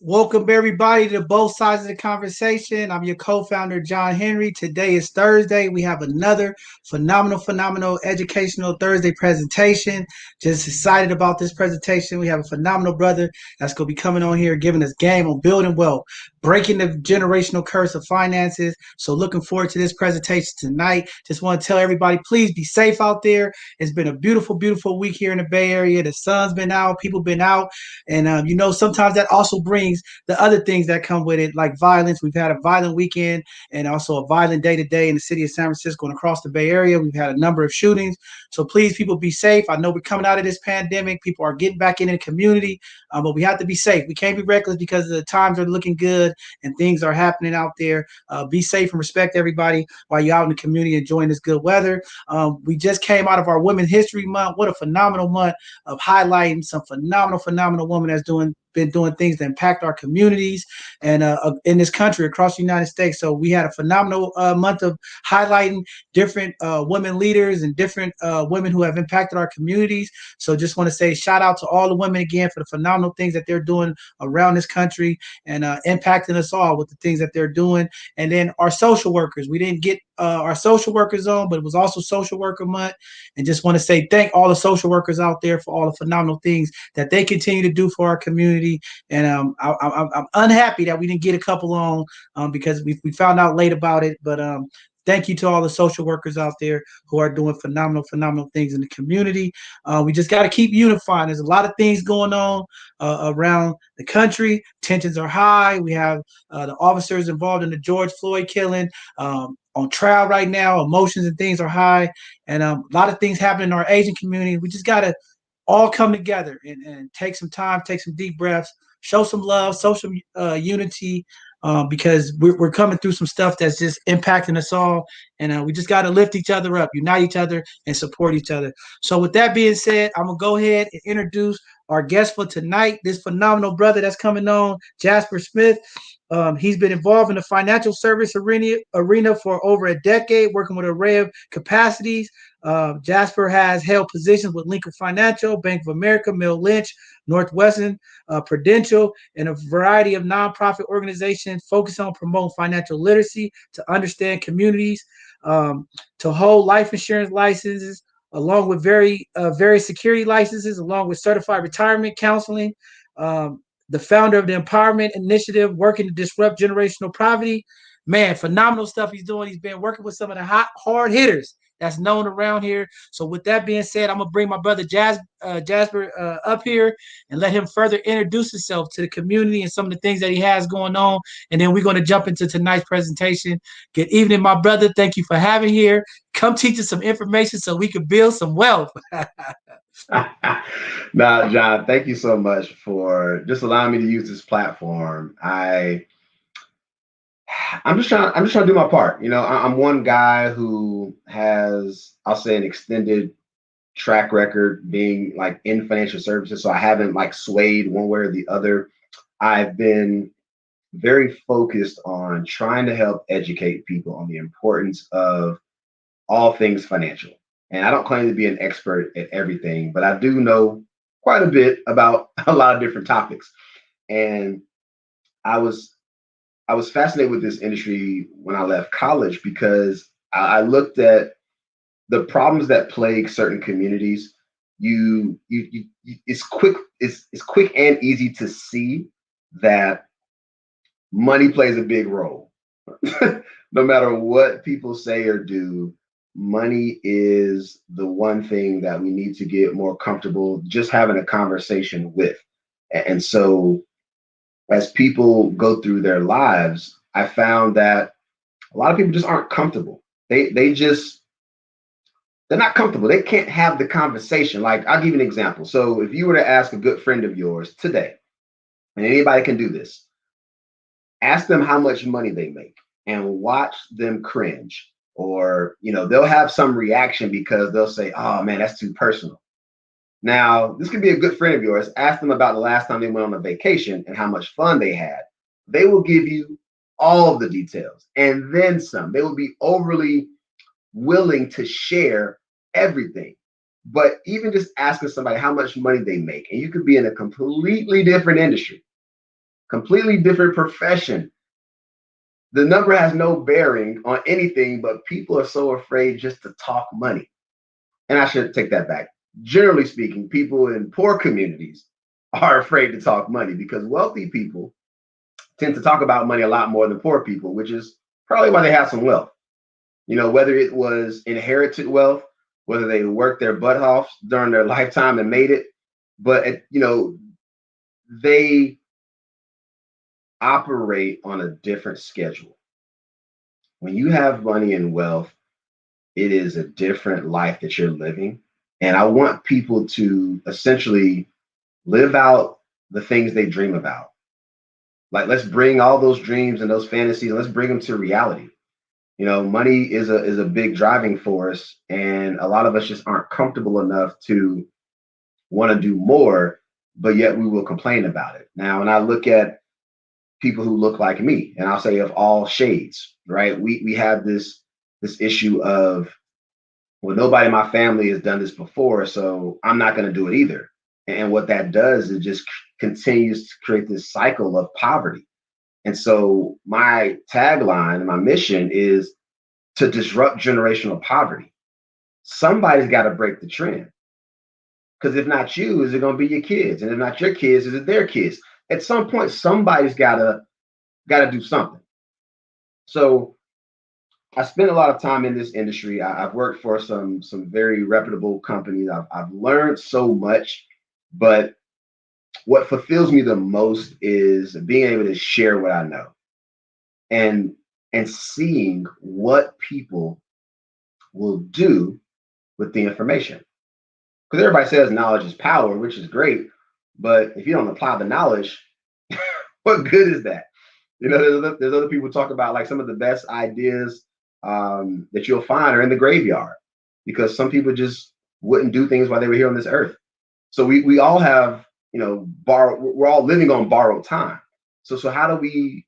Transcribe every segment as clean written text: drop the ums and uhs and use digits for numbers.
Welcome everybody to both sides of the conversation. I'm your co-founder, John Henry. Today is Thursday. We have another phenomenal educational Thursday presentation. Just excited about this presentation. We have a phenomenal brother that's going to be coming on here giving us game on building wealth, breaking the generational curse of finances. So looking forward to this presentation tonight. Just want to tell everybody, please be safe out there. It's been a beautiful week here in the Bay Area. The sun's been out, people been out. And, sometimes that also brings the other things that come with it, like violence. We've had a violent weekend and also a violent day today in the city of San Francisco and across the Bay Area. We've had a number of shootings. So please, people, be safe. I know we're coming out of this pandemic. People are getting back in the community, but we have to be safe. We can't be reckless because the times are looking good and things are happening out there. Be safe and respect everybody while you're out in the community enjoying this good weather. We just came out of our Women's History Month. What a phenomenal month of highlighting some phenomenal women that's been doing things that impact our communities and in this country across the United States. So we had a phenomenal month of highlighting different women leaders and different women who have impacted our communities. So just want to say shout out to all the women again for the phenomenal things that they're doing around this country and impacting us all with the things that they're doing. And then our social workers, we didn't get our social workers on, but it was also Social Worker Month. And just want to say thank all the social workers out there for all the phenomenal things that they continue to do for our community. And I'm unhappy that we didn't get a couple on because we found out late about it. But thank you to all the social workers out there who are doing phenomenal things in the community. We just got to keep unifying. There's a lot of things going on around the country. Tensions are high. We have the officers involved in the George Floyd killing on trial right now. Emotions and things are high. And a lot of things happen in our Asian community. We just got to all come together and take some time, take some deep breaths, show some love, show some unity, because we're coming through some stuff that's just impacting us all. And we just got to lift each other up, unite each other, and support each other. So with that being said, I'm going to go ahead and introduce our guest for tonight, this phenomenal brother that's coming on, Jasper Smith. He's been involved in the financial service arena for over a decade, working with an array of capacities. Jasper has held positions with Lincoln Financial, Bank of America, Merrill Lynch, Northwestern, Prudential, and a variety of nonprofit organizations focused on promoting financial literacy to understand communities, to hold life insurance licenses, along with various security licenses, along with certified retirement counseling. The founder of the Empowerment Initiative, working to disrupt generational poverty. Man, phenomenal stuff he's doing. He's been working with some of the hard hitters that's known around here. So with that being said, I'm going to bring my brother Jasper up here and let him further introduce himself to the community and some of the things that he has going on. And then we're going to jump into tonight's presentation. Good evening, my brother. Thank you for having here. Come teach us some information so we can build some wealth. Now, John, thank you so much for just allowing me to use this platform. I'm just trying to do my part. I'm one guy who has, I'll say, an extended track record being like in financial services. So I haven't like swayed one way or the other. I've been very focused on trying to help educate people on the importance of all things financial. And I don't claim to be an expert at everything, but I do know quite a bit about a lot of different topics. And I was I was fascinated with this industry when I left college because I looked at the problems that plague certain communities. It's quick and easy to see that money plays a big role. No matter what people say or do, money is the one thing that we need to get more comfortable just having a conversation with. And so as people go through their lives, I found that a lot of people just aren't comfortable. They're not comfortable. They can't have the conversation. Like, I'll give you an example. So if you were to ask a good friend of yours today, and anybody can do this, ask them how much money they make and watch them cringe. Or, they'll have some reaction because they'll say, oh man, that's too personal. Now, this could be a good friend of yours. Ask them about the last time they went on a vacation and how much fun they had. They will give you all of the details and then some. They will be overly willing to share everything. But even just asking somebody how much money they make, and you could be in a completely different industry, completely different profession. The number has no bearing on anything, but people are so afraid just to talk money. And I should take that back. Generally speaking, people in poor communities are afraid to talk money because wealthy people tend to talk about money a lot more than poor people, which is probably why they have some wealth. Whether it was inherited wealth, whether they worked their butt off during their lifetime and made it, but they operate on a different schedule. When you have money and wealth, it is a different life that you're living. And I want people to essentially live out the things they dream about. Like, let's bring all those dreams and those fantasies and let's bring them to reality. Money is a big driving force, and a lot of us just aren't comfortable enough to want to do more, but yet we will complain about it. Now, when I look at people who look like me, and I'll say of all shades, right? We have this issue of, well, nobody in my family has done this before, so I'm not going to do it either. And what that does is just continues to create this cycle of poverty. And so my tagline and my mission is to disrupt generational poverty. Somebody's got to break the trend. Because if not you, is it going to be your kids? And if not your kids, is it their kids? At some point, somebody's got to do something. So I spent a lot of time in this industry. I've worked for some very reputable companies. I've learned so much, but what fulfills me the most is being able to share what I know and seeing what people will do with the information. Because everybody says knowledge is power, which is great, but if you don't apply the knowledge, what good is that? There's other people talk about like some of the best ideas that you'll find are in the graveyard because some people just wouldn't do things while they were here on this earth. So we all have, we're all living on borrowed time. So how do we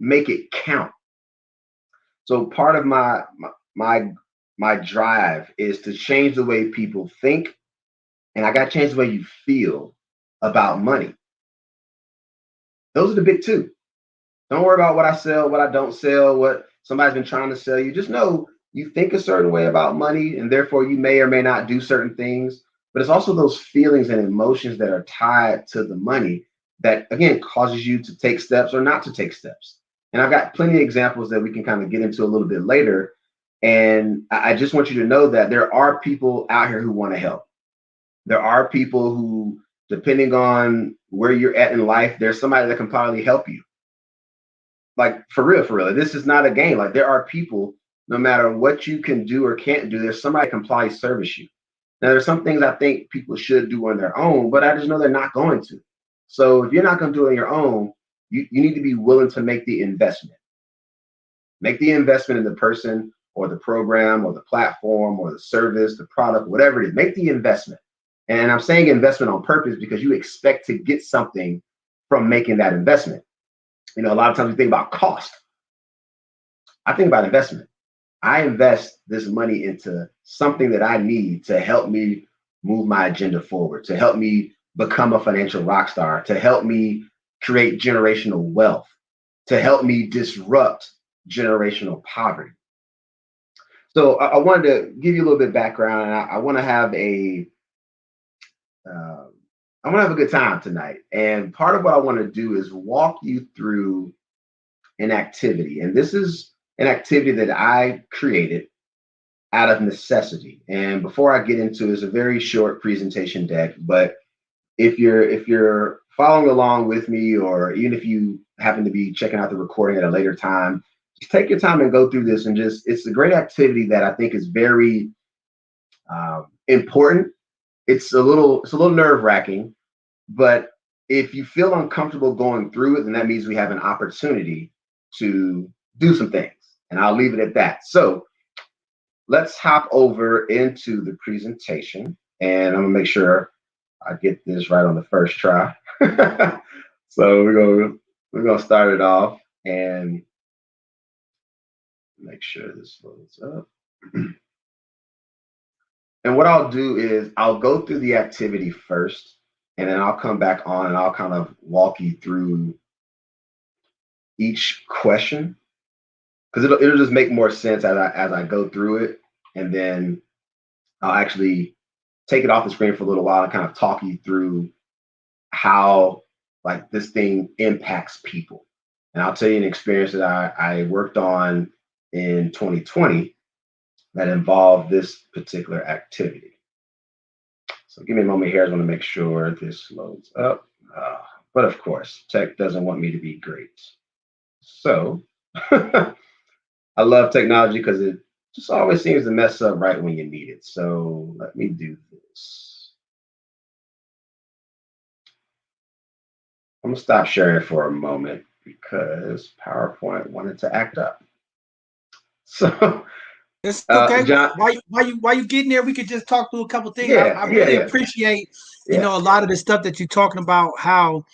make it count? So part of my drive is to change the way people think, and I got to change the way you feel about money. Those are the big two. Don't worry about what I sell, what I don't sell, what somebody's been trying to sell you. Just know you think a certain way about money, and therefore you may or may not do certain things. But it's also those feelings and emotions that are tied to the money that, again, causes you to take steps or not to take steps. And I've got plenty of examples that we can kind of get into a little bit later. And I just want you to know that there are people out here who want to help. There are people who, depending on where you're at in life, there's somebody that can probably help you. Like for real, this is not a game. Like there are people, no matter what you can do or can't do, there's somebody that can probably service you. Now there's some things I think people should do on their own, but I just know they're not going to. So if you're not going to do it on your own, you need to be willing to make the investment. Make the investment in the person or the program or the platform or the service, the product, whatever it is. Make the investment. And I'm saying investment on purpose because you expect to get something from making that investment. A lot of times we think about cost. I think about investment. I invest this money into something that I need to help me move my agenda forward, to help me become a financial rock star, to help me create generational wealth, to help me disrupt generational poverty. So I wanted to give you a little bit of background, and I want to have I want to have a good time tonight. And part of what I want to do is walk you through an activity. And this is an activity that I created out of necessity. And before I get into it, it's a very short presentation deck. But if you're following along with me, or even if you happen to be checking out the recording at a later time, just take your time and go through this. And it's a great activity that I think is very important. It's a little nerve wracking, but if you feel uncomfortable going through it, then that means we have an opportunity to do some things. And I'll leave it at that. So let's hop over into the presentation, and I'm gonna make sure I get this right on the first try. So we're gonna start it off and make sure this loads up. And what I'll do is I'll go through the activity first, and then I'll come back on and I'll kind of walk you through each question because it'll just make more sense as I go through it, and then I'll actually take it off the screen for a little while and kind of talk you through how like this thing impacts people. And I'll tell you an experience that I worked on in 2020 that involved this particular activity. So give me a moment here. I want to make sure this loads up. But of course, tech doesn't want me to be great. So I love technology because it just always seems to mess up right when you need it. So let me do this. I'm gonna stop sharing for a moment because PowerPoint wanted to act up. So, It's okay. John, While you getting there, we could just talk through a couple things. yeah, I yeah, really yeah, appreciate, yeah, a lot of the stuff that you're talking about, how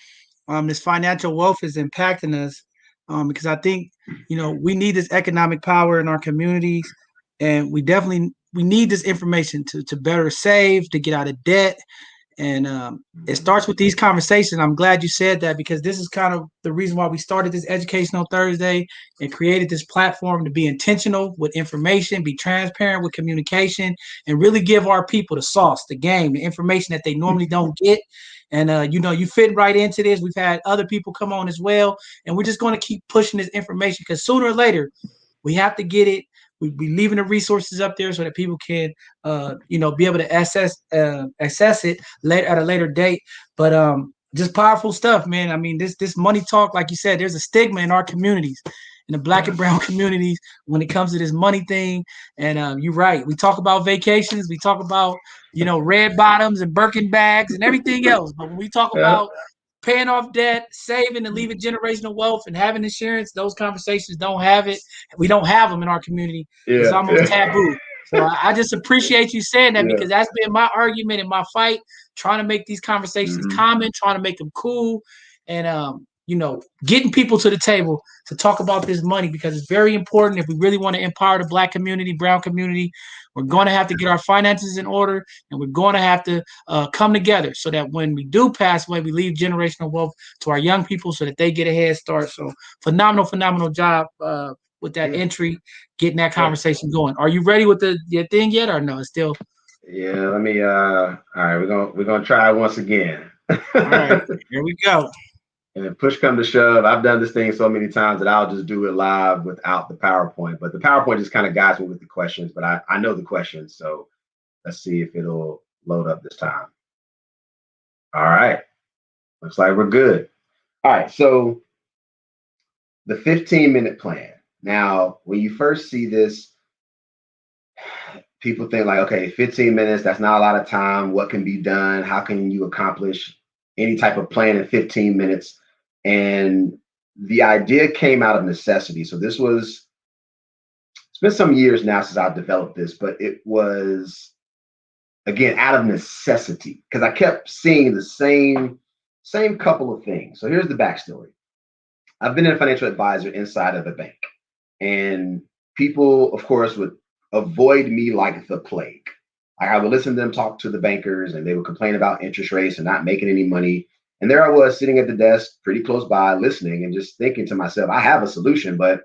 this financial wealth is impacting us. Because I think, we need this economic power in our communities, and we need this information to better save, to get out of debt, and it starts with these conversations. I'm glad you said that because this is kind of the reason why we started this Educational Thursday and created this platform to be intentional with information, be transparent with communication, and really give our people the sauce, the game, the information that they normally don't get. And you fit right into this. We've had other people come on as well, and we're just going to keep pushing this information because sooner or later we have to get it. We leaving the resources up there so that people can, be able to access it later at a later date. But just powerful stuff, man. I mean, this money talk, like you said, there's a stigma in our communities, in the Black and brown communities, when it comes to this money thing. And you're right. We talk about vacations. We talk about red bottoms and Birkin bags and everything else. But when we talk yeah, about paying off debt, saving and leaving generational wealth and having insurance, those conversations don't have it. We don't have them in our community. It's yeah, almost yeah, taboo. So I just appreciate you saying that yeah. because that's been my argument and my fight, trying to make these conversations Mm-hmm. common, trying to make them cool, and getting people to the table to talk about this money because it's very important if we really want to empower the Black community, brown community. We're going to have to get our finances in order, and we're going to have to come together so that when we do pass away, we leave generational wealth to our young people so that they get a head start. So phenomenal job with that Yeah, entry, getting that yeah. conversation going. Are you ready with your thing yet, or no? It's still Yeah, let me all right, we're gonna try once again. all right. Here we go. And if push come to shove, I've done this thing so many times that I'll just do it live without the PowerPoint. But the PowerPoint just kind of guides me with the questions, but I know the questions, so let's see if it'll load up this time. All right. Looks like we're good. All right, so the 15-minute plan. Now, when you first see this, people think like, okay, 15 minutes, that's not a lot of time. What can be done? How can you accomplish any type of plan in 15 minutes? And the idea came out of necessity. So it's been some years now since I've developed this, but it was, again, out of necessity because I kept seeing the same couple of things. So here's the backstory. I've been a financial advisor inside of a bank, and people, of course, would avoid me like the plague. I would listen to them talk to the bankers, and they would complain about interest rates and not making any money. And there I was sitting at the desk, pretty close by, listening and just thinking to myself, I have a solution, but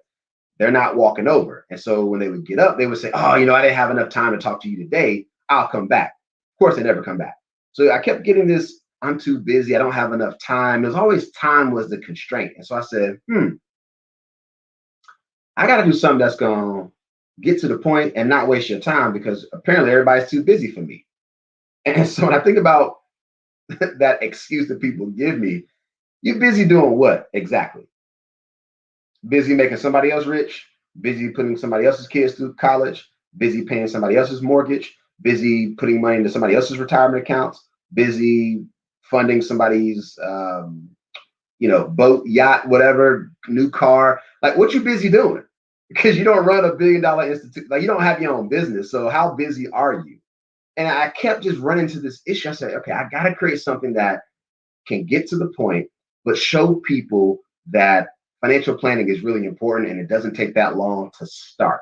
they're not walking over. And so when they would get up, they would say, oh, I didn't have enough time to talk to you today. I'll come back. Of course, they never come back. So I kept getting this, I'm too busy. I don't have enough time. It was always time was the constraint. And so I said, I got to do something that's going to get to the point and not waste your time because apparently everybody's too busy for me. And so when I think about that excuse that people give me, you're busy doing what exactly? Busy making somebody else rich, busy putting somebody else's kids through college, busy paying somebody else's mortgage, busy putting money into somebody else's retirement accounts, busy funding somebody's boat, yacht, whatever, new car. Like, what you busy doing? Because you don't run a $1 billion institute, like you don't have your own business. So how busy are you? And I kept just running to this issue. I said, okay, I got to create something that can get to the point, but show people that financial planning is really important and it doesn't take that long to start.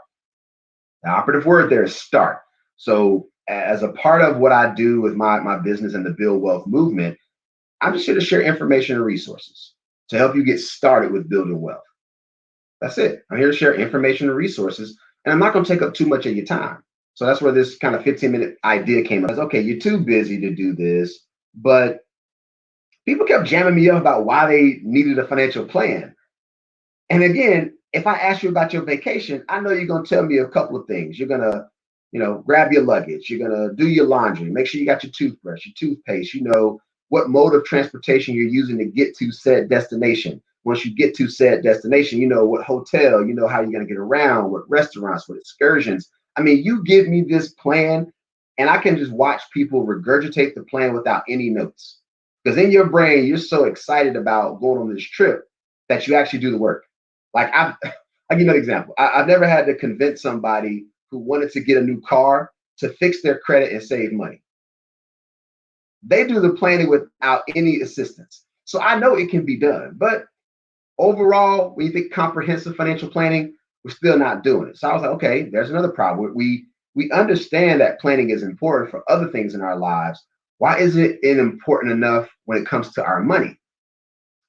The operative word there is start. So as a part of what I do with my business and the Build Wealth movement, I'm just here to share information and resources to help you get started with building wealth. That's it. I'm here to share information and resources, and I'm not going to take up too much of your time. So that's where this kind of 15-minute idea came up. Okay, you're too busy to do this, but people kept jamming me up about why they needed a financial plan. And again, if I ask you about your vacation, I know you're going to tell me a couple of things. You're going to, grab your luggage. You're going to do your laundry. Make sure you got your toothbrush, your toothpaste. You know what mode of transportation you're using to get to said destination. Once you get to said destination, you know what hotel, you know how you're going to get around, what restaurants, what excursions. I mean, you give me this plan, and I can just watch people regurgitate the plan without any notes. Because in your brain, you're so excited about going on this trip that you actually do the work. Like I'll give you another example. I've never had to convince somebody who wanted to get a new car to fix their credit and save money. They do the planning without any assistance. So I know it can be done. But overall, when you think comprehensive financial planning, we're still not doing it. So I was like, okay, there's another problem. We understand that planning is important for other things in our lives. Why isn't it important enough when it comes to our money?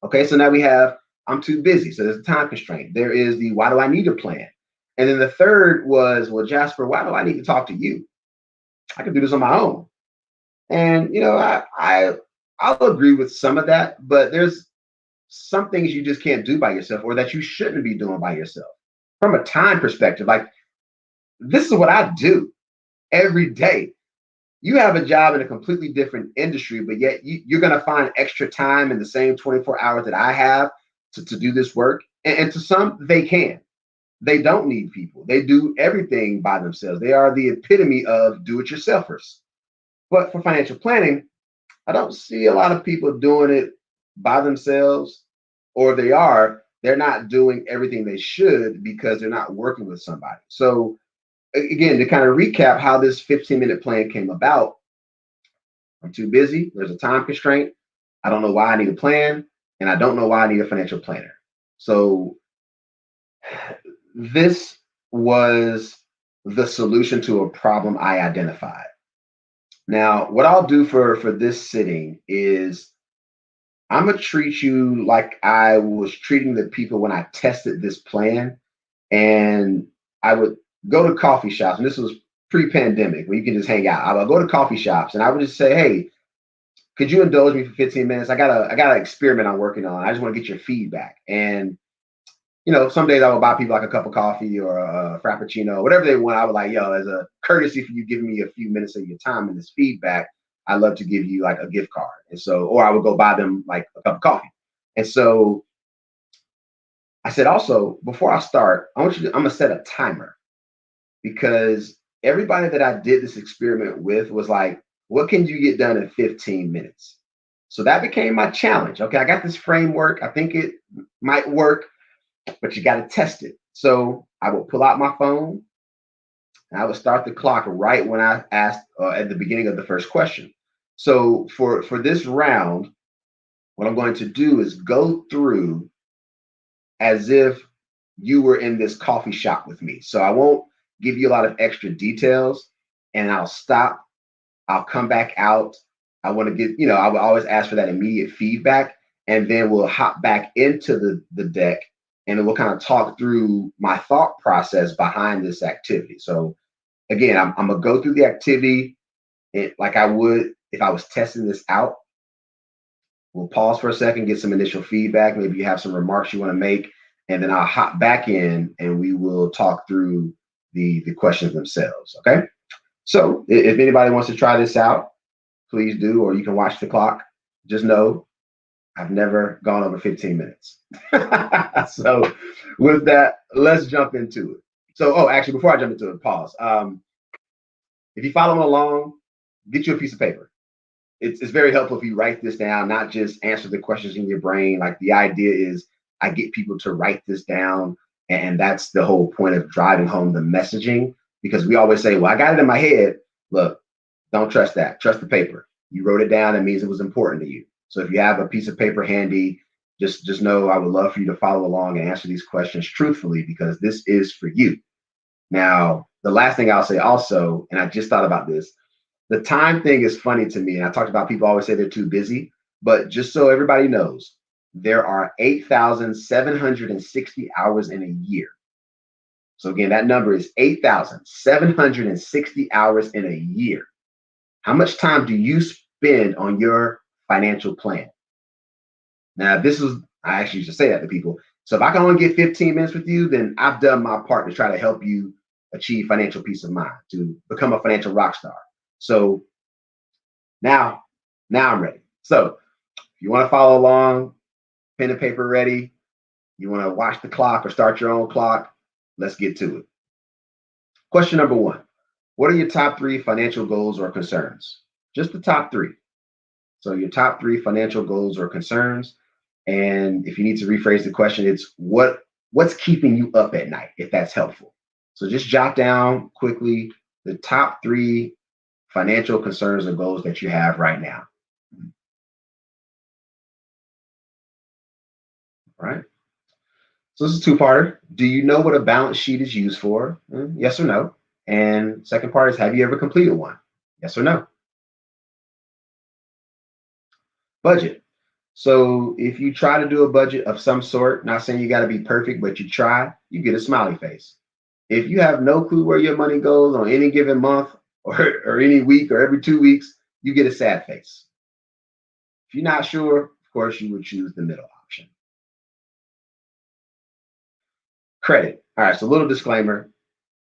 Okay, so now we have I'm too busy. So there's a time constraint. There is the why do I need a plan? And then the third was, well, Jasper, why do I need to talk to you? I can do this on my own. And I'll agree with some of that, but there's some things you just can't do by yourself or that you shouldn't be doing by yourself. From a time perspective, like this is what I do every day. You have a job in a completely different industry, but yet you're going to find extra time in the same 24 hours that I have to do this work. And to some, they can. They don't need people. They do everything by themselves. They are the epitome of do-it-yourselfers. But for financial planning, I don't see a lot of people doing it by themselves, or if they are, they're not doing everything they should because they're not working with somebody. So again, to kind of recap how this 15-minute plan came about, I'm too busy. There's a time constraint. I don't know why I need a plan, and I don't know why I need a financial planner. So this was the solution to a problem I identified. Now, what I'll do for this sitting is I'm gonna treat you like I was treating the people when I tested this plan, and I would go to coffee shops, and this was pre-pandemic when you can just hang out. I would go to coffee shops, and I would just say, "Hey, could you indulge me for 15 minutes? I got an experiment I'm working on. I just want to get your feedback." And some days I would buy people like a cup of coffee or a frappuccino, whatever they want. I would like, yo, as a courtesy for you giving me a few minutes of your time and this feedback, I'd love to give you like a gift card. And so, or I would go buy them like a cup of coffee. And so I said, also, before I start, I'm gonna set a timer because everybody that I did this experiment with was like, what can you get done in 15 minutes? So that became my challenge. Okay, I got this framework. I think it might work, but you got to test it. So I would pull out my phone and I would start the clock right when I asked at the beginning of the first question. So for this round, what I'm going to do is go through as if you were in this coffee shop with me. So I won't give you a lot of extra details, and I'll stop. I'll come back out. I want to get, I would always ask for that immediate feedback, and then we'll hop back into the deck, and then we'll kind of talk through my thought process behind this activity. So again, I'm gonna go through the activity like I would if I was testing this out. We'll pause for a second, get some initial feedback. Maybe you have some remarks you want to make, and then I'll hop back in and we will talk through the questions themselves. Okay. So if anybody wants to try this out, please do, or you can watch the clock. Just know I've never gone over 15 minutes. So with that, let's jump into it. So, actually, before I jump into it, pause. If you're following along, get you a piece of paper. It's very helpful if you write this down, not just answer the questions in your brain. Like the idea is I get people to write this down, and that's the whole point of driving home the messaging, because we always say, well, I got it in my head. Look, don't trust that. Trust the paper. You wrote it down. It means it was important to you. So if you have a piece of paper handy, just know I would love for you to follow along and answer these questions truthfully, because this is for you. Now, the last thing I'll say also, and I just thought about this, the time thing is funny to me. And I talked about people always say they're too busy, but just so everybody knows, there are 8,760 hours in a year. So again, that number is 8,760 hours in a year. How much time do you spend on your financial plan? Now, I actually used to say that to people. So if I can only get 15 minutes with you, then I've done my part to try to help you achieve financial peace of mind, to become a financial rock star. So now I'm ready. So if you want to follow along, pen and paper ready, you want to watch the clock or start your own clock, let's get to it. Question number 1. What are your top 3 financial goals or concerns? Just the top 3. So your top 3 financial goals or concerns. And if you need to rephrase the question, it's what's keeping you up at night, if that's helpful. So just jot down quickly the top 3 financial concerns or goals that you have right now. All right. So this is a 2-parter. Do you know what a balance sheet is used for? Yes or no? And second part is, have you ever completed one? Yes or no? Budget. So if you try to do a budget of some sort, not saying you got to be perfect, but you try, you get a smiley face. If you have no clue where your money goes on any given month or any week or every 2 weeks, you get a sad face. If you're not sure, of course, you would choose the middle option. Credit. All right, so a little disclaimer.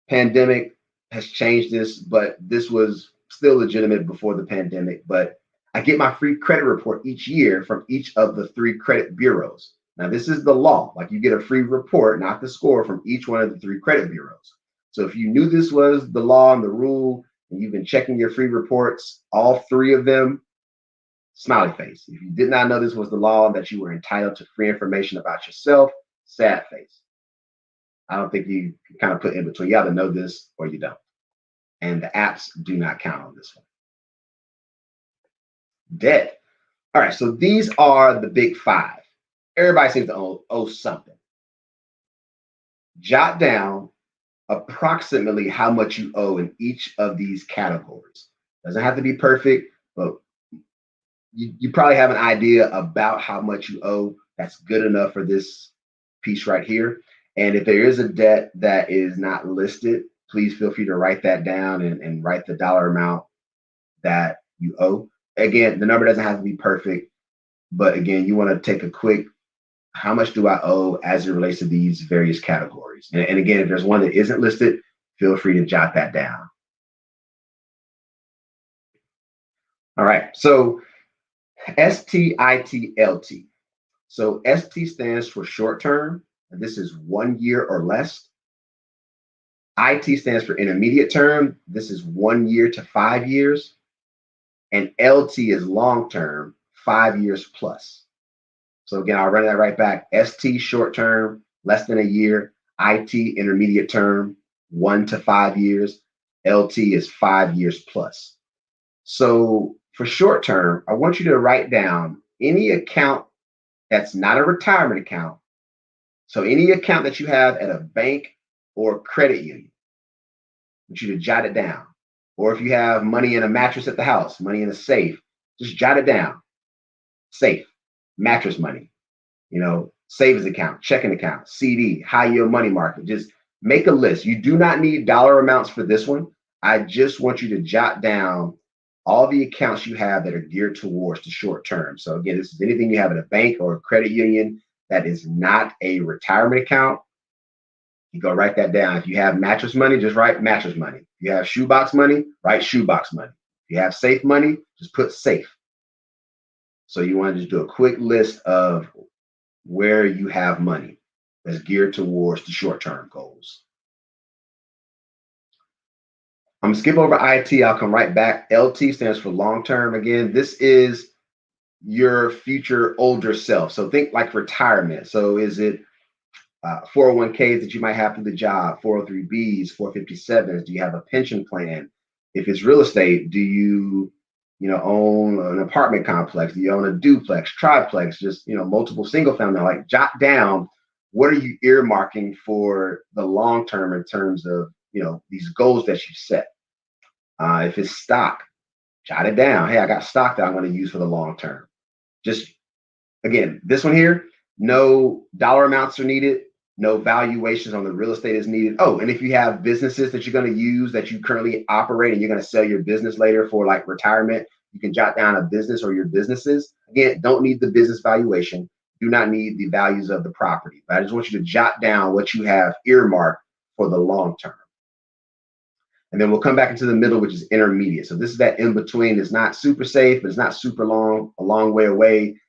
Pandemic has changed this, but this was still legitimate before the pandemic. But I get my free credit report each year from each of the 3 credit bureaus. Now, this is the law. Like, you get a free report, not the score, from each one of the 3 credit bureaus. So if you knew this was the law and the rule, and you've been checking your free reports, all 3 of them, smiley face. If you did not know this was the law and that you were entitled to free information about yourself, sad face. I don't think you can kind of put in between. You either know this or you don't. And the apps do not count on this one. Debt. All right, so these are the big 5. Everybody seems to owe something. Jot down approximately how much you owe in each of these categories. Doesn't have to be perfect, but you probably have an idea about how much you owe. That's good enough for this piece right here. And if there is a debt that is not listed, please feel free to write that down and write the dollar amount that you owe. Again, the number doesn't have to be perfect, but again, you want to take a quick, how much do I owe as it relates to these various categories? And again, if there's one that isn't listed, feel free to jot that down. All right, so STITLT. So ST stands for short term, and this is 1 year or less. IT stands for intermediate term. This is 1 year to 5 years. And LT is long term, 5 years plus. So again, I'll run that right back. ST short term, less than a year. IT intermediate term, 1 to 5 years. LT is 5 years plus. So for short term, I want you to write down any account that's not a retirement account. So any account that you have at a bank or credit union, I want you to jot it down. Or if you have money in a mattress at the house, money in a safe, just jot it down. Safe, mattress money, savings account, checking account, CD, high yield money market. Just make a list. You do not need dollar amounts for this one. I just want you to jot down all the accounts you have that are geared towards the short term. So again, this is anything you have at a bank or a credit union that is not a retirement account. You go write that down. If you have mattress money, just write mattress money. If you have shoebox money, write shoebox money. If you have safe money, just put safe. So you want to just do a quick list of where you have money that's geared towards the short-term goals. I'm gonna skip over IT. I'll come right back. LT stands for long-term. Again, this is your future older self. So think like retirement. So is it 401ks that you might have through the job, 403bs, 457s? Do you have a pension plan? If it's real estate, do you own an apartment complex? Do you own a duplex, triplex, just multiple single family? Like, jot down what are you earmarking for the long term in terms of these goals that you set. If it's stock, jot it down. Hey, I got stock that I'm going to use for the long term. Just Again, this one here, no dollar amounts are needed. No valuations on the real estate is needed. Oh, and if you have businesses that you're going to use that you currently operate and you're going to sell your business later for like retirement, you can jot down a business or your businesses. Again, don't need the business valuation. Do not need the values of the property. But I just want you to jot down what you have earmarked for the long term. And then we'll come back into the middle, which is intermediate. So this is that in between. It's not super safe, but it's not super long, a long way away.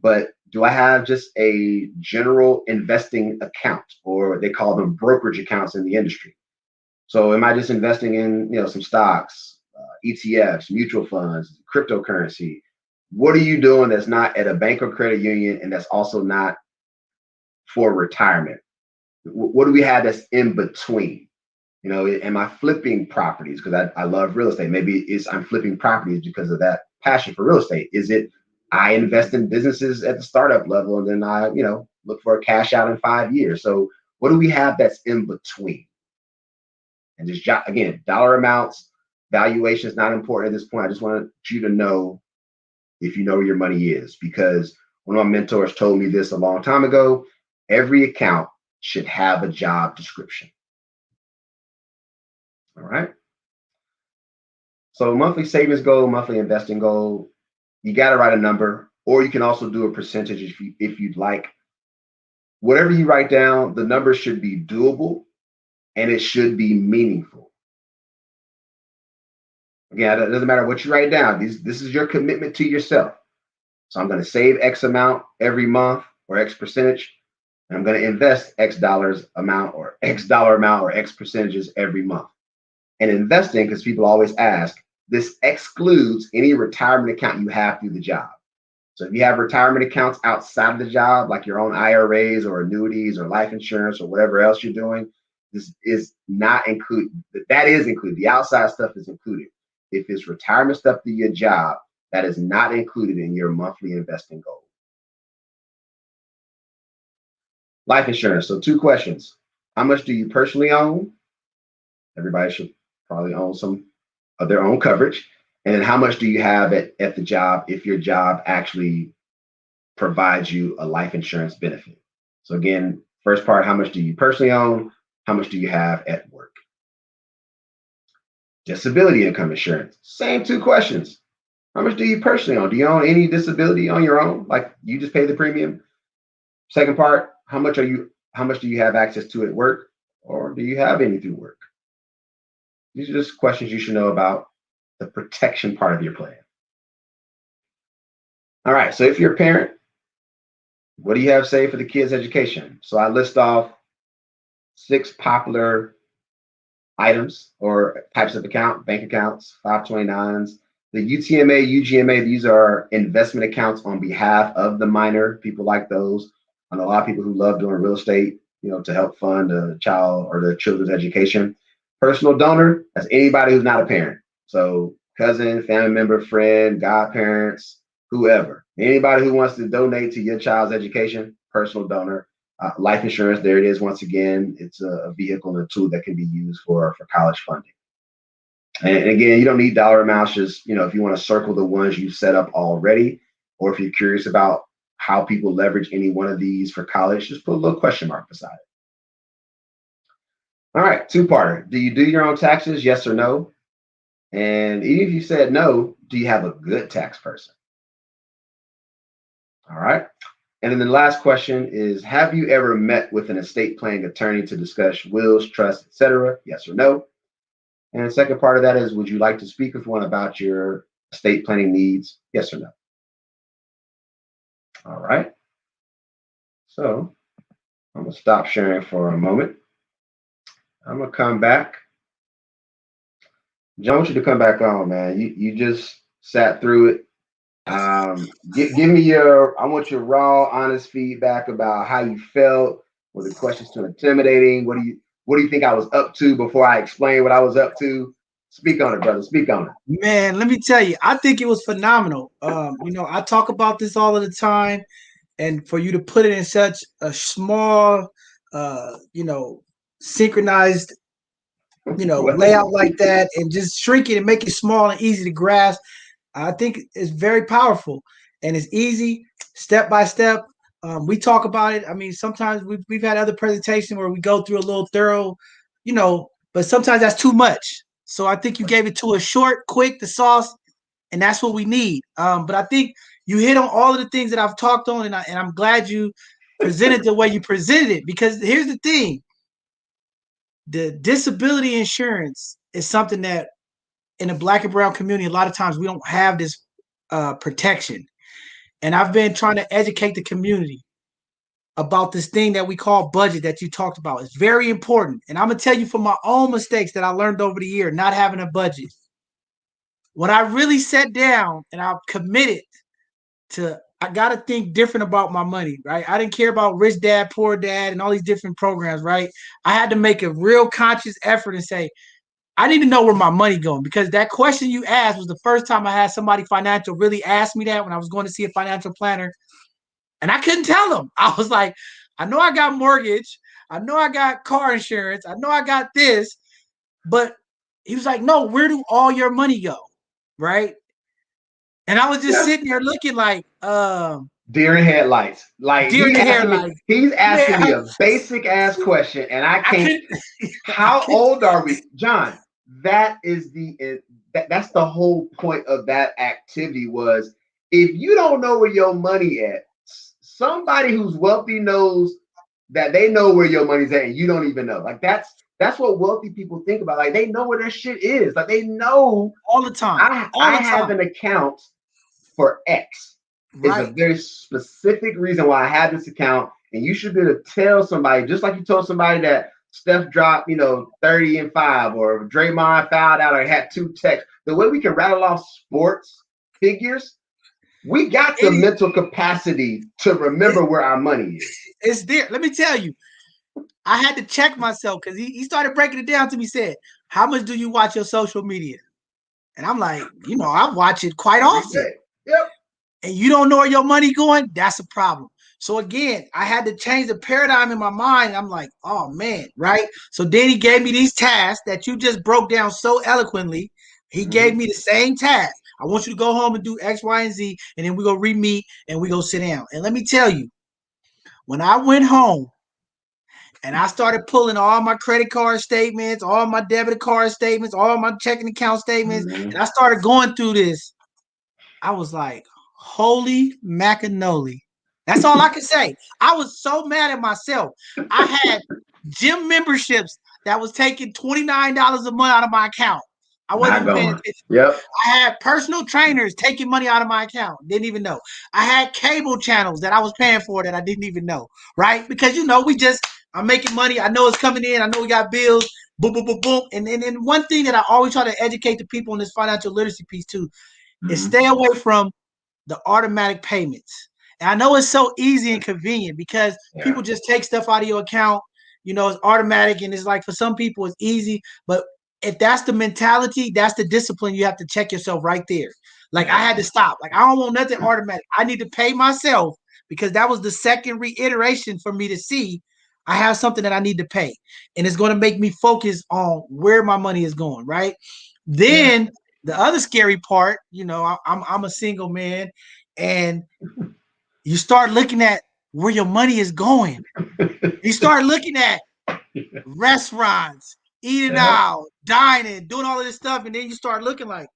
But do I have just a general investing account, or they call them brokerage accounts in the industry? So am I just investing in, some stocks, ETFs, mutual funds, cryptocurrency? What are you doing that's not at a bank or credit union and that's also not for retirement? What do we have that's in between? Am I flipping properties because I love real estate? Maybe I'm flipping properties because of that passion for real estate. Is it I invest in businesses at the startup level and then I, look for a cash out in 5 years? So what do we have that's in between? And just again, dollar amounts, valuation is not important at this point. I just want you to know if you know where your money is, because one of my mentors told me this a long time ago. Every account should have a job description. All right. So monthly savings goal, monthly investing goal, you got to write a number, or you can also do a percentage if you'd like. Whatever you write down, the number should be doable and it should be meaningful. Again, it doesn't matter what you write down. This is your commitment to yourself. So I'm going to save X amount every month or X percentage, and I'm going to invest X dollars amount or X dollar amount or X percentages every month. And investing, because people always ask, this excludes any retirement account you have through the job. So if you have retirement accounts outside of the job, like your own IRAs or annuities or life insurance or whatever else you're doing, this is not included. That is included. The outside stuff is included. If it's retirement stuff through your job, that is not included in your monthly investing goal. Life insurance. So 2 questions. How much do you personally own? Everybody should probably own some of their own coverage. And then how much do you have at the job if your job actually provides you a life insurance benefit? So again, first part, how much do you personally own? How much do you have at work? Disability income insurance. Same 2 questions. How much do you personally own? Do you own any disability on your own? Like you just pay the premium? Second part, how much do you have access to at work? Or do you have any through work? These are just questions you should know about the protection part of your plan. All right, so if you're a parent, what do you have saved for the kids' education? So I list off 6 popular items or types of account: bank accounts, 529s, the UTMA, UGMA. These are investment accounts on behalf of the minor. People like those. I know a lot of people who love doing real estate, to help fund a child or their children's education. Personal donor, that's anybody who's not a parent. So cousin, family member, friend, godparents, whoever. Anybody who wants to donate to your child's education, personal donor. Life insurance, there it is once again. It's a vehicle and a tool that can be used for college funding. And again, you don't need dollar amounts. Just, if you want to circle the ones you've set up already, or if you're curious about how people leverage any one of these for college, just put a little question mark beside it. All right, 2-parter. Do you do your own taxes? Yes or no? And even if you said no, do you have a good tax person? All right. And then the last question is, have you ever met with an estate planning attorney to discuss wills, trusts, etc.? Yes or no? And the second part of that is, would you like to speak with one about your estate planning needs? Yes or no? All right. So I'm going to stop sharing for a moment. I'm going to come back. John, I want you to come back on, man. You just sat through it. Give me I want your raw, honest feedback about how you felt. Were the questions too intimidating? What do you think I was up to before I explained what I was up to? Speak on it, brother. Speak on it. Man, let me tell you, I think it was phenomenal. I talk about this all of the time, and for you to put it in such a small, synchronized, layout like that, and just shrink it and make it small and easy to grasp, I think it's very powerful and it's easy. step by step. We talk about it. I mean, sometimes we've had other presentations where we go through a little thorough, but sometimes that's too much. So I think you gave it to us short, quick, the sauce, and that's what we need. But I think you hit on all of the things that I've talked on, and I'm glad you presented the way you presented it, because here's the thing: the disability insurance is something that in the Black and brown community, a lot of times we don't have this protection. And I've been trying to educate the community about this thing that we call budget that you talked about. It's very important. And I'm going to tell you from my own mistakes that I learned over the year, not having a budget. When I really sat down and I committed to, I got to think different about my money, right? I didn't care about Rich Dad, Poor Dad, and all these different programs, right? I had to make a real conscious effort and say, I need to know where my money going, because that question you asked was the first time I had somebody financial really ask me that when I was going to see a financial planner. And I couldn't tell them. I was like, I know I got mortgage. I know I got car insurance. I know I got this. But he was like, no, where do all your money go? Right. And I was just Yeah. sitting there looking like, deer in headlights. Like deer in the he's asking me man, a basic ass question, and I I can't. couldn't. I How couldn't. old are we, John? That is that's the whole point of that activity. Was if you don't know where your money at, somebody who's wealthy knows that they know where your money's at, and you don't even know. Like that's what wealthy people think about. Like they know where their shit is. Like they know All the time. All I the have time. an account for X. Is a Right. very specific reason why I have this account, and you should be able to tell somebody, just like you told somebody that Steph dropped, 30 and 5, or Draymond fouled out or had 2 techs. The way we can rattle off sports figures, we got the It, mental capacity to it, remember where our money is. it's there. Let me tell you, I had to check myself because he started breaking it down to me. Said, how much do you watch your social media? And I'm like, I watch it quite Every often. day. Yep. And you don't know where your money going, that's a problem. So again, I had to change the paradigm in my mind. I'm like, oh man, right? So then he gave me these tasks that you just broke down so eloquently. He gave me the same task. I want you to go home and do X, Y, and Z, and then we go re-meet and we go sit down. And let me tell you, when I went home and I started pulling all my credit card statements, all my debit card statements, all my checking account statements, and I started going through this, I was like, holy macanoli. That's all I can say. I was so mad at myself. I had gym memberships that was taking $29 a month out of my account. I wasn't Not even paying going. attention. Yep. I had personal trainers taking money out of my account. Didn't even know. I had cable channels that I was paying for that I didn't even know. Right? Because I'm making money. I know it's coming in. I know we got bills. Boom, boom, boom, boom. And one thing that I always try to educate the people in this financial literacy piece too is stay away from the automatic payments. And I know it's so easy and convenient because Yeah. people just take stuff out of your account. It's automatic, and it's like for some people it's easy. But if that's the mentality, that's the discipline. You have to check yourself right there. Like I had to stop. Like I don't want nothing automatic. I need to pay myself because that was the second reiteration for me to see I have something that I need to pay, and it's going to make me focus on where my money is going. Right. Yeah. Then the other scary part, I'm a single man, and you start looking at where your money is going. You start looking at restaurants, eating Yeah. out, dining, doing all of this stuff, and then you start looking like,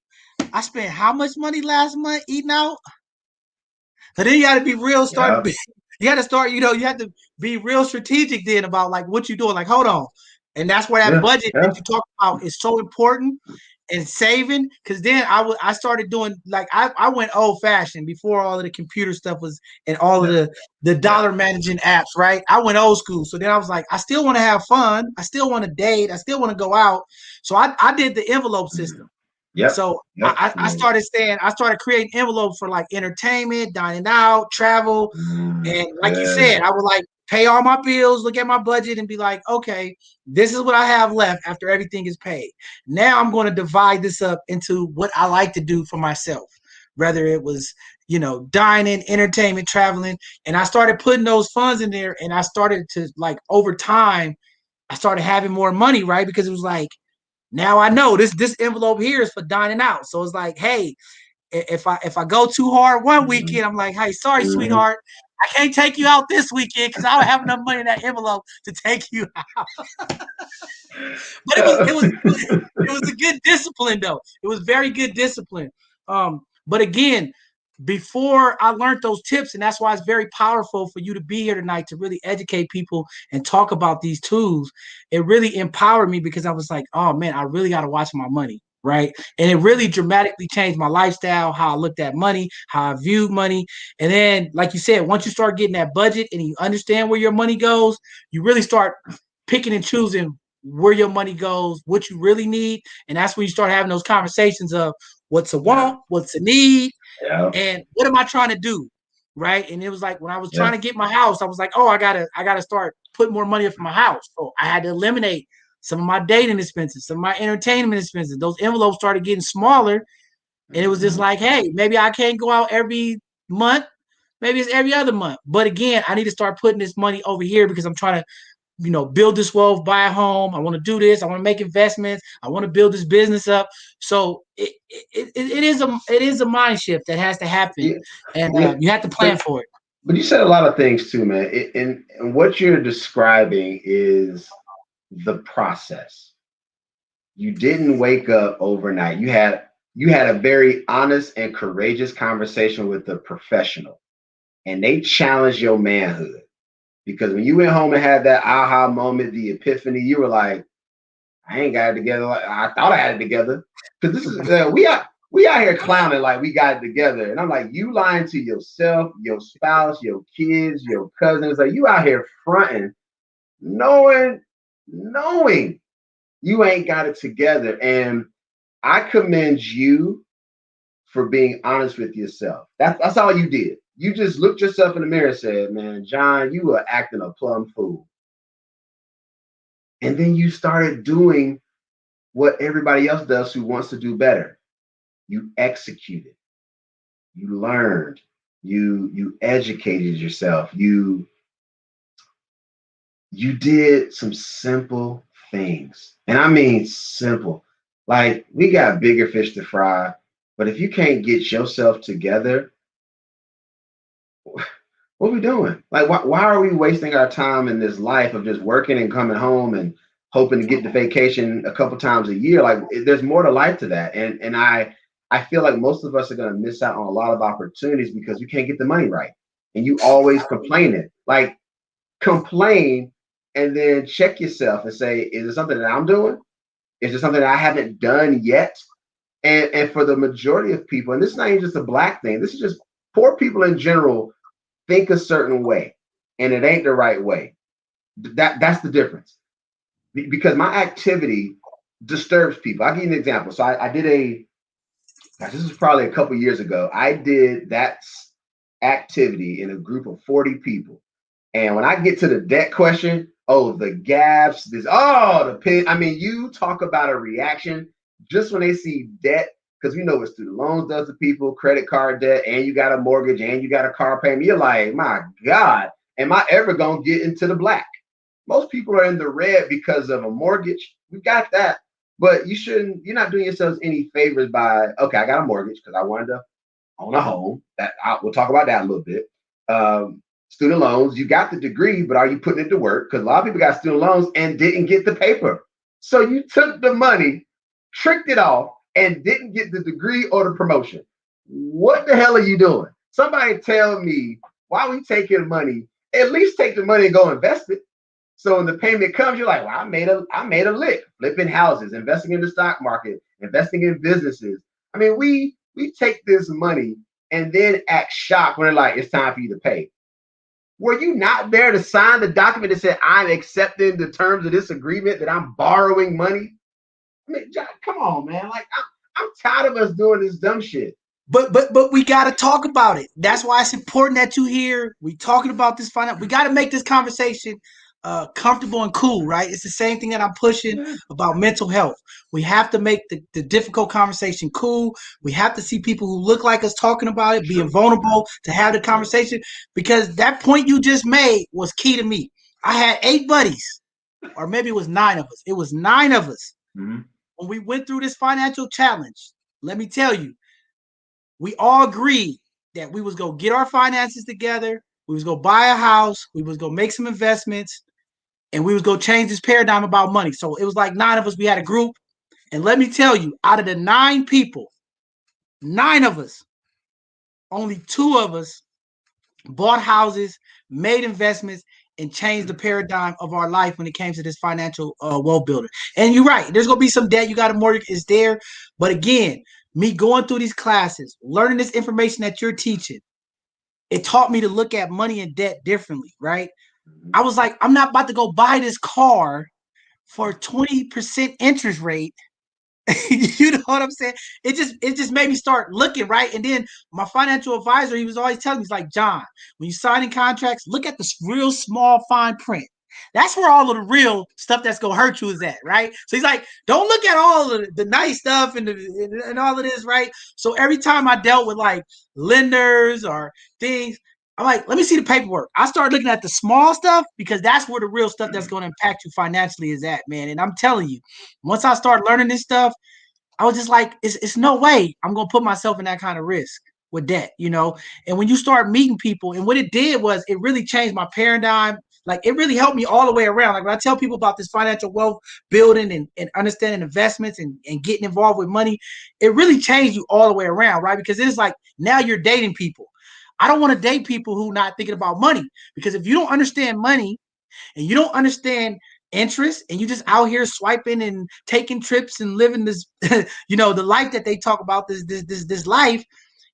I spent how much money last month eating out? So then you got to be real. Yeah. You got to start. You have to be real strategic then about like what you're doing. Like, hold on, and that's where that Yeah. budget that Yeah. you talk about is so important. And saving, because then I started doing like I went old fashioned before all of the computer stuff was and all of Yeah. the Yeah. dollar managing apps, right? I went old school. So then I was like, I still want to have fun. I still want to date. I still want to go out. So I did the envelope system. Yep. So Yep. I started creating envelopes for like entertainment, dining out, travel. And like you Good. said, I would like pay all my bills, look at my budget, and be like, okay, this is what I have left after everything is paid. Now I'm going to divide this up into what I like to do for myself, whether it was, dining, entertainment, traveling. And I started putting those funds in there, and I started to like over time, I started having more money, right? Because it was like, now I know this envelope here is for dining out. So it's like, hey, if I go too hard one weekend, I'm like, hey, sorry, sweetheart, I can't take you out this weekend because I don't have enough money in that envelope to take you out. But it was a good discipline though. It was very good discipline. But again, before I learned those tips, and that's why it's very powerful for you to be here tonight to really educate people and talk about these tools. It really empowered me because I was like, oh man, I really got to watch my money. Right. And it really dramatically changed my lifestyle, how I looked at money, how I viewed money. And then, like you said, once you start getting that budget and you understand where your money goes, you really start picking and choosing where your money goes, what you really need. And that's when you start having those conversations of what's a want, what's a need, and what am I trying to do? Right. And it was like when I was trying to get my house, I was like, oh, I gotta start putting more money up for my house. So I had to eliminate some of my dating expenses, some of my entertainment expenses. Those envelopes started getting smaller. And it was just like, hey, maybe I can't go out every month. Maybe it's every other month. But again, I need to start putting this money over here because I'm trying to build this wealth, buy a home. I want to do this. I want to make investments. I want to build this business up. So it is a mind shift that has to happen, Yeah, and yeah. you have to plan for it. But you said a lot of things too, man. And what you're describing is the process. You didn't wake up overnight. You had a very honest and courageous conversation with a professional, and they challenged your manhood. Because when you went home and had that aha moment, the epiphany, you were like, I ain't got it together. Like I thought I had it together. Because this is we out here clowning like we got it together. And I'm like, you lying to yourself, your spouse, your kids, your cousins. Like you out here fronting, knowing you ain't got it together. And I commend you for being honest with yourself. That's all you did. You just looked yourself in the mirror and said, man, John, you were acting a plumb fool. And then you started doing what everybody else does who wants to do better. You executed, you learned, you educated yourself, you did some simple things. And I mean simple. Like we got bigger fish to fry, but if you can't get yourself together, what are we doing? Like, why are we wasting our time in this life of just working and coming home and hoping to get the vacation a couple times a year? Like, there's more to life to that. And I feel like most of us are going to miss out on a lot of opportunities because you can't get the money right. And you always complaining. Like, complain and then check yourself and say, is it something that I'm doing? Is it something that I haven't done yet? And for the majority of people, and this is not even just a black thing, this is just poor people in general think a certain way and it ain't the right way. That's the difference. Because my activity disturbs people. I'll give you an example. So I did this was probably a couple years ago. I did that activity in a group of 40 people. And when I get to the debt question, oh, the gaps, the pin. I mean, you talk about a reaction just when they see debt, because we know what student loans does to people, credit card debt, and you got a mortgage and you got a car payment. You're like, my God, am I ever going to get into the black? Most people are in the red because of a mortgage. We got that. But you're not doing yourselves any favors by, okay, I got a mortgage because I wanted to own a home. We'll talk about that a little bit. Student loans, you got the degree, but are you putting it to work? Because a lot of people got student loans and didn't get the paper. So you took the money, tricked it off, and didn't get the degree or the promotion. What the hell are you doing? Somebody tell me why we taking money. At least take the money and go invest it. So when the payment comes, you're like, well, I made a lick, flipping houses, investing in the stock market, investing in businesses. I mean, we take this money and then act shocked when they're like, it's time for you to pay. Were you not there to sign the document that said I'm accepting the terms of this agreement that I'm borrowing money? I mean, John, come on, man. Like I'm tired of us doing this dumb shit. But we got to talk about it. That's why it's important that you hear. We talking about this finance. We got to make this conversation comfortable and cool, right? It's the same thing that I'm pushing about mental health. We have to make the difficult conversation cool. We have to see people who look like us talking about it, being vulnerable to have the conversation. Because that point you just made was key to me. I had 8 buddies, or maybe it was 9 of us. It was 9 of us. Mm-hmm. When we went through this financial challenge, let me tell you, we all agreed that we was gonna get our finances together, we was gonna buy a house, we was gonna make some investments, and we was gonna change this paradigm about money. So it was like 9 of us. We had a group, and let me tell you, out of the 9 people, 9 of us, only 2 of us bought houses, made investments, and changed the paradigm of our life when it came to this financial wealth builder. And you're right, there's gonna be some debt. You got a mortgage, it's there. But again, me going through these classes, learning this information that you're teaching, it taught me to look at money and debt differently, right? I was like, I'm not about to go buy this car for 20% interest rate. You know what I'm saying? It just made me start looking, right. And then my financial advisor, he was always telling me, he's like, John, when you signing contracts, look at the real small fine print. That's where all of the real stuff that's gonna hurt you is at, right? So he's like, don't look at all of the nice stuff and all of this, right? So every time I dealt with like lenders or things, I'm like, let me see the paperwork. I started looking at the small stuff because that's where the real stuff that's going to impact you financially is at, man. And I'm telling you, once I start learning this stuff, I was just like, it's no way I'm gonna put myself in that kind of risk with debt, you know. And when you start meeting people, and what it did was it really changed my paradigm. Like it really helped me all the way around. Like when I tell people about this financial wealth building and understanding investments and getting involved with money, it really changed you all the way around, right? Because it's like now you're dating people. I don't want to date people who not thinking about money, because if you don't understand money and you don't understand interest and you just out here swiping and taking trips and living this you know, the life that they talk about, this life,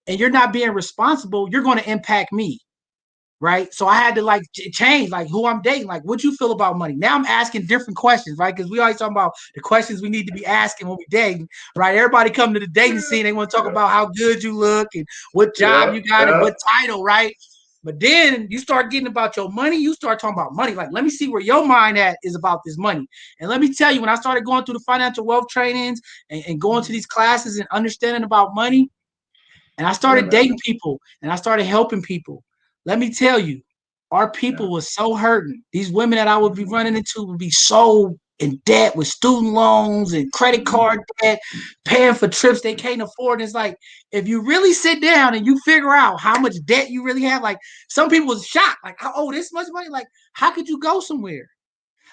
and you're not being responsible, you're going to impact me, right? So I had to like change like who I'm dating. Like, what you feel about money? Now I'm asking different questions, right? Because we always talk about the questions we need to be asking when we dating, right? Everybody come to the dating scene, they want to talk about how good you look and what job Yeah, you got and yeah, what title, right? But then you start getting about your money, you start talking about money. Like, let me see where your mind at is about this money. And let me tell you, when I started going through the financial wealth trainings and going to these classes and understanding about money, and I yeah, started man. dating people and I started helping people. Let me tell you, our Yeah. people was so hurting. These women that I would be running into would be so in debt with student loans and credit Mhm. card debt, paying for trips they can't afford. And it's like, if you really sit down and you figure out how much debt you really have, like some people was shocked, like, oh, this much money? Like, how could you go somewhere?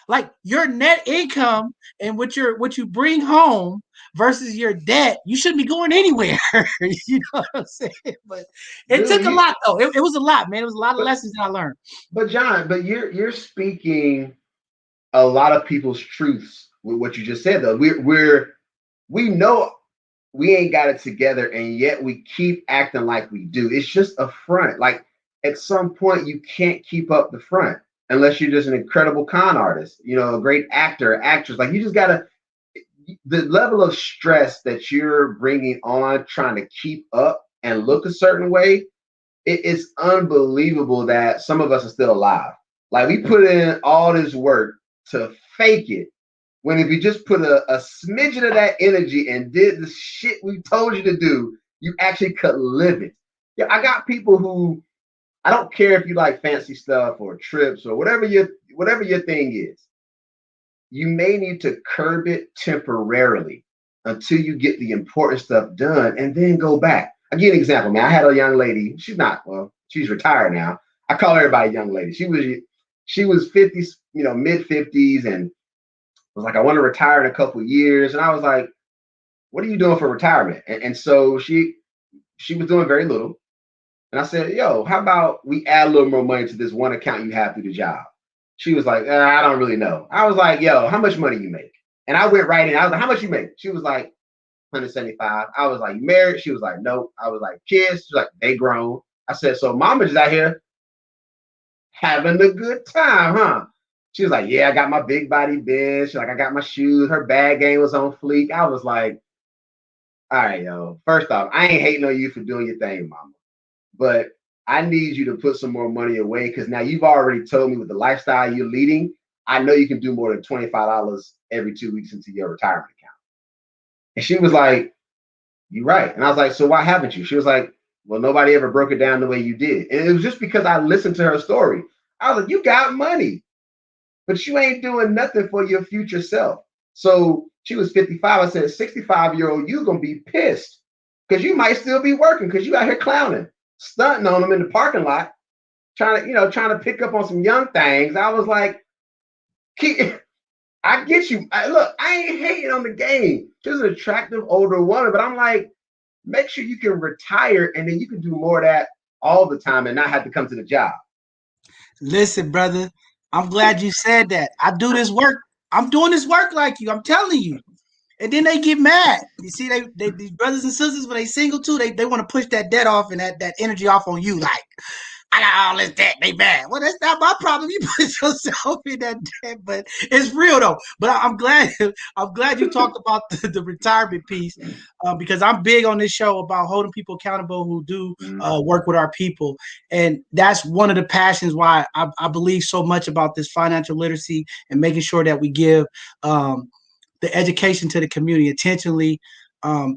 Like your net income and what you bring home versus your debt, you shouldn't be going anywhere. You know what I'm saying? But it Dude, took a you lot though. It was a lot, man. It was a lot of but lessons that I learned. but John, but you're speaking a lot of people's truths with what you just said though. We know we ain't got it together, and yet we keep acting like we do. It's just a front. Like at some point, you can't keep up the front unless you're just an incredible con artist, you know, a great actor, actress. Like you just gotta, the level of stress that you're bringing on trying to keep up and look a certain way, it is unbelievable that some of us are still alive. Like we put in all this work to fake it, when if you just put a smidgen of that energy and did the shit we told you to do, you actually could live it. Yeah, I got people who, I don't care if you like fancy stuff or trips or whatever your thing is. You may need to curb it temporarily until you get the important stuff done and then go back. I'll give you an example, man. I had a young lady. She's not, well, she's retired now. I call everybody a young lady. She was 50s, you know, mid 50s, and was like, I want to retire in a couple of years. And I was like, what are you doing for retirement? And so she was doing very little. And I said, yo, how about we add a little more money to this one account you have through the job? She was like, I don't really know. I was like, yo, how much money you make? And I went right in. I was like, how much you make? She was like, 175. I was like, you married? She was like, nope. I was like, kids? She's like, they grown. I said, so mama just out here having a good time, huh? She was like, yeah, I got my big body bitch. She's like, I got my shoes. Her bag game was on fleek. I was like, all right, yo. First off, I ain't hating on you for doing your thing, mama. But I need you to put some more money away, because now you've already told me with the lifestyle you're leading, I know you can do more than $25 every 2 weeks into your retirement account. And she was like, you're right. And I was like, so why haven't you? She was like, well, nobody ever broke it down the way you did. And it was just because I listened to her story. I was like, you got money, but you ain't doing nothing for your future self. So she was 55. I said, 65-year-old, you're going to be pissed because you might still be working because you out here clowning, stunting on them in the parking lot, trying to pick up on some young things. I was like, I get you. Look, I ain't hating on the game. She's an attractive older woman, but I'm like, make sure you can retire and then you can do more of that all the time and not have to come to the job. Listen, brother, I'm glad you said that. I do this work. I'm doing this work like you. I'm telling you. And then they get mad. You see, these brothers and sisters, when they single too, they want to push that debt off and that energy off on you. Like, I got all this debt. They bad. Well, that's not my problem. You put yourself in that debt, but it's real though. But I'm glad. I'm glad you talked about the retirement piece because I'm big on this show about holding people accountable who do work with our people, and that's one of the passions why I believe so much about this financial literacy and making sure that we give the education to the community intentionally.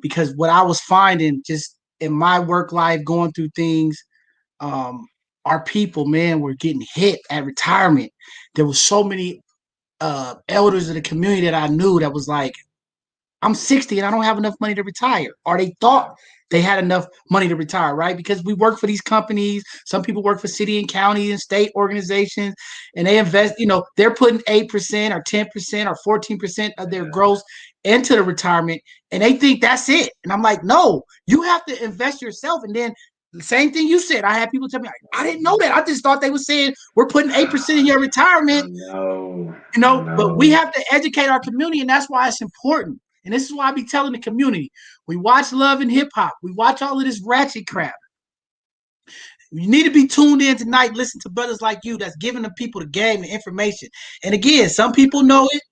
Because what I was finding just in my work life, going through things. Our people, man, were getting hit at retirement. There was so many elders of the community that I knew that was like, I'm 60 and I don't have enough money to retire. Or they thought they had enough money to retire, right? Because we work for these companies. Some people work for city and county and state organizations, and they invest, they're putting 8% or 10% or 14% of their gross into the retirement, and they think that's it. And I'm like, no, you have to invest yourself. And then the same thing you said, I had people tell me, I didn't know that. I just thought they were saying we're putting 8% in your retirement. But we have to educate our community, and that's why it's important. And this is why I be telling the community, we watch Love and Hip Hop. We watch all of this ratchet crap. You need to be tuned in tonight, listen to brothers like you that's giving the people the game, the information. And again, some people know it,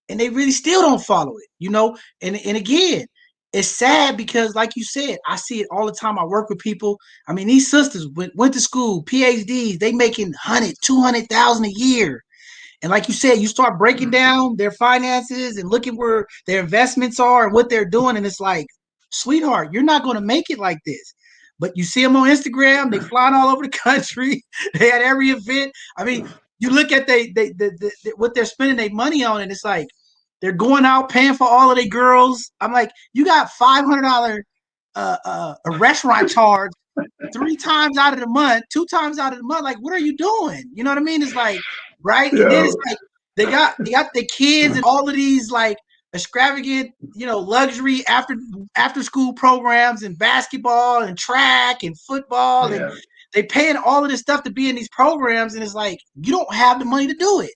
and they really still don't follow it, And again, it's sad because, like you said, I see it all the time. I work with people. I mean, these sisters went to school, PhDs, they making 100, 200,000 a year. And like you said, you start breaking down their finances and looking where their investments are and what they're doing. And it's like, sweetheart, you're not going to make it like this. But you see them on Instagram, they flying all over the country. They at every event. I mean, you look at what they're spending their money on, and it's like they're going out paying for all of their girls. I'm like, you got $500 a restaurant charge 3 times out of the month, 2 times out of the month. Like, what are you doing? You know what I mean? It's like, right? And then it's like they got the kids and all of these like extravagant, luxury after school programs and basketball and track and football, and they paying all of this stuff to be in these programs, and it's like you don't have the money to do it.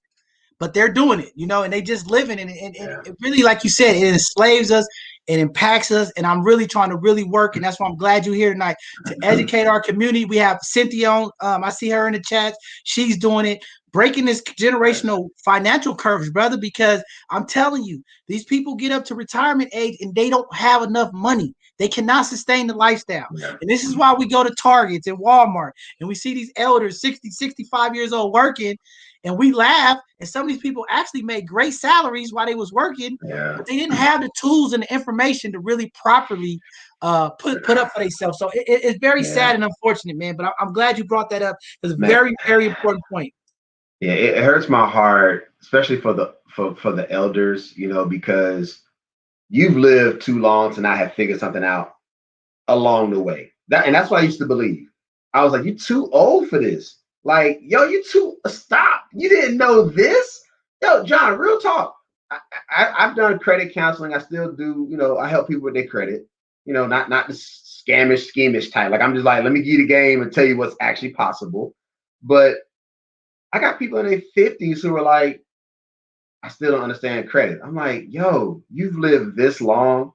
But they're doing it, and they just living in it. And it really, like you said, it enslaves us, it impacts us. And I'm really trying to really work. And that's why I'm glad you're here tonight to educate our community. We have Cynthia on. I see her in the chat. She's doing it, breaking this generational financial curves, brother, because I'm telling you, these people get up to retirement age and they don't have enough money. They cannot sustain the lifestyle. And this is why we go to Targets and Walmart and we see these elders, 60, 65 years old working, and we laugh. And some of these people actually made great salaries while they was working, but they didn't have the tools and the information to really properly put up for themselves. So it's very sad and unfortunate, man. But I'm glad you brought that up. It's a very, very important point. Yeah, it hurts my heart, especially for the elders, because you've lived too long to not have figured something out along the way. That's what I used to believe. I was like, you're too old for this. Like, yo, you too stop. You didn't know this? Yo, John, real talk. I've done credit counseling. I still do, I help people with their credit, not the scamish, schemish type. Like, I'm just like, let me give you the game and tell you what's actually possible. But I got people in their 50s who are like, I still don't understand credit. I'm like, yo, you've lived this long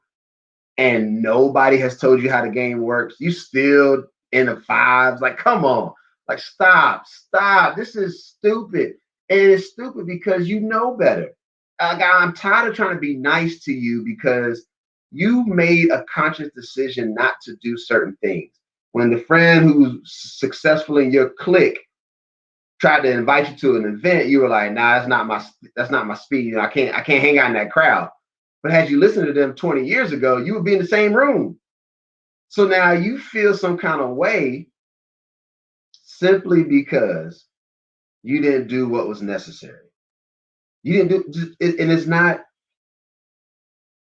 and nobody has told you how the game works. You still in the fives. Like, come on. Like, stop. This is stupid. And it's stupid because you know better. I'm tired of trying to be nice to you because you made a conscious decision not to do certain things. When the friend who's successful in your clique tried to invite you to an event, you were like, nah, that's not my speed. I can't hang out in that crowd. But had you listened to them 20 years ago, you would be in the same room. So now you feel some kind of way simply because you didn't do what was necessary. You didn't do it, and it's not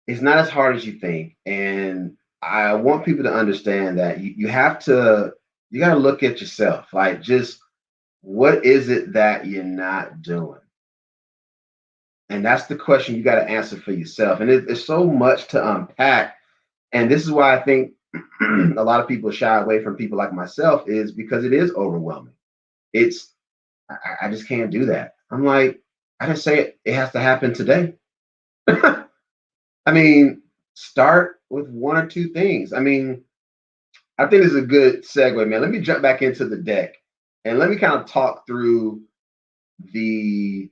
as hard as you think. And I want people to understand that you have to, you got to look at yourself. Like, just what is it that you're not doing? And that's the question you got to answer for yourself. And it's so much to unpack. And this is why I think a lot of people shy away from people like myself, is because it is overwhelming. It's, I just can't do that. I'm like, I didn't say it has to happen today. I mean, start with one or two things. I mean, I think this is a good segue, man. Let me jump back into the deck and let me kind of talk through the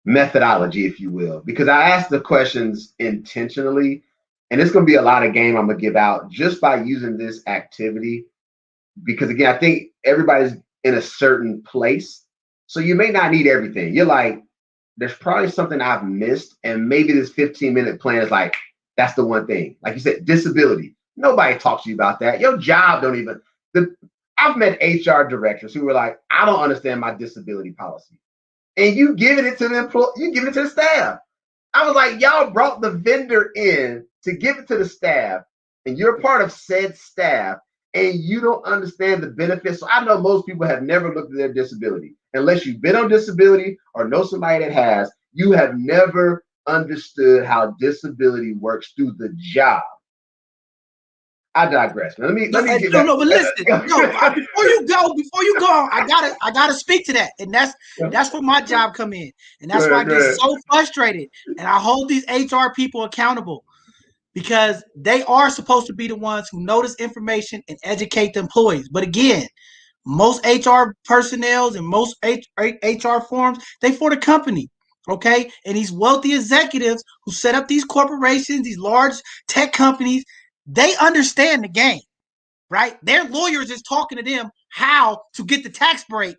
methodology, if you will, because I asked the questions intentionally, and it's going to be a lot of game I'm going to give out just by using this activity. Because again, I think everybody's in a certain place, so you may not need everything. You're like, there's probably something I've missed, and maybe this 15-minute plan is like, that's the one thing. Like you said, disability. Nobody talks to you about that. Your job don't even. I've met HR directors who were like, I don't understand my disability policy, and you giving it to the you giving it to the staff. I was like, y'all brought the vendor in to give it to the staff, and you're part of said staff, and you don't understand the benefits. So I know most people have never looked at their disability. Unless you've been on disability or know somebody that has, you have never understood how disability works through the job. I digress. Let me get No, back. no, but listen, no. Before you go, I gotta speak to that, and that's where my job come in, and that's why I get so frustrated, and I hold these HR people accountable, because they are supposed to be the ones who know this information and educate the employees. But again, most HR personnel and most HR forms, they for the company. Okay. And these wealthy executives who set up these corporations, these large tech companies, they understand the game, right? Their lawyers is talking to them how to get the tax break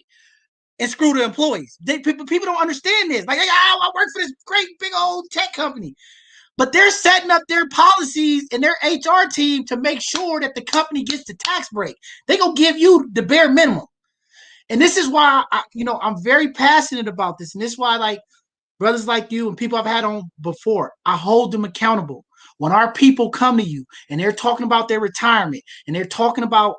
and screw the employees. People don't understand this. Like, I work for this great big old tech company. But they're setting up their policies and their HR team to make sure that the company gets the tax break. They're going to give you the bare minimum. And this is why I'm very passionate about this. And this is why, like, brothers like you and people I've had on before, I hold them accountable. When our people come to you and they're talking about their retirement and they're talking about,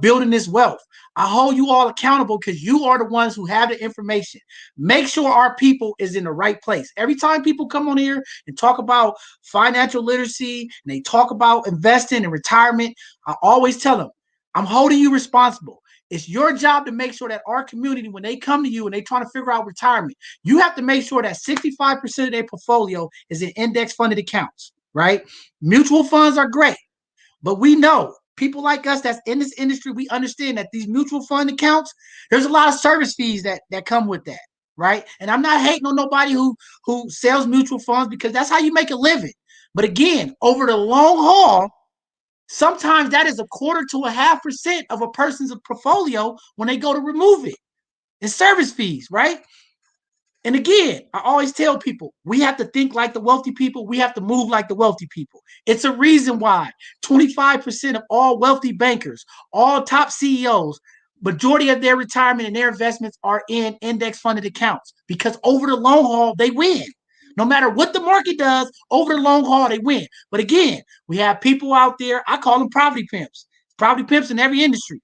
building this wealth, I hold you all accountable because you are the ones who have the information. Make sure our people is in the right place. Every time people come on here and talk about financial literacy and they talk about investing and retirement, I always tell them, I'm holding you responsible. It's your job to make sure that our community, when they come to you and they trying to figure out retirement, you have to make sure that 65% of their portfolio is in index funded accounts, right? Mutual funds are great, but we know people like us that's in this industry, we understand that these mutual fund accounts, there's a lot of service fees that come with that, right? And I'm not hating on nobody who sells mutual funds, because that's how you make a living. But again, over the long haul, sometimes that is 1/4 to 1/2% of a person's portfolio when they go to remove it in service fees, right? And again, I always tell people, we have to think like the wealthy people. We have to move like the wealthy people. It's a reason why 25% of all wealthy bankers, all top CEOs, majority of their retirement and their investments are in index funded accounts, because over the long haul, they win. No matter what the market does, over the long haul, they win. But again, we have people out there, I call them property pimps in every industry.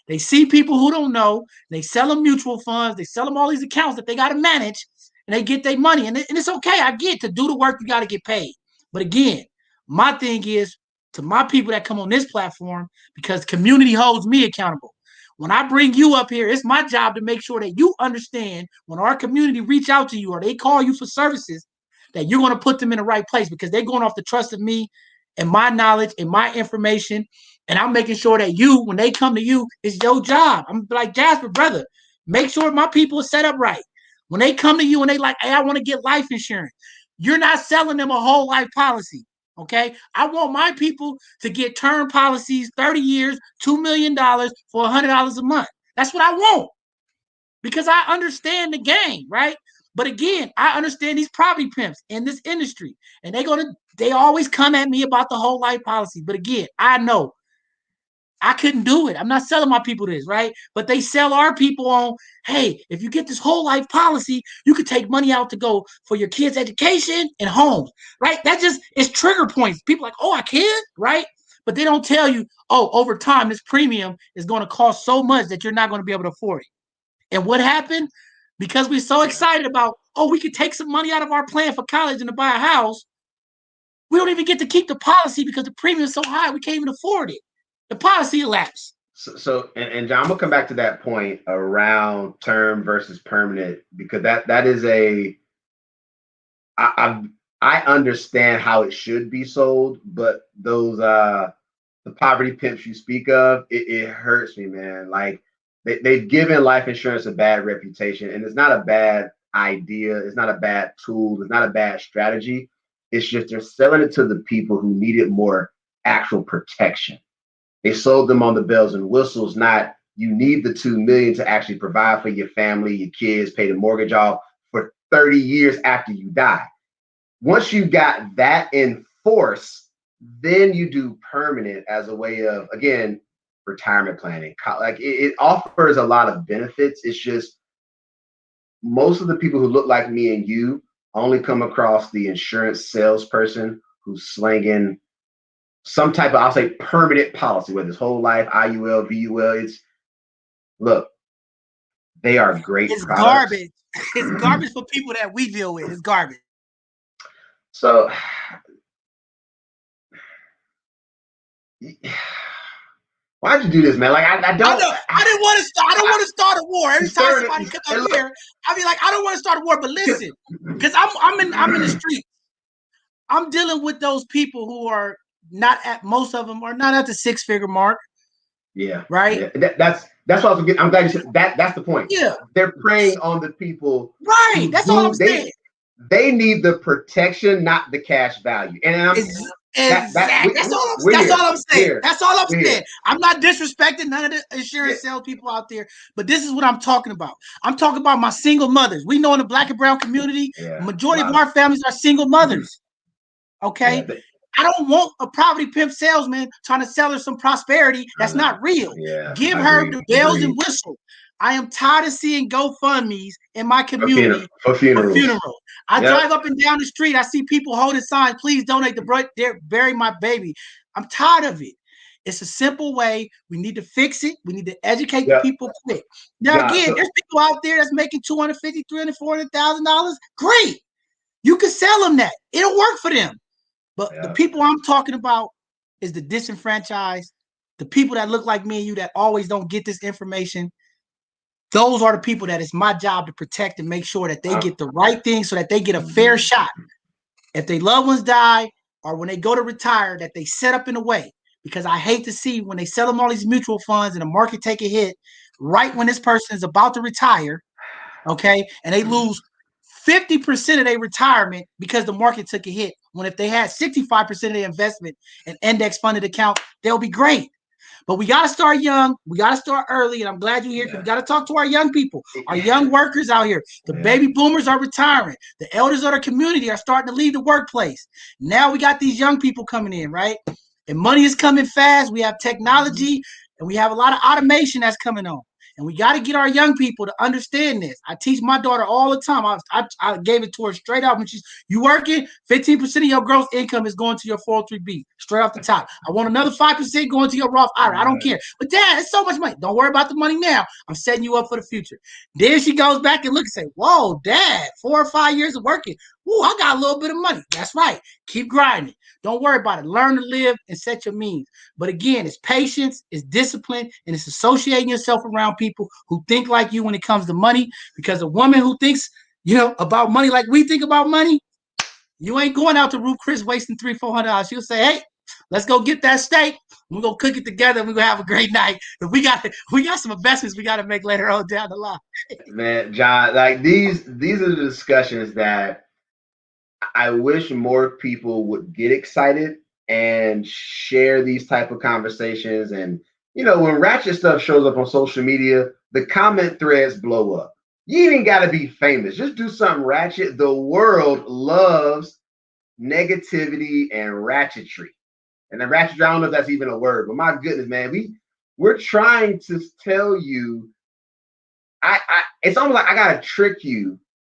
They see people who don't know. They sell them mutual funds. They sell them all these accounts that they got to manage, and they get their money. And it's okay. I get to do the work. You got to get paid. But again, my thing is to my people that come on this platform, because community holds me accountable. When I bring you up here, it's my job to make sure that you understand when our community reach out to you or they call you for services, that you're going to put them in the right place, because they're going off the trust of me and my knowledge and my information. And I'm making sure that you, when they come to you, it's your job. I'm like, Jasper, brother, make sure my people are set up right. When they come to you and they like, hey, I want to get life insurance, you're not selling them a whole life policy. Okay. I want my people to get term policies, 30 years, $2 million for $100 a month. That's what I want, because I understand the game, right? But again, I understand these property pimps in this industry, and they always come at me about the whole life policy. But again, I couldn't do it. I'm not selling my people this, right? But they sell our people on, hey, if you get this whole life policy, you could take money out to go for your kids' education and homes, right? That just is trigger points. People are like, oh, I can, right? But they don't tell you, oh, over time, this premium is going to cost so much that you're not going to be able to afford it. And what happened? Because we're so excited about, oh, we could take some money out of our plan for college and to buy a house, we don't even get to keep the policy because the premium is so high we can't even afford it. The policy elapsed. And John, I'm gonna come back to that point around term versus permanent, because that is I understand how it should be sold, but those the poverty pimps you speak of, it hurts me, man. Like they've given life insurance a bad reputation, and it's not a bad idea, it's not a bad tool, it's not a bad strategy. It's just they're selling it to the people who needed more actual protection. They sold them on the bells and whistles, not you need the 2 million to actually provide for your family, your kids, pay the mortgage off for 30 years after you die. Once you got that in force, then you do permanent as a way of, again, retirement planning. Like it offers a lot of benefits. It's just most of the people who look like me and you only come across the insurance salesperson who's slinging some type of, I'll say, permanent policy, whether it's whole life, IUL, VUL. It's, look, they are great it's products. Garbage. It's garbage for people that we deal with. It's garbage. So why'd you do this, man? Like I don't. I didn't want to start. I don't want to start a war. Every time somebody comes up here, I be like, I don't want to start a war. But listen, because I'm in the street. I'm dealing with those people who are not at, most of them are not at the 6-figure mark. Yeah. Right. Yeah. That's what I was getting. I'm glad you said that. That's the point. Yeah. They're preying on the people. Right. That's all I'm saying. They need the protection, not the cash value. And I'm that's all I'm saying. That's all I'm saying. I'm not disrespecting none of the insurance sales people out there, but this is what I'm talking about. I'm talking about my single mothers. We know in the Black and brown community, the majority of our families are single mothers. Okay. Yeah, I don't want a poverty pimp salesman trying to sell her some prosperity that's not real. Yeah, give her the bells and whistles. I am tired of seeing GoFundMe's in my community for funerals. I drive up and down the street. I see people holding signs, please donate to bury my baby. I'm tired of it. It's a simple way. We need to fix it. We need to educate the people quick. Now, again, there's people out there that's making $250,000, $300,000, $400,000. Great. You can sell them that. It'll work for them. But the people I'm talking about is the disenfranchised, the people that look like me and you that always don't get this information. Those are the people that it's my job to protect and make sure that they get the right thing so that they get a fair shot. If their loved ones die or when they go to retire, that they set up in a way. Because I hate to see when they sell them all these mutual funds and the market take a hit right when this person is about to retire, okay, and they lose 50% of their retirement because the market took a hit. When if they had 65% of their investment in index funded account, they'll be great. But we got to start young. We got to start early. And I'm glad you're here because we got to talk to our young people, our young workers out here. The baby boomers are retiring. The elders of the community are starting to leave the workplace. Now we got these young people coming in, right? And money is coming fast. We have technology and we have a lot of automation that's coming on. And we got to get our young people to understand this. I teach my daughter all the time. I gave it to her straight up. And she's, you working, 15% of your gross income is going to your 403B, straight off the top. I want another 5% going to your Roth IRA. I don't care. But Dad, it's so much money. Don't worry about the money now. I'm setting you up for the future. Then she goes back and looks and say, whoa, Dad, 4 or 5 years of working. Ooh, I got a little bit of money. That's right. Keep grinding. Don't worry about it. Learn to live and set your means. But again, it's patience, it's discipline, and it's associating yourself around people who think like you when it comes to money. Because a woman who thinks, about money like we think about money, you ain't going out to Ruth Chris wasting $300-$400. She'll say, hey, let's go get that steak. We're gonna cook it together and we're gonna have a great night. But we got some investments we gotta make later on down the line. Man, John, like these are the discussions that I wish more people would get excited and share these type of conversations. And, when ratchet stuff shows up on social media, the comment threads blow up. You even got to be famous. Just do something ratchet. The world loves negativity and ratchetry. And the ratchetry, I don't know if that's even a word, but my goodness, man, We're trying to tell you, it's almost like I gotta trick you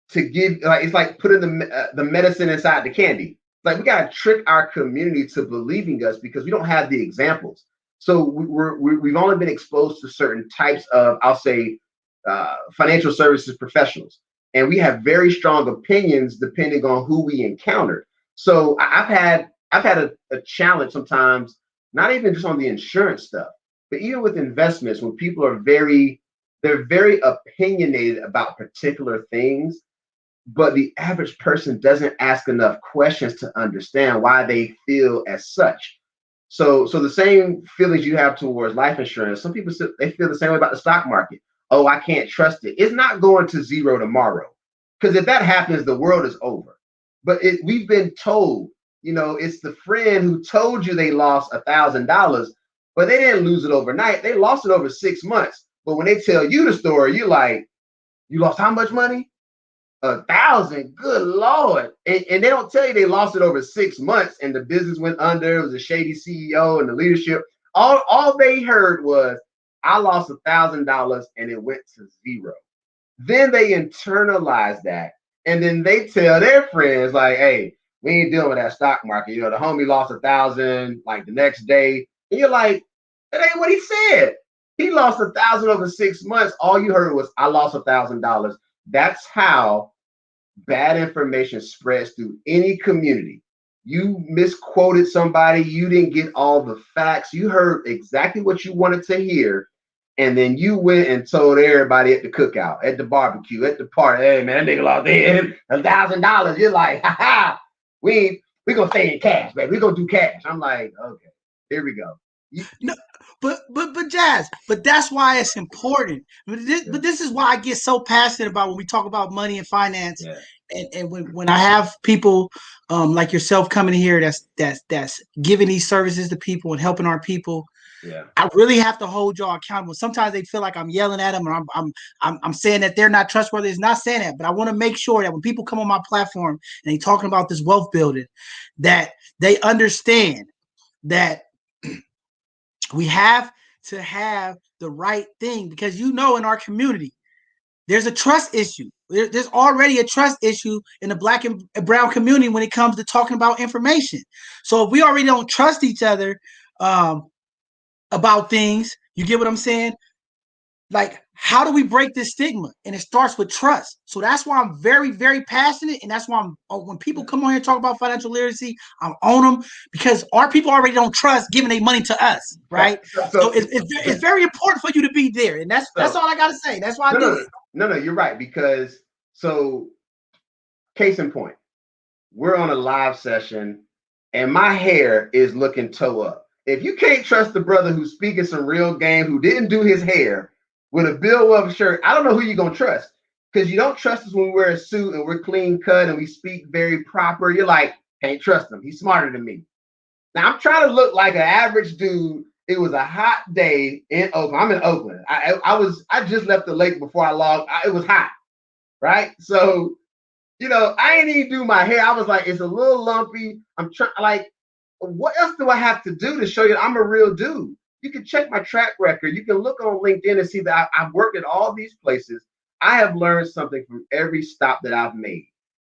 to give, like, it's like putting the medicine inside the candy. Like, we gotta trick our community to believing us because we don't have the examples. So we've only been exposed to certain types of, I'll say, financial services professionals, and we have very strong opinions depending on who we encountered. So I've had a challenge sometimes, not even just on the insurance stuff, but even with investments, when people are they're very opinionated about particular things, but the average person doesn't ask enough questions to understand why they feel as such. So the same feelings you have towards life insurance, some people, they feel the same way about the stock market. Oh, I can't trust it. It's not going to zero tomorrow, because if that happens, the world is over. But we've been told, it's the friend who told you they lost $1,000, but they didn't lose it overnight. They lost it over 6 months. But when they tell you the story, you're like, you lost how much money? 1,000. Good Lord. And they don't tell you they lost it over 6 months and the business went under. It was a shady CEO and the leadership. All they heard was, I lost $1,000 and it went to zero. Then they internalize that. And then they tell their friends, like, hey, we ain't dealing with that stock market. The homie lost 1,000 like the next day. And you're like, that ain't what he said. He lost 1,000 over 6 months. All you heard was, I lost $1,000. That's how bad information spreads through any community. You misquoted somebody, you didn't get all the facts, you heard exactly what you wanted to hear, and then you went and told everybody at the cookout, at the barbecue, at the party, hey man, that nigga lost $1,000. You're like, ha ha, we gonna stay in cash, baby. We gonna do cash. I'm like, okay, here we go. No, but Jazz, but that's why it's important. But this is why I get so passionate about when we talk about money and finance. Yeah. And when I have people like yourself coming in here that's giving these services to people and helping our people, Yeah. I really have to hold y'all accountable. Sometimes they feel like I'm yelling at them, or I'm saying that they're not trustworthy. It's not saying that, but I want to make sure that when people come on my platform and they talking about this wealth building, that they understand that we have to have the right thing, because in our community there's a trust issue. There's already a trust issue in the black and brown community when it comes to talking about information. So if we already don't trust each other about things, you get what I'm saying? Like, how do we break this stigma? And it starts with trust. So that's why I'm very, very passionate. And that's why when people come on here and talk about financial literacy, I'm on them, because our people already don't trust giving their money to us, right? So it's very important for you to be there. And that's all I got to say. That's why I do it. No, you're right. Because, case in point, we're on a live session and my hair is looking toe up. If you can't trust the brother who's speaking some real game, who didn't do his hair, with a Buildwealth shirt, I don't know who you're going to trust, because you don't trust us when we wear a suit and we're clean cut and we speak very proper. You're like, can't trust him. He's smarter than me. Now, I'm trying to look like an average dude. It was a hot day in Oakland. I'm in Oakland. I just left the lake before I logged. It was hot, right? So, I ain't even do my hair. I was like, it's a little lumpy. I'm trying, like, what else do I have to do to show you I'm a real dude? You can check my track record. You can look on LinkedIn and see that I've worked at all these places. I have learned something from every stop that I've made.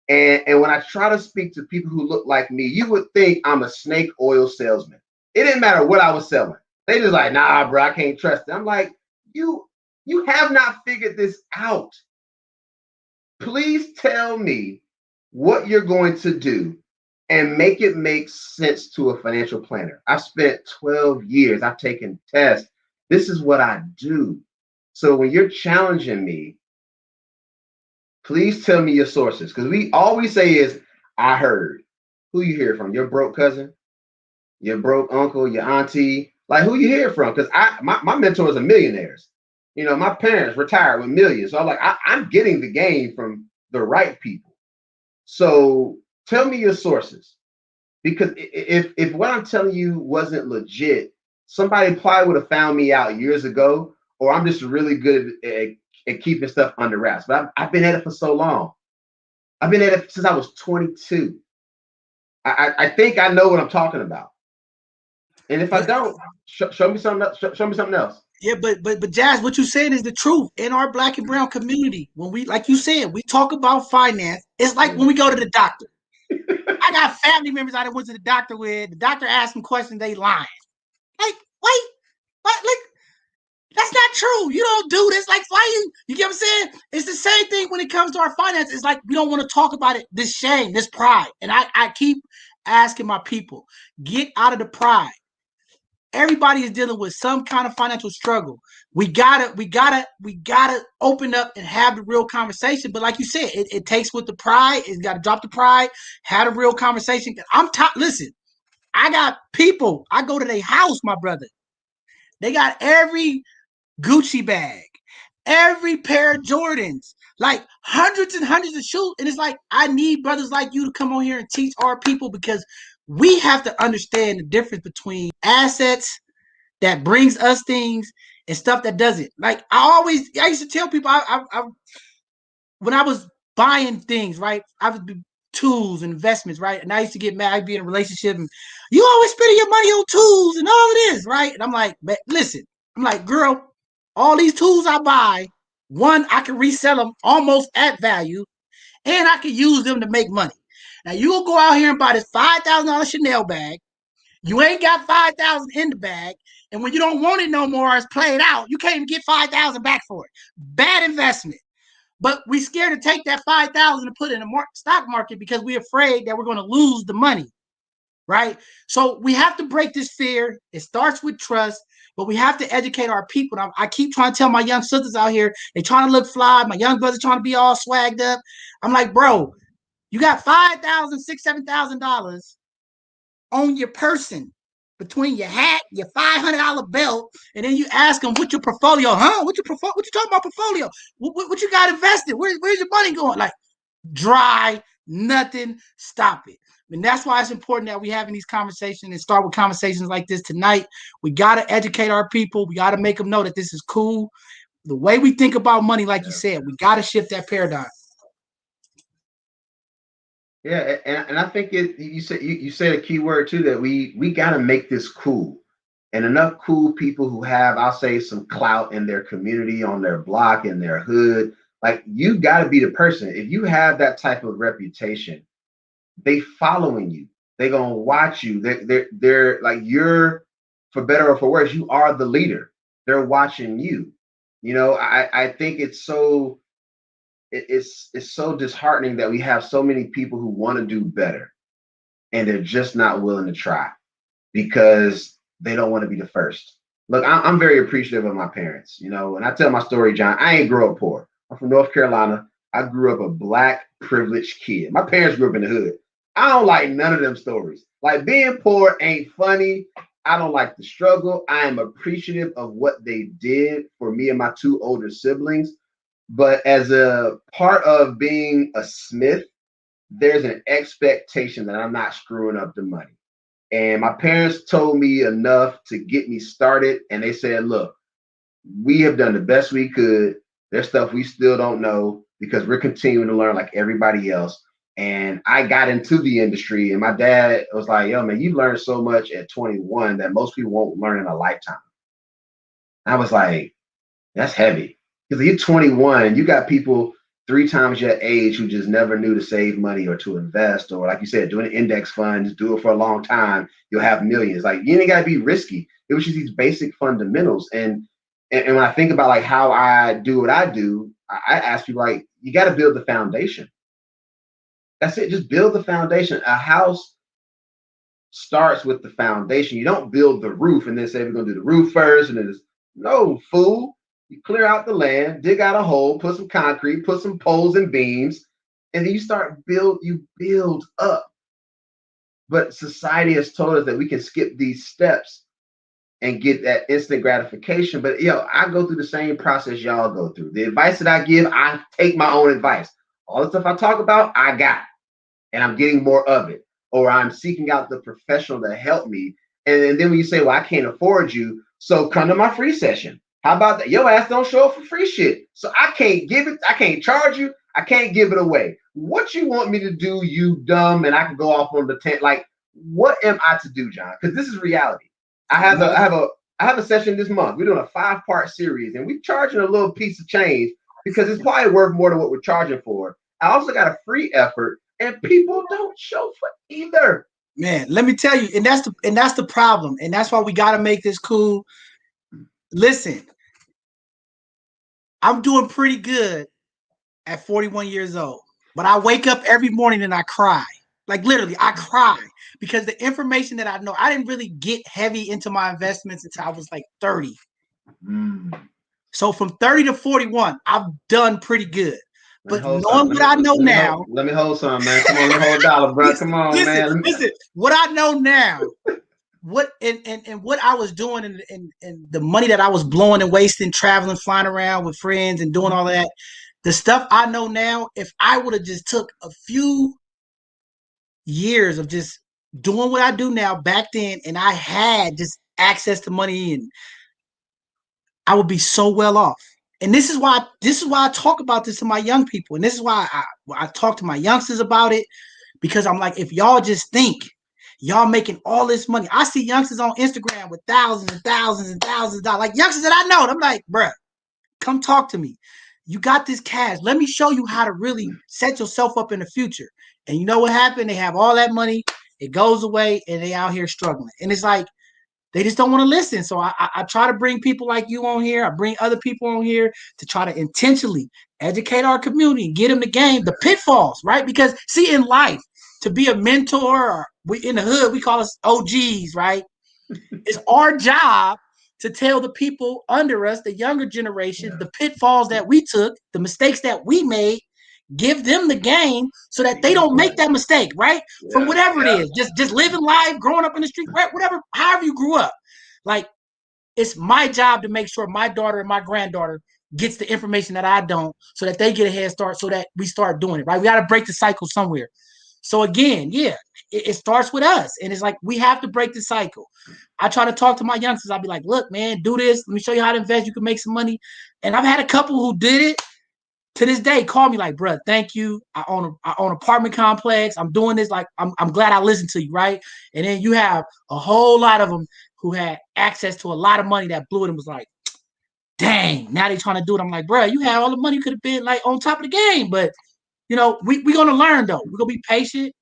And when I try to speak to people who look like me, you would think I'm a snake oil salesman. It didn't matter what I was selling. They just like, nah, bro, I can't trust it. I'm like, you have not figured this out. Please tell me what you're going to do and make it make sense to a financial planner. I've spent 12 years. I've taken tests. This is what I do. So when you're challenging me, please tell me your sources. Because all we say is, I heard. Who you hear from? Your broke cousin? Your broke uncle? Your auntie? Like, who you hear from? Because my mentors are millionaires. My parents retired with millions. So I'm like, I'm getting the game from the right people. So tell me your sources. Because if what I'm telling you wasn't legit, somebody probably would have found me out years ago, or I'm just really good at keeping stuff under wraps. But I've been at it for so long. I've been at it since I was 22. I think I know what I'm talking about. And if I don't, show me something else. Show me something else. Yeah, but Jazz, what you saying is the truth. In our black and brown community, when we, like you said, we talk about finance, it's like when we go to the doctor. I got family members I went to the doctor with. The doctor asked them questions, they lying. Like, wait, what? Like, that's not true. You don't do this. Like, why you get what I'm saying? It's the same thing when it comes to our finances. It's like we don't want to talk about it. This shame, this pride. And I keep asking my people, get out of the pride. Everybody is dealing with some kind of financial struggle. We gotta open up and have the real conversation. But like you said, it takes with the pride. It's got to drop the pride, have a real conversation. Listen, I got people. I go to their house, my brother. They got every Gucci bag, every pair of Jordans, like hundreds and hundreds of shoes. And it's like, I need brothers like you to come on here and teach our people, because we have to understand the difference between assets that brings us things and stuff that doesn't. Like, I used to tell people, when I was buying things, right? I was tools and investments, right? And I used to get mad. I'd be in a relationship and you always spending your money on tools and all of this, right? And I'm like, listen, I'm like, girl, all these tools I buy, one, I can resell them almost at value, and I can use them to make money. Now you will go out here and buy this $5,000 Chanel bag. You ain't got 5,000 in the bag, and when you don't want it no more, it's played out. You can't even get 5,000 back for it. Bad investment. But we scared to take that 5,000 and put it in the stock market because we're afraid that we're going to lose the money, right? So we have to break this fear. It starts with trust, but we have to educate our people. I keep trying to tell my young sisters out here, they trying to look fly. My young brothers trying to be all swagged up. I'm like, bro, you got $5,000, $6,000, $7,000 on your person, between your hat, your $500 belt, and then you ask them, "What's your portfolio? Huh? What you talking about portfolio? What you got invested? Where's your money going?" Like, dry, nothing. Stop it. And that's why it's important that we having these conversations and start with conversations like this tonight. We got to educate our people. We got to make them know that this is cool. The way we think about money, like you said, we got to shift that paradigm. Yeah, and I think you said a key word too, that we got to make this cool, and enough cool people who have, I'll say, some clout in their community, on their block, in their hood. Like, you got to be the person. If you have that type of reputation, they following you. They gonna watch you. They're like, you're, for better or for worse, you are the leader. They're watching you. I think it's so disheartening that we have so many people who want to do better and they're just not willing to try because they don't want to be the first. Look, I'm very appreciative of my parents. When I tell my story, John, I ain't grew up poor. I'm from North Carolina. I grew up a black privileged kid. My parents grew up in the hood. I don't like none of them stories. Like, being poor ain't funny. I don't like the struggle. I am appreciative of what they did for me and my two older siblings. But as a part of being a Smith, there's an expectation that I'm not screwing up the money. And my parents told me enough to get me started. And they said, look, we have done the best we could. There's stuff we still don't know because we're continuing to learn like everybody else. And I got into the industry, and my dad was like, yo, man, you learned so much at 21 that most people won't learn in a lifetime. I was like, that's heavy. Because you're 21, you got people 3 times your age who just never knew to save money or to invest, or, like you said, doing an index fund, just do it for a long time, you'll have millions. Like, you ain't got to be risky. It was just these basic fundamentals. And when I think about like how I do what I do, I ask people, like, you got to build the foundation. That's it. Just build the foundation. A house starts with the foundation. You don't build the roof and then say, we're going to do the roof first. And then it's, no, fool. You clear out the land, dig out a hole, put some concrete, put some poles and beams, and then you build up. But society has told us that we can skip these steps and get that instant gratification. But I go through the same process y'all go through. The advice that I give, I take my own advice. All the stuff I talk about, I got, and I'm getting more of it. Or I'm seeking out the professional to help me. And then when you say, well, I can't afford you, so come to my free session. How about that? Your ass don't show up for free shit. So I can't give it. I can't charge you. I can't give it away. What you want me to do, you dumb? And I can go off on the tent. Like, what am I to do, John? Because this is reality. I have a session this month. We're doing a 5-part series, and we're charging a little piece of change because it's probably worth more than what we're charging for. I also got a free effort, and people don't show for either. Man, let me tell you, and that's the problem, and that's why we got to make this cool. Listen, I'm doing pretty good at 41 years old, but I wake up every morning and I cry. Like literally, I cry because the information that I know, I didn't really get heavy into my investments until I was like 30. So from 30 to 41, I've done pretty good. But knowing what I know now, let me hold some, man. Come on, let me hold a dollar, bro. Come on, man. Listen, what I know now, what and what I was doing and the money that I was blowing and wasting, traveling, flying around with friends and doing all that, the stuff I know now, if I would have just took a few years of just doing what I do now back then, and I had just access to money, and I would be so well off. And this is why I talk about this to my young people, and this is why I talk to my youngsters about it, because I'm like, if y'all just think y'all making all this money. I see youngsters on Instagram with thousands and thousands and thousands of dollars, like youngsters that I know. And I'm like, bruh, come talk to me. You got this cash. Let me show you how to really set yourself up in the future. And you know what happened? They have all that money. It goes away, and they out here struggling. And it's like, they just don't want to listen. So I try to bring people like you on here. I bring other people on here to try to intentionally educate our community and get them the game, the pitfalls, right? Because see, in life, to be a mentor, or we in the hood, we call us OGs, right? It's our job to tell the people under us, the younger generation, the pitfalls that we took, the mistakes that we made, give them the game so that they don't make that mistake, right? From whatever it is, just living life, growing up in the street, whatever, however you grew up. Like, it's my job to make sure my daughter and my granddaughter gets the information that I don't, so that they get a head start, so that we start doing it, right? We got to break the cycle somewhere. So again, yeah, it starts with us, and it's like we have to break the cycle. I try to talk to my youngsters. I'll be like, look, man, do this. Let me show you how to invest. You can make some money. And I've had a couple who did it. To this day, call me like, bro, thank you. I own apartment complex. I'm doing this. Like, I'm glad I listened to you, right? And then you have a whole lot of them who had access to a lot of money that blew it and was like, dang, now they trying to do it. I'm like, bro, you had all the money, you could have been like on top of the game. But you know, we're gonna learn though. We're gonna be patient,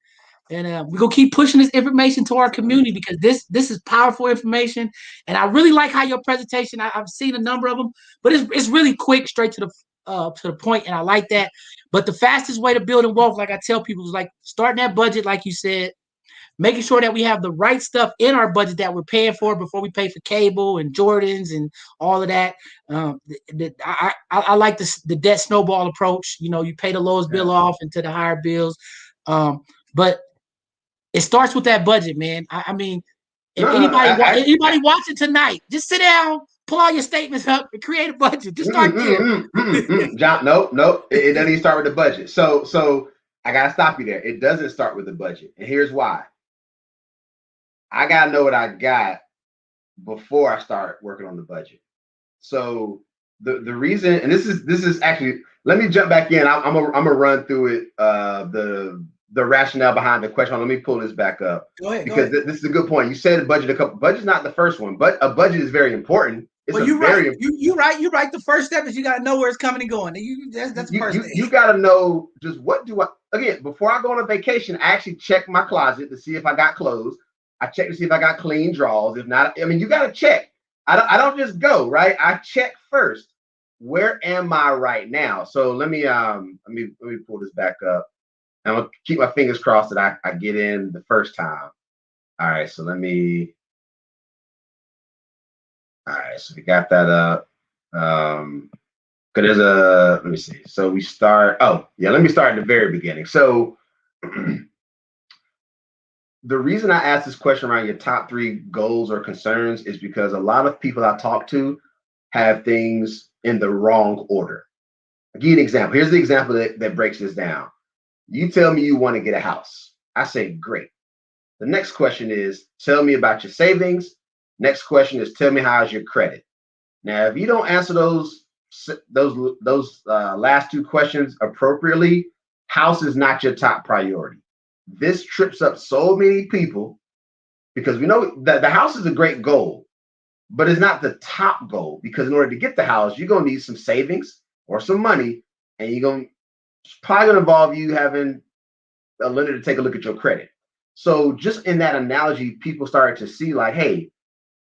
and we're gonna keep pushing this information to our community, because this is powerful information. And I really like how your presentation. I've seen a number of them, but it's really quick, straight to the point, and I like that. But the fastest way to building wealth, like I tell people, is like starting that budget, like you said, making sure that we have the right stuff in our budget that we're paying for before we pay for cable and Jordans and all of that. I like the debt snowball approach. You know, you pay the lowest bill off into the higher bills. But it starts with that budget, man. I mean, if anybody watching tonight, just sit down, pull all your statements up, and create a budget. Just start there. John, nope. It doesn't even start with the budget. So I gotta stop you there. It doesn't start with the budget, and here's why. I gotta know what I got before I start working on the budget. So the reason, and this is actually, let me jump back in. I'm gonna run through it. The rationale behind the question. Let me pull this back up. Go ahead. This is a good point. You said a budget. Budget's not the first one, but a budget is very important. You're right. You're right. The first step is you got to know where it's coming and going. That's the first thing. You got to know just what do I, again, before I go on a vacation, I actually check my closet to see if I got clothes. I check to see if I got clean drawers. If not, I mean, you got to check. I don't just go, right? I check first. Where am I right now? So let me pull this back up. I'm gonna keep my fingers crossed that I get in the first time. All right, so we got that up. Because let me see. So we start, let me start at the very beginning. So the reason I asked this question around your top 3 goals or concerns is because a lot of people I talk to have things in the wrong order. I'll give you an example. Here's the example that breaks this down. You tell me you want to get a house. I say, great. The next question is, tell me about your savings. Next question is, tell me how's your credit. Now, if you don't answer those last 2 questions appropriately, house is not your top priority. This trips up so many people because we know that the house is a great goal, but it's not the top goal, because in order to get the house, you're going to need some savings or some money, and it's probably going to involve you having a lender to take a look at your credit. So just in that analogy, people started to see like, hey,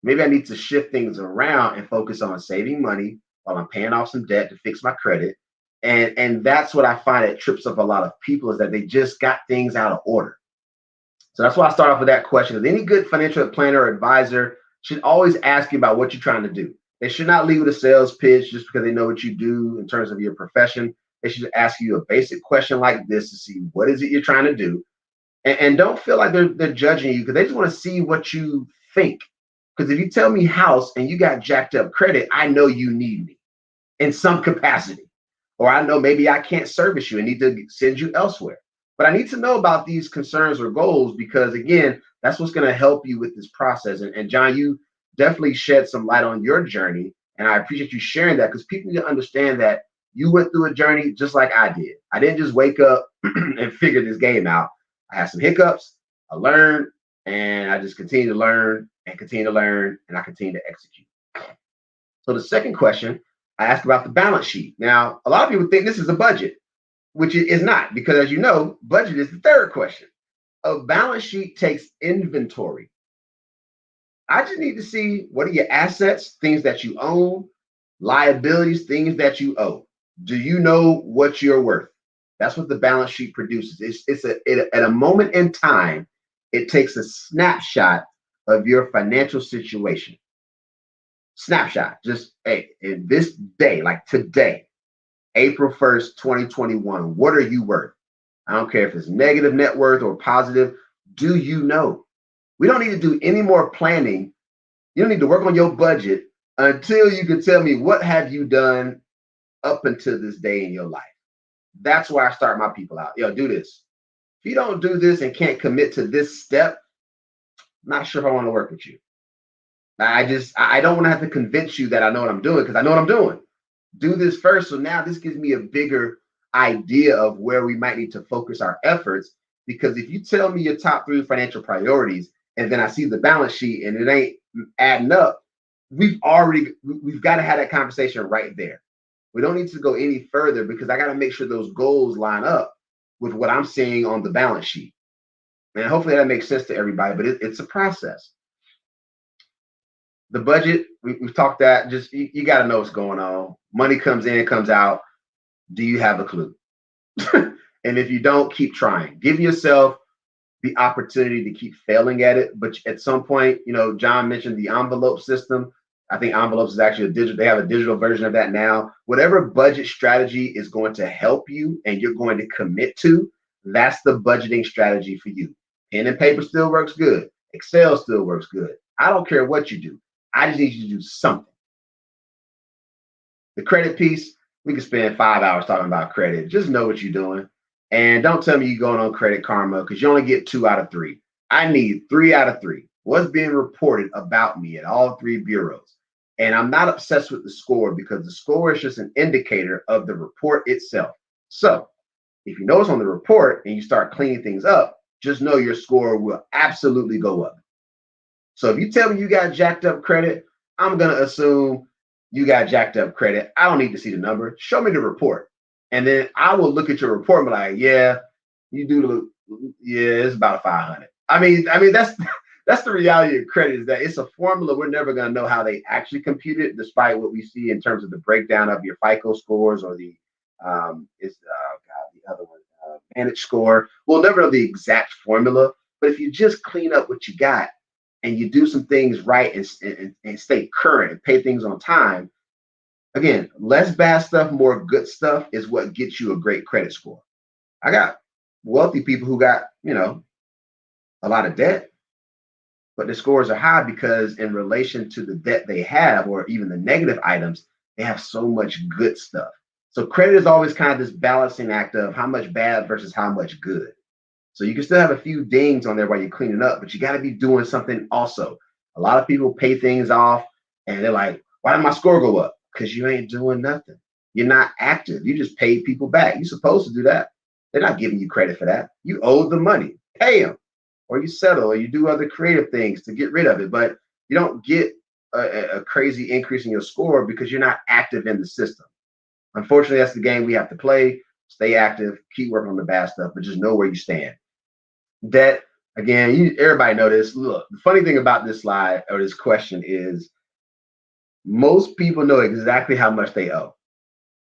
maybe I need to shift things around and focus on saving money while I'm paying off some debt to fix my credit. And that's what I find that trips up a lot of people, is that they just got things out of order. So that's why I start off with that question. Any good financial planner or advisor should always ask you about what you're trying to do. They should not leave with a sales pitch just because they know what you do in terms of your profession. They should ask you a basic question like this to see what is it you're trying to do. And don't feel like they're judging you, because they just want to see what you think. Because if you tell me house and you got jacked up credit, I know you need me in some capacity. Or I know maybe I can't service you and need to send you elsewhere. But I need to know about these concerns or goals, because again, that's what's going to help you with this process. And John, you definitely shed some light on your journey. And I appreciate you sharing that, because people need to understand that you went through a journey just like I did. I didn't just wake up and figure this game out. I had some hiccups, I learned, and I just continue to learn and continue to learn, and I continue to execute. So the second question I asked about the balance sheet. Now, a lot of people think this is a budget, which it is not, because as you know, budget is the third question. A balance sheet takes inventory. I just need to see, what are your assets, things that you own, liabilities, things that you owe. Do you know what you're worth? That's what the balance sheet produces. At a moment in time, it takes a snapshot of your financial situation. Snapshot, just hey, in this day, like today, April 1st, 2021, what are you worth? I don't care if it's negative net worth or positive. Do you know? We don't need to do any more planning. You don't need to work on your budget until you can tell me, what have you done up until this day in your life? That's where I start my people out. Yo, do this. If you don't do this and can't commit to this step, I'm not sure if I want to work with you. I don't want to have to convince you that I know what I'm doing, because I know what I'm doing. Do this first. So now this gives me a bigger idea of where we might need to focus our efforts. Because if you tell me your top 3 financial priorities, and then I see the balance sheet and it ain't adding up, we've got to have that conversation right there. We don't need to go any further, because I got to make sure those goals line up with what I'm seeing on the balance sheet. And hopefully that makes sense to everybody, but it's a process. The budget, we've talked that, just you got to know what's going on. Money comes in, comes out. Do you have a clue? And if you don't, keep trying. Give yourself the opportunity to keep failing at it. But at some point, John mentioned the envelope system. I think envelopes is actually they have a digital version of that now. Whatever budget strategy is going to help you and you're going to commit to, that's the budgeting strategy for you. Pen and paper still works good. Excel still works good. I don't care what you do. I just need you to do something. The credit piece, we can spend 5 hours talking about credit. Just know what you're doing. And don't tell me you're going on Credit Karma, because you only get 2 out of 3. I need 3 out of 3. What's being reported about me at all 3 bureaus? And I'm not obsessed with the score, because the score is just an indicator of the report itself. So if you notice on the report and you start cleaning things up, just know your score will absolutely go up. So if you tell me you got jacked up credit, I'm going to assume you got jacked up credit. I don't need to see the number. Show me the report. And then I will look at your report and be like, yeah, you do it's about 500. I mean, that's the reality of credit, is that it's a formula. We're never going to know how they actually compute it, despite what we see in terms of the breakdown of your FICO scores or the the other one, Manage score. We'll never know the exact formula, but if you just clean up what you got and you do some things right and stay current and pay things on time, again, less bad stuff, more good stuff is what gets you a great credit score. I got wealthy people who got, a lot of debt, but the scores are high because in relation to the debt they have, or even the negative items, they have so much good stuff. So credit is always kind of this balancing act of how much bad versus how much good. So you can still have a few dings on there while you're cleaning up, but you got to be doing something also. A lot of people pay things off and they're like, why did my score go up? Because you ain't doing nothing. You're not active. You just paid people back. You're supposed to do that. They're not giving you credit for that. You owe the money. Pay them. or you settle, or you do other creative things to get rid of it. But you don't get a crazy increase in your score because you're not active in the system. Unfortunately, that's the game we have to play. Stay active, keep working on the bad stuff, but just know where you stand. Debt, again, everybody know this. Look, the funny thing about this slide or this question is most people know exactly how much they owe.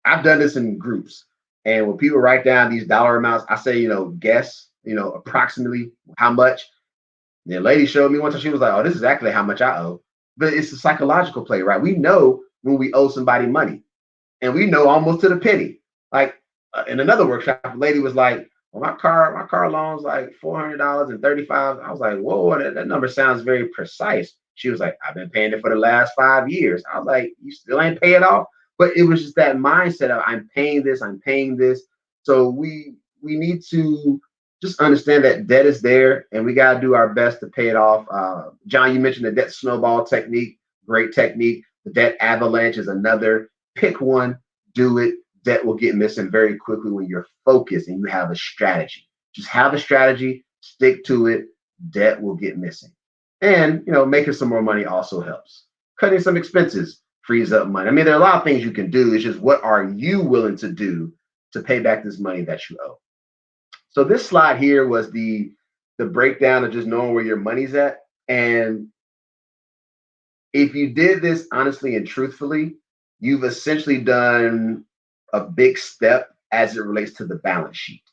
I've done this in groups. And when people write down these dollar amounts, I say, guess, approximately how much. The lady showed me one time, she was like, oh, this is exactly how much I owe. But it's a psychological play, right? We know when we owe somebody money, and we know almost to the penny. Like in another workshop, the lady was like, well, my car loan's like $400.35. I was like, whoa, that number sounds very precise. She was like, I've been paying it for the last 5 years. I was like, you still ain't pay it off? But it was just that mindset of I'm paying this, I'm paying this. So we need to just understand that debt is there and we got to do our best to pay it off. John, you mentioned the debt snowball technique, great technique. The debt avalanche is another. Pick one, do it. Debt will get missing very quickly when you're focused and you have a strategy. Just have a strategy, stick to it. Debt will get missing. And, making some more money also helps. Cutting some expenses frees up money. I mean, there are a lot of things you can do. It's just what are you willing to do to pay back this money that you owe? So this slide here was the breakdown of just knowing where your money's at. And if you did this honestly and truthfully, you've essentially done a big step as it relates to the balance sheet.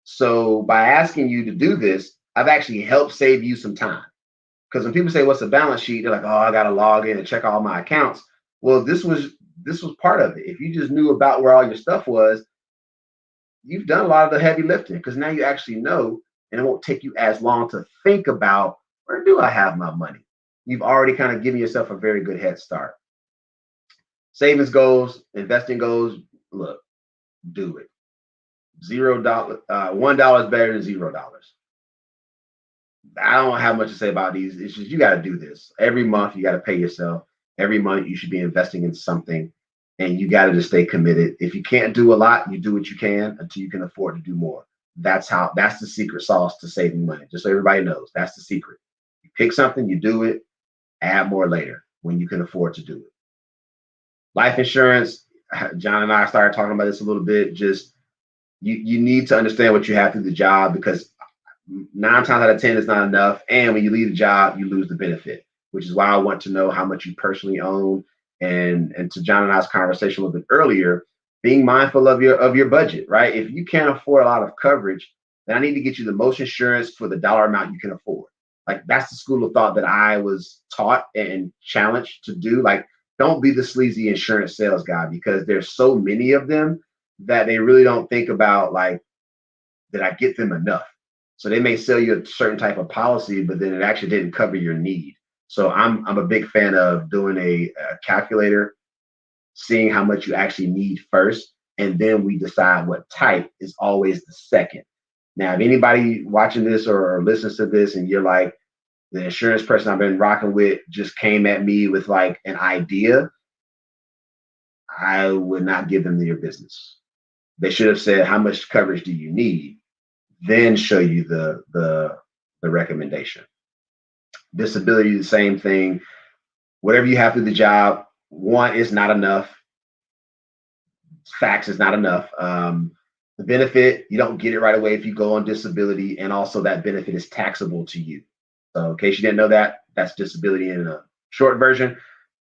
So by asking you to do this, I've actually helped save you some time. Because when people say, what's a balance sheet? They're like, oh, I got to log in and check all my accounts. Well, this was part of it. If you just knew about where all your stuff was, you've done a lot of the heavy lifting because now you actually know, and it won't take you as long to think about where do I have my money? You've already kind of given yourself a very good head start. Savings goals, investing goals, look, do it. $0, $1 is better than $0. I don't have much to say about these. It's just you got to do this. Every month you got to pay yourself. Every month you should be investing in something, and you got to just stay committed. If you can't do a lot, you do what you can until you can afford to do more. That's the secret sauce to saving money. Just so everybody knows, that's the secret. You pick something, you do it, add more later when you can afford to do it. Life insurance, John and I started talking about this a little bit. Just you need to understand what you have through the job because 9 times out of 10 is not enough. And when you leave the job, you lose the benefit, which is why I want to know how much you personally own. And to John and I's conversation a little bit earlier, being mindful of your budget, right? If you can't afford a lot of coverage, then I need to get you the most insurance for the dollar amount you can afford. Like that's the school of thought that I was taught and challenged to do. Like, don't be the sleazy insurance sales guy because there's so many of them that they really don't think about like, did I get them enough? So they may sell you a certain type of policy, but then it actually didn't cover your need. So I'm a big fan of doing a calculator, seeing how much you actually need first, and then we decide what type is always the second. Now, if anybody watching this or listens to this and you're like, the insurance person I've been rocking with just came at me with like an idea, I would not give them your business. They should have said, how much coverage do you need? Then show you the recommendation. Disability, the same thing. Whatever you have through the job, one is not enough. Facts is not enough. The benefit, you don't get it right away if you go on disability, and also that benefit is taxable to you. So in case you didn't know that, that's disability in a short version.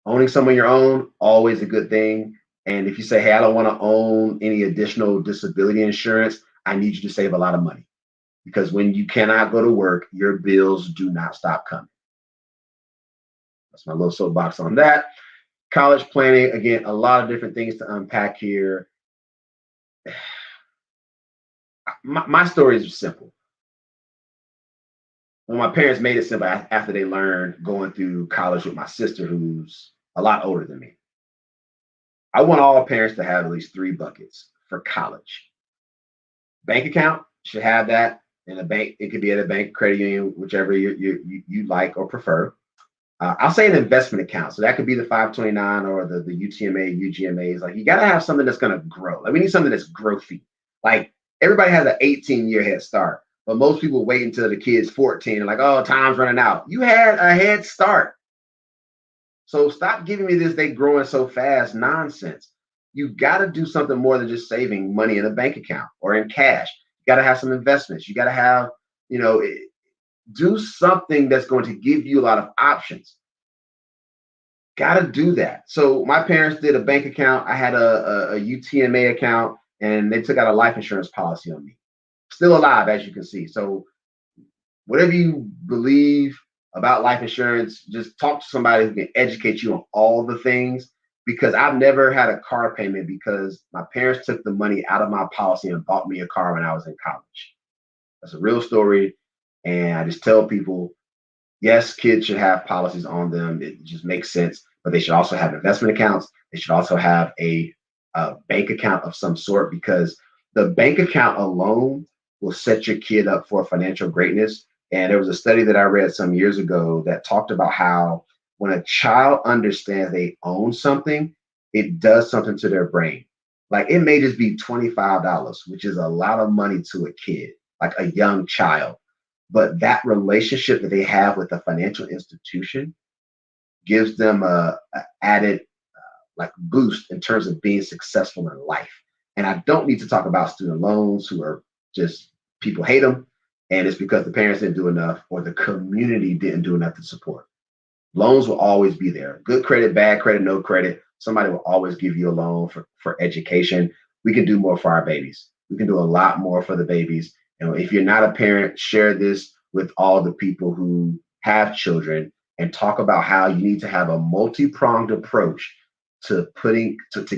Owning some of your own, always a good thing. And if you say, hey, I don't want to own any additional disability insurance, I need you to save a lot of money. Because when you cannot go to work, your bills do not stop coming. That's my little soapbox on that. College planning, again, a lot of different things to unpack here. My story is simple. When my parents made it simple after they learned going through college with my sister, who's a lot older than me. I want all parents to have at least 3 buckets for college. Bank account should have that in a bank. It could be at a bank, credit union, whichever you like or prefer. I'll say an investment account. So that could be the 529 or the UTMA, UGMAs. Like you got to have something that's going to grow. Like we need something that's growthy. Like everybody has an 18-year head start. But most people wait until the kid's 14 and like, oh, time's running out. You had a head start. So stop giving me this, they growing so fast nonsense. You got to do something more than just saving money in a bank account or in cash. You got to have some investments. You got to have, you know, do something that's going to give you a lot of options. Got to do that. So my parents did a bank account. I had a UTMA account, and they took out a life insurance policy on me. Still alive, as you can see. So whatever you believe about life insurance, just talk to somebody who can educate you on all the things. Because I've never had a car payment because my parents took the money out of my policy and bought me a car when I was in college. That's a real story. And I just tell people, yes, kids should have policies on them. It just makes sense, but they should also have investment accounts. They should also have a bank account of some sort, because the bank account alone will set your kid up for financial greatness. And there was a study that I read some years ago that talked about how when a child understands they own something, it does something to their brain. Like it may just be $25, which is a lot of money to a kid, like a young child. But that relationship that they have with a financial institution gives them a added like boost in terms of being successful in life. And I don't need to talk about student loans who are just people hate them, and it's because the parents didn't do enough or the community didn't do enough to support. Loans will always be there. Good credit, bad credit, no credit. Somebody will always give you a loan for education. We can do more for our babies. We can do a lot more for the babies. And if you're not a parent, share this with all the people who have children and talk about how you need to have a multi-pronged approach to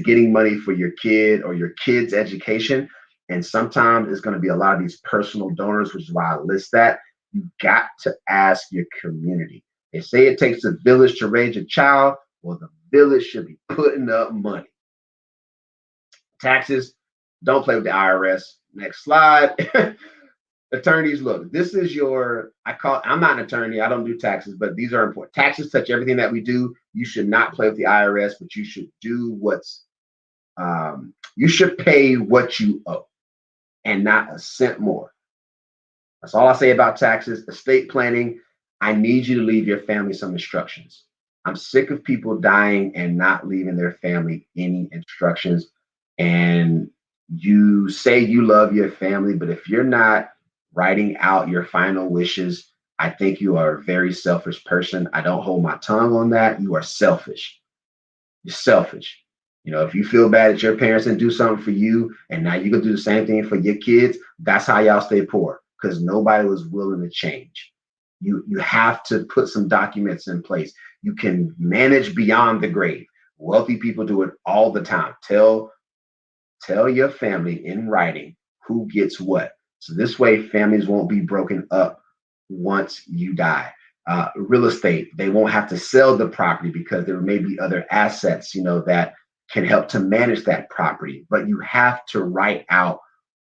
getting money for your kid or your kid's education. And sometimes it's going to be a lot of these personal donors, which is why I list that. You got to ask your community. They say it takes a village to raise a child. Well, the village should be putting up money. Taxes, don't play with the IRS. Next slide. Attorneys, look, this is I'm not an attorney, I don't do taxes, but these are important. Taxes touch everything that we do. You should not play with the IRS, but you should do you should pay what you owe and not a cent more. That's all I say about taxes. Estate planning, I need you to leave your family some instructions. I'm sick of people dying and not leaving their family any instructions. And you say you love your family, but if you're not writing out your final wishes, I think you are a very selfish person. I don't hold my tongue on that. You are selfish. You're selfish. You know, if you feel bad that your parents didn't do something for you and now you can do the same thing for your kids, that's how y'all stay poor, because nobody was willing to change. You have to put some documents in place. You can manage beyond the grave. Wealthy people do it all the time. Tell your family in writing who gets what. So this way, families won't be broken up once you die. Real estate, they won't have to sell the property because there may be other assets, that can help to manage that property. But you have to write out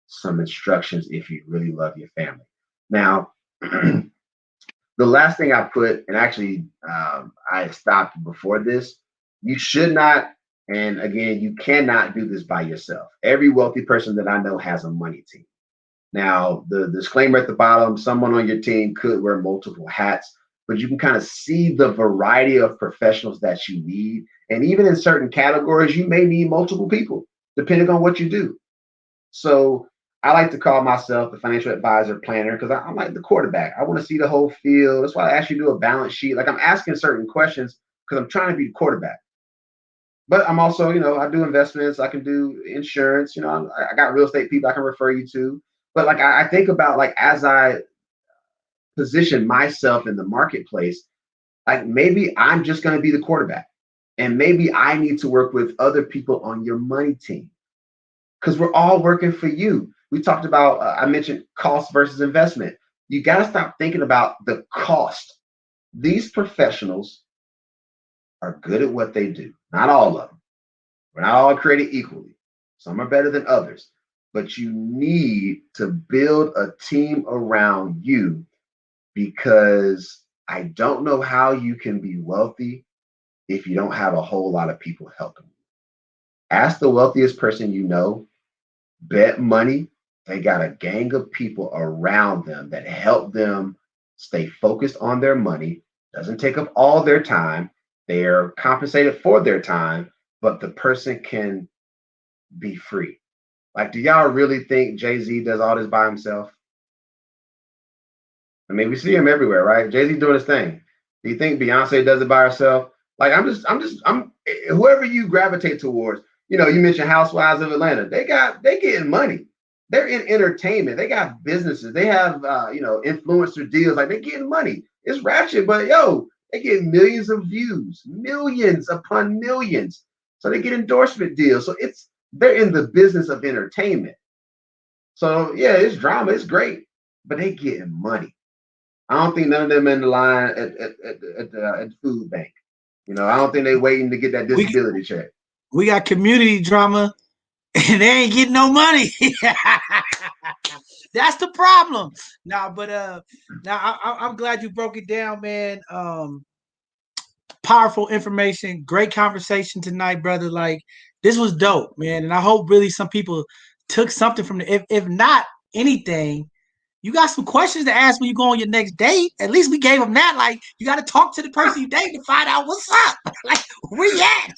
some instructions if you really love your family. Now, the last thing I put, and actually I stopped before this, you should not, and again, you cannot do this by yourself. Every wealthy person that I know has a money team. Now, the disclaimer at the bottom, someone on your team could wear multiple hats, but you can kind of see the variety of professionals that you need. And even in certain categories, you may need multiple people, depending on what you do. So I like to call myself the financial advisor planner because I'm like the quarterback. I want to see the whole field. That's why I ask you to do a balance sheet. Like I'm asking certain questions because I'm trying to be the quarterback. But I'm also, I do investments. I can do insurance. I got real estate people I can refer you to. But like I think about like as I position myself in the marketplace, like maybe I'm just going to be the quarterback, and maybe I need to work with other people on your money team because we're all working for you. We talked about, I mentioned cost versus investment. You got to stop thinking about the cost. These professionals are good at what they do. Not all of them. We're not all created equally. Some are better than others. But you need to build a team around you, because I don't know how you can be wealthy if you don't have a whole lot of people helping you. Ask the wealthiest person you know, bet money they got a gang of people around them that help them stay focused on their money, doesn't take up all their time. They are compensated for their time, but the person can be free. Like, do y'all really think Jay-Z does all this by himself? I mean, we see him everywhere, right? Jay-Z doing his thing. Do you think Beyonce does it by herself? Like, I'm whoever you gravitate towards. You know, you mentioned Housewives of Atlanta. They getting money. They're in entertainment. They got businesses. They have influencer deals. Like, they're getting money. It's ratchet, but yo, they get millions of views, millions upon millions. So they get endorsement deals. So they're in the business of entertainment. So yeah, it's drama. It's great, but they getting money. I don't think none of them in the line at the food bank. You know, I don't think they waiting to get that We disability check. we got community drama, and they ain't getting no money. That's the problem. Now, but now I'm glad you broke it down, man. Powerful information, great conversation tonight, brother. Like, this was dope, man, and I hope really some people took something from it. If not anything, you got some questions to ask when you go on your next date. At least we gave them that. Like, you got to talk to the person you date to find out what's up. Like, where you at?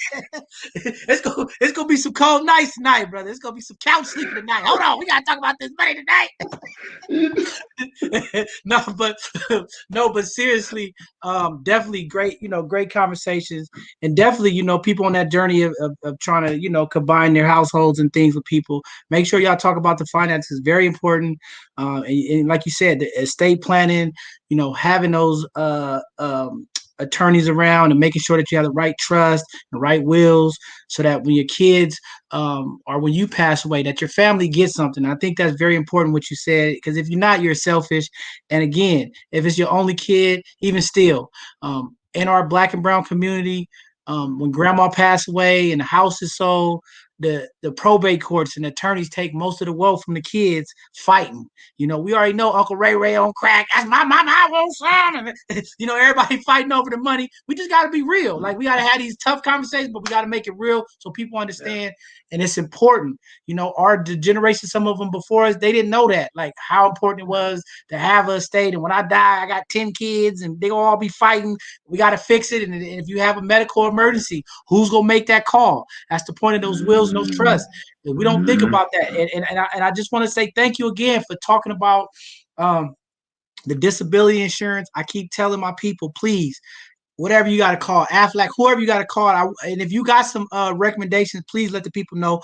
It's gonna be some cold nights tonight, brother. It's gonna be some couch sleeping tonight. Hold on, we gotta talk about this money tonight. no, but no, but seriously, definitely great, great conversations, and definitely, people on that journey of trying to, combine their households and things with people. Make sure y'all talk about the finances. Very important. And like you said, the estate planning, having those attorneys around and making sure that you have the right trust, the right wills, so that when your kids or when you pass away, that your family gets something. I think that's very important what you said, because if you're not, you're selfish. And again, if it's your only kid, even still, in our Black and brown community, when grandma passed away and the house is sold, the probate courts and attorneys take most of the wealth from the kids fighting. We already know Uncle Ray on crack. That's my mama, I won't son. Everybody fighting over the money. We just got to be real. Like, we got to have these tough conversations, but we got to make it real so people understand. Yeah. And it's important. Our generation, some of them before us, they didn't know that, like, how important it was to have a estate. And when I die, I got 10 kids and they all be fighting. We got to fix it. And if you have a medical emergency, who's going to make that call? That's the point of those wills and those trusts. We don't think about that. And I just want to say thank you again for talking about the disability insurance. I keep telling my people, please, whatever you got to call, Aflac, whoever you got to call. And if you got some recommendations, please let the people know,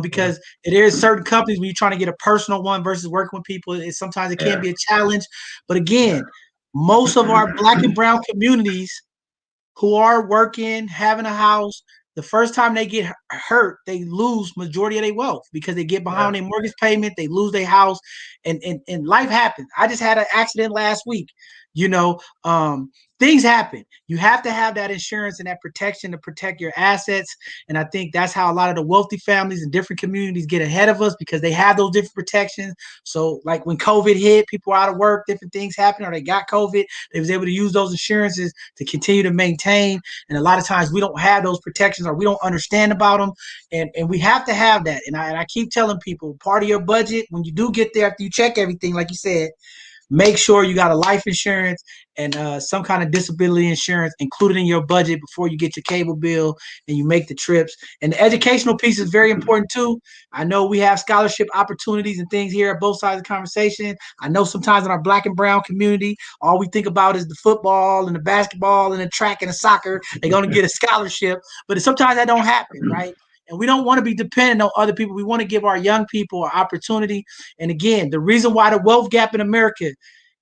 because there is certain companies when you're trying to get a personal one versus working with people, sometimes it can be a challenge. But again, most of our Black and brown communities who are working, having a house, the first time they get hurt, they lose majority of their wealth because they get behind their mortgage payment, they lose their house, and life happens. I just had an accident last week. Things happen. You have to have that insurance and that protection to protect your assets. And I think that's how a lot of the wealthy families in different communities get ahead of us, because they have those different protections. So like when COVID hit, people were out of work, different things happened, or they got COVID, they was able to use those insurances to continue to maintain. And a lot of times we don't have those protections, or we don't understand about them. And we have to have that. And I keep telling people, part of your budget, when you do get there, after you check everything, like you said, make sure you got a life insurance and some kind of disability insurance included in your budget before you get your cable bill and you make the trips. And the educational piece is very important too. I know we have scholarship opportunities and things here at both sides of the conversation. I know sometimes in our Black and brown community, all we think about is the football and the basketball and the track and the soccer. They're going to get a scholarship, but sometimes that don't happen, right? And we don't want to be dependent on other people. We want to give our young people an opportunity. And again, the reason why the wealth gap in America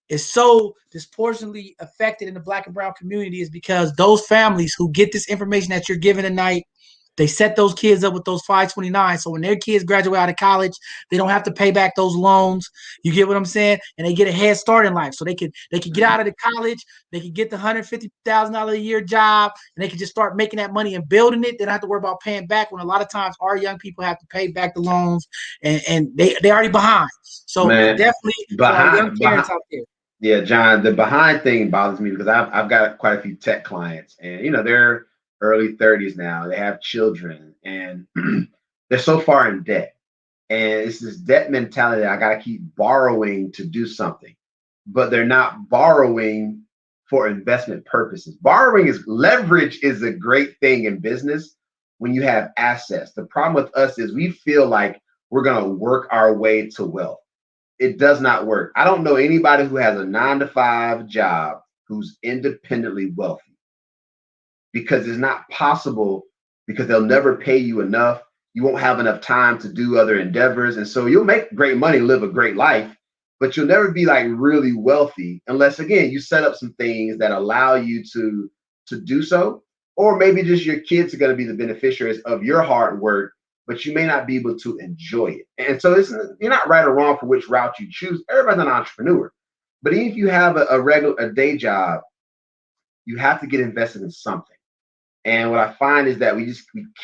is so disproportionately affected in the Black and brown community is because those families who get this information that you're giving tonight, they set those kids up with those 529. So when their kids graduate out of college, they don't have to pay back those loans. You get what I'm saying? And they get a head start in life. So they could get out of the college, they could get the $150,000 a year job, and they can just start making that money and building it. They don't have to worry about paying back, when a lot of times our young people have to pay back the loans, and they already behind. So definitely for our young parents out there. Yeah, John, the behind thing bothers me because I've got quite a few tech clients, and they're early 30s now. They have children, and they're so far in debt. And it's this debt mentality that I got to keep borrowing to do something, but they're not borrowing for investment purposes. Borrowing is leverage is a great thing in business when you have assets. The problem with us is we feel like we're going to work our way to wealth. It does not work. I don't know anybody who has a 9-to-5 job who's independently wealthy, because it's not possible, because they'll never pay you enough. You won't have enough time to do other endeavors. And so you'll make great money, live a great life, but you'll never be like really wealthy unless, again, you set up some things that allow you to do so. Or maybe just your kids are going to be the beneficiaries of your hard work, but you may not be able to enjoy it. And so you're not right or wrong for which route you choose. Everybody's an entrepreneur. But even if you have a day job, you have to get invested in something. And what I find is that we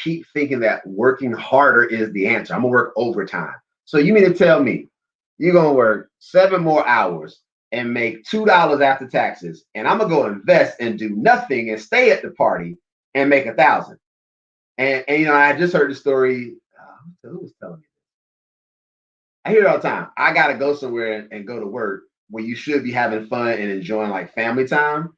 keep thinking that working harder is the answer. I'm gonna work overtime. So you mean to tell me you're gonna work 7 more hours and make $2 after taxes, and I'm gonna go invest and do nothing and stay at the party and make 1,000? And I just heard the story. Who was telling me? I hear it all the time. I gotta go somewhere and go to work where you should be having fun and enjoying like family time.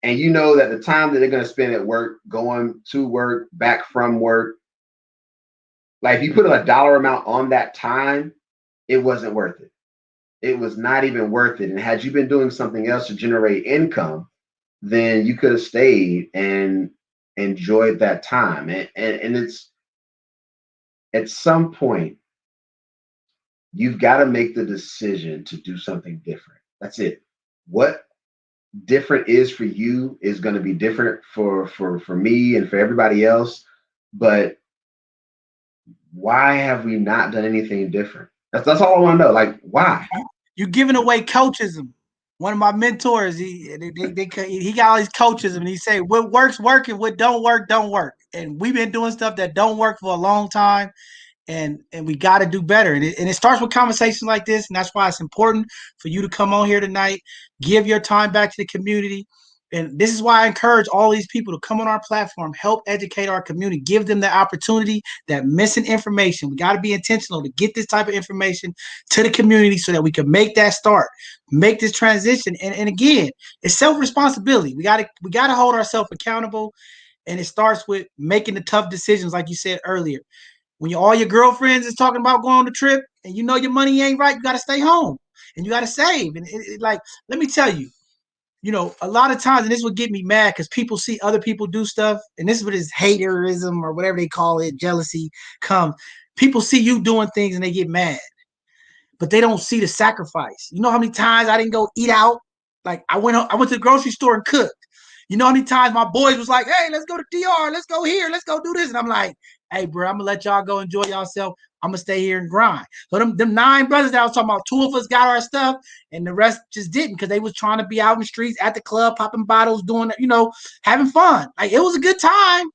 And you know that the time that they're going to spend at work, going to work, back from work, like if you put a dollar amount on that time, it wasn't worth it. It was not even worth it. And had you been doing something else to generate income, then you could have stayed and enjoyed that time. And it's, at some point, you've got to make the decision to do something different. That's it. What different is for you is going to be different for me and for everybody else. But why have we not done anything different? That's all I want to know. Like, why? You're giving away coachism. One of my mentors, he got all these coachism, and he say what works working, what don't work don't work. And we've been doing stuff that don't work for a long time, and we got to do better. And it starts with conversations like this, and that's why it's important for you to come on here tonight, give your time back to the community. And this is why I encourage all these people to come on our platform, help educate our community, give them the opportunity, that missing information. We got to be intentional to get this type of information to the community so that we can make that start, make this transition. And again, it's self-responsibility. We got to hold ourselves accountable. And it starts with making the tough decisions, like you said earlier. When all your girlfriends is talking about going on the trip and you know your money ain't right, you got to stay home and you got to save. And like, let me tell you, a lot of times, and this would get me mad because people see other people do stuff, and this is what is haterism or whatever they call it, jealousy come. People see you doing things and they get mad, but they don't see the sacrifice. You know how many times I didn't go eat out? Like I went to the grocery store and cooked. You know how many times my boys was like, "Hey, let's go to DR, let's go here, let's go do this," and I'm like, "Hey, bro, I'm gonna let y'all go enjoy yourself. I'm gonna stay here and grind." So them 9 brothers that I was talking about, 2 of us got our stuff, and the rest just didn't because they was trying to be out in the streets at the club, popping bottles, doing, having fun. Like it was a good time,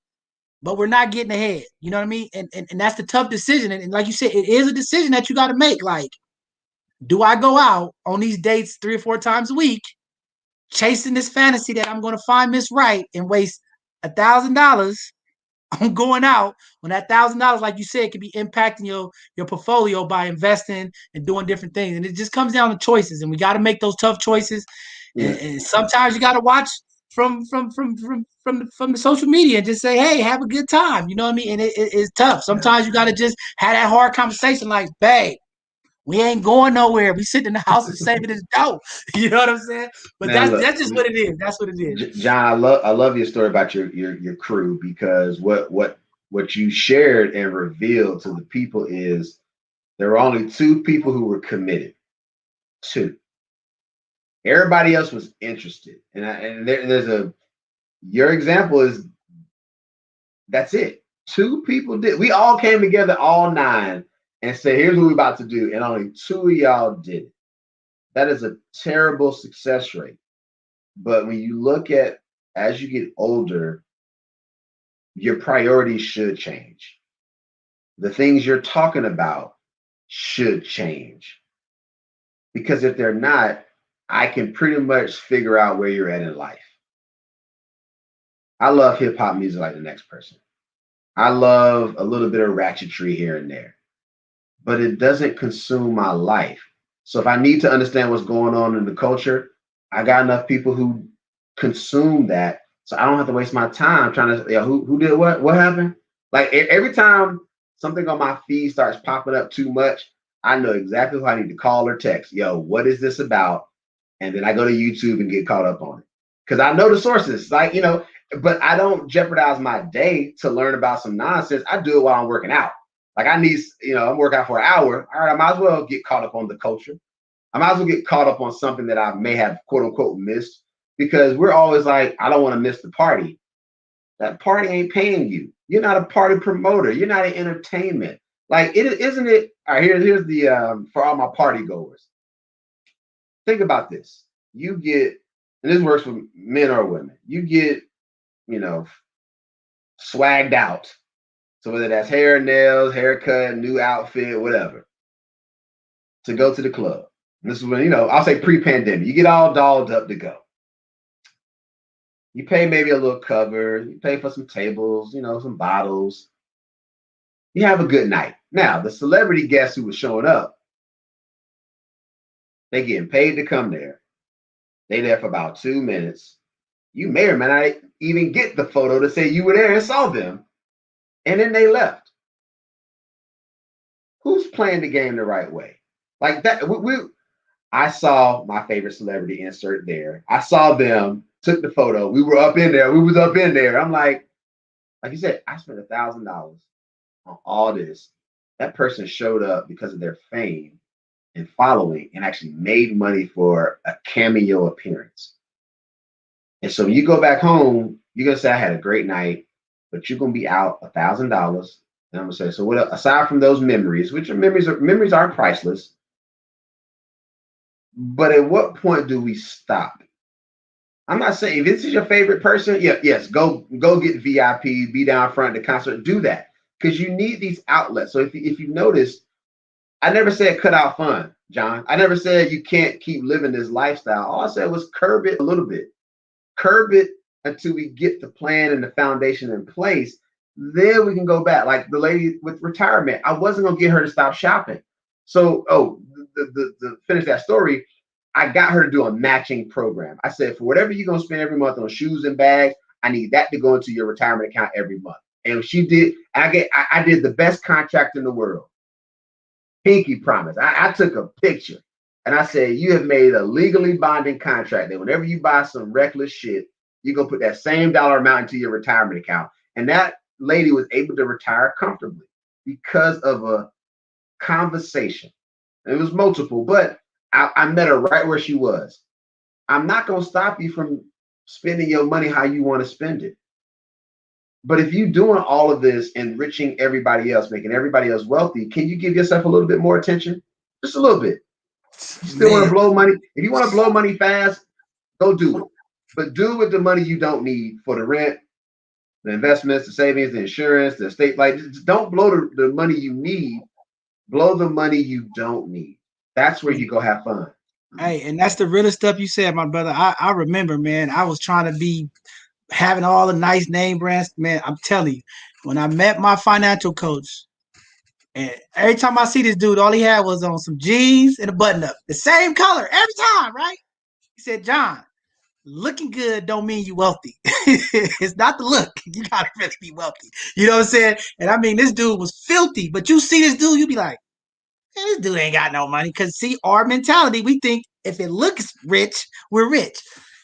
but we're not getting ahead. You know what I mean? And that's the tough decision. And like you said, it is a decision that you got to make. Like, do I go out on these dates 3 or 4 times a week, chasing this fantasy that I'm going to find Miss Right and waste $1,000 on going out when that $1,000, like you said, could be impacting your portfolio by investing and doing different things. And it just comes down to choices, and we got to make those tough choices. Yeah. And sometimes you got to watch from the social media and just say, "Hey, have a good time." You know what I mean? And it's tough. Sometimes you got to just have that hard conversation, like, "Babe, we ain't going nowhere. We sitting in the house and saving this dough." You know what I'm saying? But Man, look, that's just what it is. That's what it is. John, I love your story about your crew, because what you shared and revealed to the people is there were only 2 people who were committed. 2. Everybody else was interested, and there's your example is that's it. 2 people did. We all came together, all 9, and said, "Here's what we're about to do," and only 2 of y'all did it. That is a terrible success rate. But when you look at, as you get older, your priorities should change. The things you're talking about should change. Because if they're not, I can pretty much figure out where you're at in life. I love hip hop music like the next person. I love a little bit of ratchetry here and there. but it doesn't consume my life. So if I need to understand what's going on in the culture, I got enough people who consume that, so I don't have to waste my time trying to, who did what happened. Like every time something on my feed starts popping up too much, I know exactly who I need to call or text. Yo, what is this about? And then I go to YouTube and get caught up on it because I know the sources. Like, but I don't jeopardize my day to learn about some nonsense. I do it while I'm working out. Like I need, I'm working out for an hour. All right, I might as well get caught up on the culture. I might as well get caught up on something that I may have quote unquote missed, because we're always like, I don't want to miss the party. That party ain't paying you. You're not a party promoter. You're not an entertainment. Like it isn't it. All right, here's the for all my party goers. Think about this. You get, and this works for men or women. You get, swagged out. So whether that's hair, nails, haircut, new outfit, whatever, to go to the club. And this is when, I'll say pre-pandemic. You get all dolled up to go. You pay maybe a little cover. You pay for some tables, some bottles. You have a good night. Now, the celebrity guests who was showing up, they getting paid to come there. They there for about 2 minutes. You may or may not even get the photo to say you were there and saw them. And then they left. Who's playing the game the right way? Like that, I saw my favorite celebrity insert there. I saw them, took the photo. We were up in there. We was up in there. I'm like you said, I spent $1,000 on all this. That person showed up because of their fame and following and actually made money for a cameo appearance. And so when you go back home, you're going to say, I had a great night, but you're going to be out $1,000. And I'm going to say, so what, aside from those memories, which are memories are priceless, but at what point do we stop? I'm not saying if this is your favorite person, yes, go get VIP, be down front at the concert, do that, because you need these outlets. So if you notice, I never said cut out fun, John. I never said you can't keep living this lifestyle. All I said was curb it a little bit. Curb it until we get the plan and the foundation in place. Then we can go back. Like the lady with retirement, I wasn't gonna get her to stop shopping. So, the finish that story, I got her to do a matching program. I said, for whatever you're gonna spend every month on shoes and bags, I need that to go into your retirement account every month. And she did. I did the best contract in the world. Pinky promise. I took a picture and I said, you have made a legally binding contract that whenever you buy some reckless shit, you're going to put that same dollar amount into your retirement account. And that lady was able to retire comfortably because of a conversation. It was multiple, but I met her right where she was. I'm not going to stop you from spending your money how you want to spend it. But if you're doing all of this, enriching everybody else, making everybody else wealthy, can you give yourself a little bit more attention? Just a little bit. You still want to blow money? If you want to blow money fast, go do it. But do it with the money you don't need for the rent, the investments, the savings, the insurance, the estate. Like, don't blow the money you need. Blow the money you don't need. That's where you go have fun. Hey, and that's the realest stuff you said, my brother. I remember, man, I was trying to be having all the nice name brands. Man, I'm telling you, when I met my financial coach, and every time I see this dude, all he had was on some jeans and a button up, the same color every time, right? He said, John, looking good don't mean you wealthy. It's not the look. You gotta really be wealthy. You know what I'm saying? And I mean, this dude was filthy, but you see this dude, you be like, man, this dude ain't got no money. Because see, our mentality, we think if it looks rich, we're rich.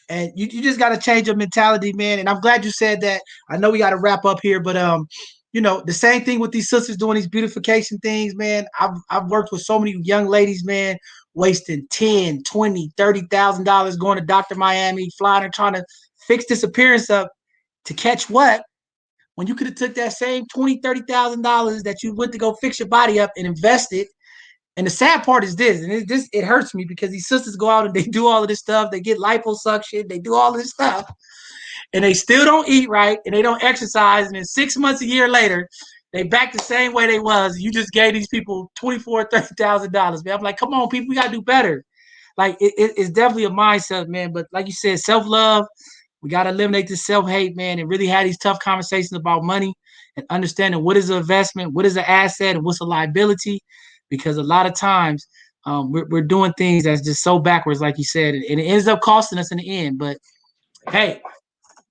And you just got to change your mentality, man. And I'm glad you said that. I know we got to wrap up here, but the same thing with these sisters doing these beautification things, man. I've worked with so many young ladies, man, wasting 10, 20, $30,000 going to Dr. Miami, flying and trying to fix this appearance up to catch what? When you could have took that same $20,000, $30,000 that you went to go fix your body up and invested. And the sad part is this, and it hurts me because these sisters go out and they do all of this stuff. They get liposuction, they do all of this stuff, and they still don't eat right, and they don't exercise. And then 6 months, a year later, they back the same way they was. You just gave these people $24,000, $30,000, man. I'm like, come on, people, we gotta do better. Like it's definitely a mindset, man. But like you said, self-love. We gotta eliminate this self-hate, man, and really have these tough conversations about money and understanding what is an investment, what is an asset, and what's a liability. because a lot of times we're doing things that's just so backwards, like you said, and it ends up costing us in the end. But hey,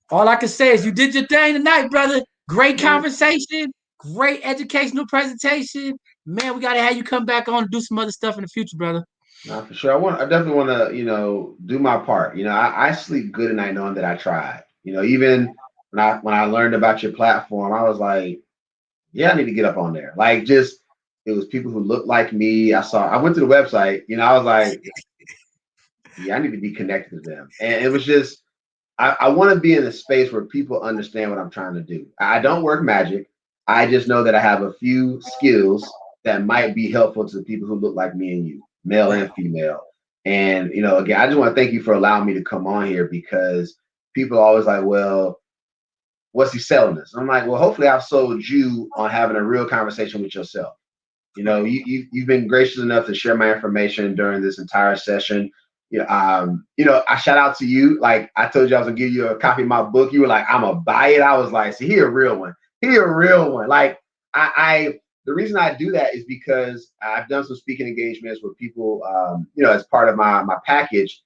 all I can say is you did your thing tonight, brother. Great conversation, great educational presentation. Man, we got to have you come back on and do some other stuff in the future, brother. No, for sure. I definitely want to, do my part. I sleep good at night knowing that I tried. Even when I learned about your platform, I was like, yeah, I need to get up on there. Like, just it was people who looked like me. I went to the website. I was like, yeah, I need to be connected to them. And it was just, I want to be in a space where people understand what I'm trying to do. I don't work magic. I just know that I have a few skills that might be helpful to the people who look like me and you, male and female. And, again, I just want to thank you for allowing me to come on here, because people are always like, well, what's he selling us? I'm like, well, hopefully I've sold you on having a real conversation with yourself. You've been gracious enough to share my information during this entire session. I shout out to you. Like I told you, I was gonna give you a copy of my book. You were like, I'm gonna buy it. I was like, see, he a real one. He a real one. Like the reason I do that is because I've done some speaking engagements with people. As part of my package,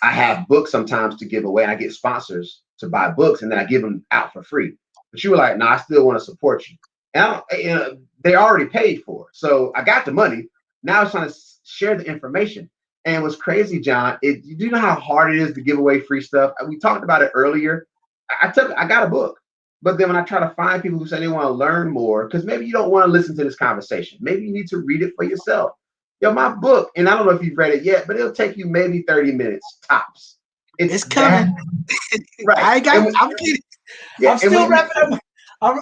I have books sometimes to give away, and I get sponsors to buy books, and then I give them out for free. But you were like, no, I still want to support you. And they already paid for it. So I got the money. Now it's trying to share the information. And what's crazy, John, you do know how hard it is to give away free stuff. We talked about it earlier. I got a book. But then when I try to find people who say they want to learn more, because maybe you don't want to listen to this conversation. Maybe you need to read it for yourself. My book, and I don't know if you've read it yet, but it'll take you maybe 30 minutes tops. It's coming. Right. I'm kidding. Yeah, I'm still wrapping up.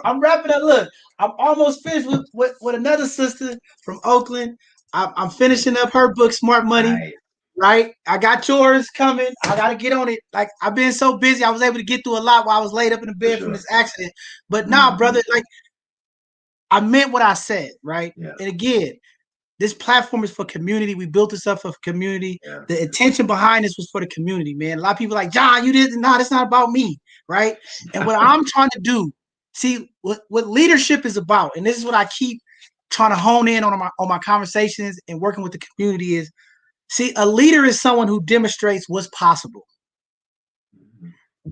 I'm wrapping up. Look, I'm almost finished with another sister from Oakland. I'm finishing up her book, Smart Money. Right. I got yours coming. I got to get on it. Like, I've been so busy. I was able to get through a lot while I was laid up in the bed from this accident. But brother, like, I meant what I said. Right. Yeah. And again, this platform is for community. We built this up for community. Yeah. The intention behind this was for the community, man. A lot of people are like, John, you didn't. No, that's not about me. Right. And what I'm trying to do, see what leadership is about. And this is what I keep trying to hone in on my conversations and working with the community is, see, a leader is someone who demonstrates what's possible.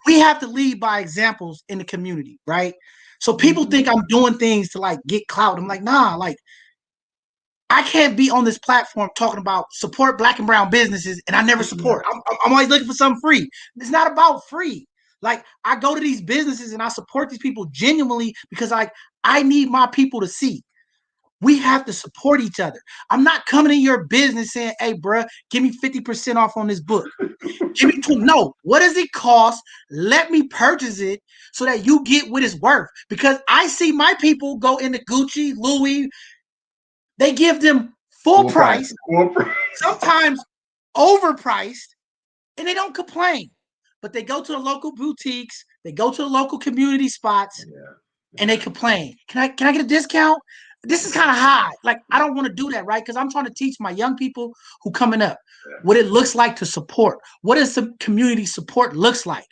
We have to lead by examples in the community, right? So people think I'm doing things to like get clout. I'm like, nah, like I can't be on this platform talking about support Black and brown businesses and I never support. I'm always looking for something free. It's not about free. Like I go to these businesses and I support these people genuinely because I need my people to see. We have to support each other. I'm not coming in your business saying, hey, bro, give me 50% off on this book. Give me 20. No, what does it cost? Let me purchase it so that you get what it's worth. Because I see my people go into Gucci, Louis. They give them full price, sometimes overpriced, and they don't complain. But they go to the local boutiques, they go to the local community spots, and they complain. Can I get a discount? This is kind of high. Like, I don't want to do that, right? Because I'm trying to teach my young people who coming up what it looks like to support. What does some community support looks like?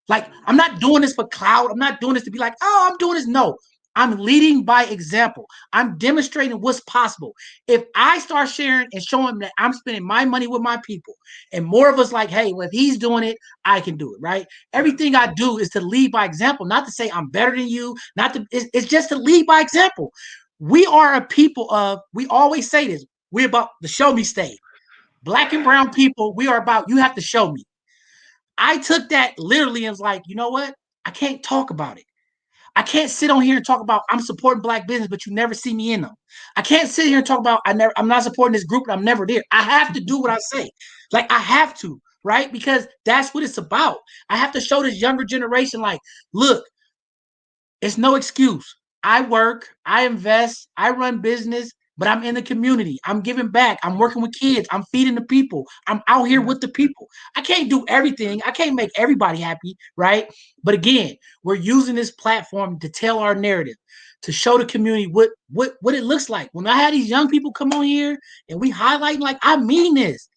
Like, I'm not doing this for clout. I'm not doing this to be like, oh, I'm doing this. No, I'm leading by example. I'm demonstrating what's possible. If I start sharing and showing that I'm spending my money with my people and more of us like, hey, well, if he's doing it, I can do it, right? Everything I do is to lead by example, not to say I'm better than you, it's just to lead by example. We are a people of, we always say this, we're about the show me state. Black and brown people, we are about, you have to show me. I took that literally and was like, you know what? I can't talk about it. I can't sit on here and talk about I'm supporting Black business, but you never see me in them. I can't sit here and talk about I'm not supporting this group and I'm never there. I have to do what I say. Like I have to, right? Because that's what it's about. I have to show this younger generation, like, look, it's no excuse. I work, I invest, I run business, but I'm in the community. I'm giving back. I'm working with kids. I'm feeding the people. I'm out here with the people. I can't do everything. I can't make everybody happy, right? But again, we're using this platform to tell our narrative, to show the community what it looks like. When I had these young people come on here and we highlight, like, I mean this.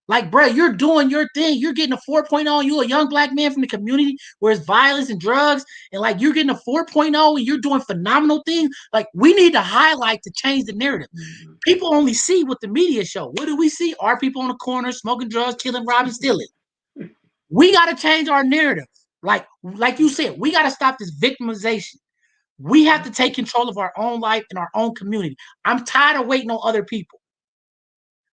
Like, bro, you're doing your thing. You're getting a 4.0. You a young black man from the community where it's violence and drugs, and like you're getting a 4.0 and you're doing phenomenal things. Like, we need to highlight to change the narrative. Mhm. People only see what the media show. What do we see? Our people on the corner smoking drugs, killing, robbing, stealing. We got to change our narrative. Like you said, we got to stop this victimization. We have to take control of our own life and our own community. I'm tired of waiting on other people.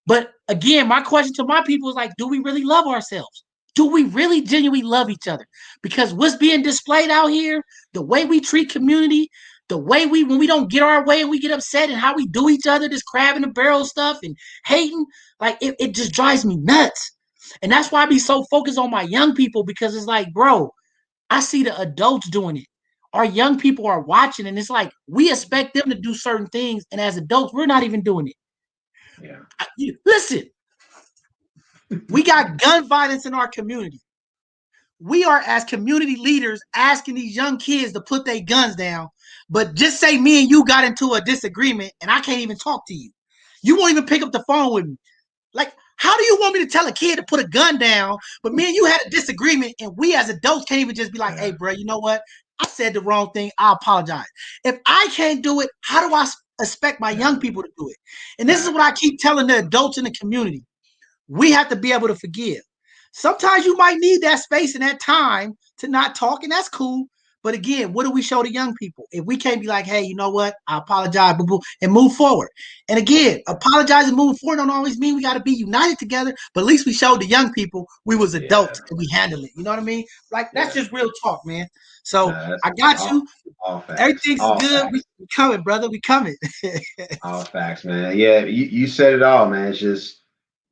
But again, my question to my people is like, do we really love ourselves? Do we really genuinely love each other? Because what's being displayed out here, the way we treat community, the way when we don't get our way and we get upset and how we do each other, this crab in the barrel stuff and hating, like it just drives me nuts. And that's why I be so focused on my young people, because it's like, bro, I see the adults doing it. Our young people are watching, and it's like we expect them to do certain things, and as adults, we're not even doing it. Yeah. Listen, we got gun violence in our community. We are, as community leaders, asking these young kids to put their guns down. But just say me and you got into a disagreement, and I can't even talk to you. You won't even pick up the phone with me. Like, how do you want me to tell a kid to put a gun down, but me and you had a disagreement, and we as adults can't even just be like, hey, bro, you know what? I said the wrong thing. I apologize. If I can't do it, how do I expect my young people to do it? And this is what I keep telling the adults in the community. We have to be able to forgive. Sometimes you might need that space and that time to not talk, and that's cool. But again, what do we show the young people? If we can't be like, hey, you know what? I apologize, boo boo, and move forward. And again, apologize and moving forward don't always mean we got to be united together, but at least we showed the young people we was Yeah. adults and we handled it. You know what I mean? Like, that's Yeah. just real talk, man. So No, that's I got all, you. all facts. Everything's All good. We facts. coming, brother. We coming. All facts, man. Yeah, you said it all, man. It's just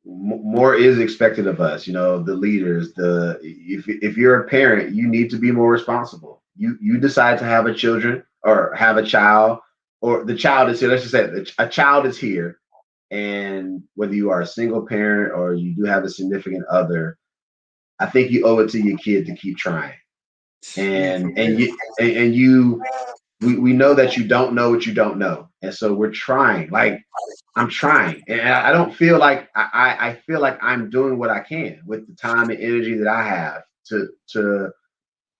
more is expected of us. You know, the leaders. If you're a parent, you need to be more responsible. You decide to have a children or have a child, or the child is here. Let's just say a child is here, and whether you are a single parent or you do have a significant other, I think you owe it to your kid to keep trying. Man, for And real. you we know that you don't know what you don't know, and so we're trying. Like, I'm trying, and I don't feel like I feel like I'm doing what I can with the time and energy that I have to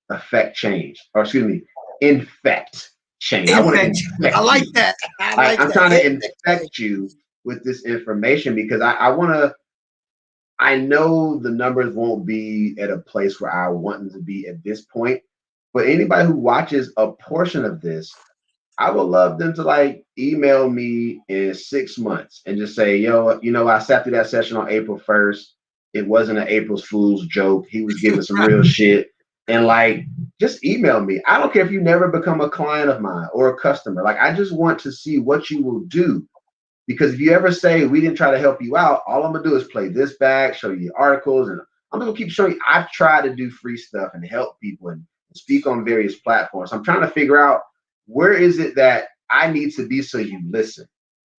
affect change, or excuse me, infect change. I want to Infect. I infect like you. that. I Like, like I'm that. trying to Infect. infect you with this information because I want to. I know the numbers won't be at a place where I want them to be at this point, but anybody who watches a portion of this, I would love them to like email me in 6 months and just say, yo, I sat through that session on April 1st. It wasn't an April's Fool's joke. He was giving some real shit. And like, just email me. I don't care if you never become a client of mine or a customer. Like, I just want to see what you will do. Because if you ever say we didn't try to help you out, all I'm gonna do is play this back, show you articles, and I'm gonna keep showing you. I've tried to do free stuff and help people and speak on various platforms. I'm trying to figure out where is it that I need to be so you listen.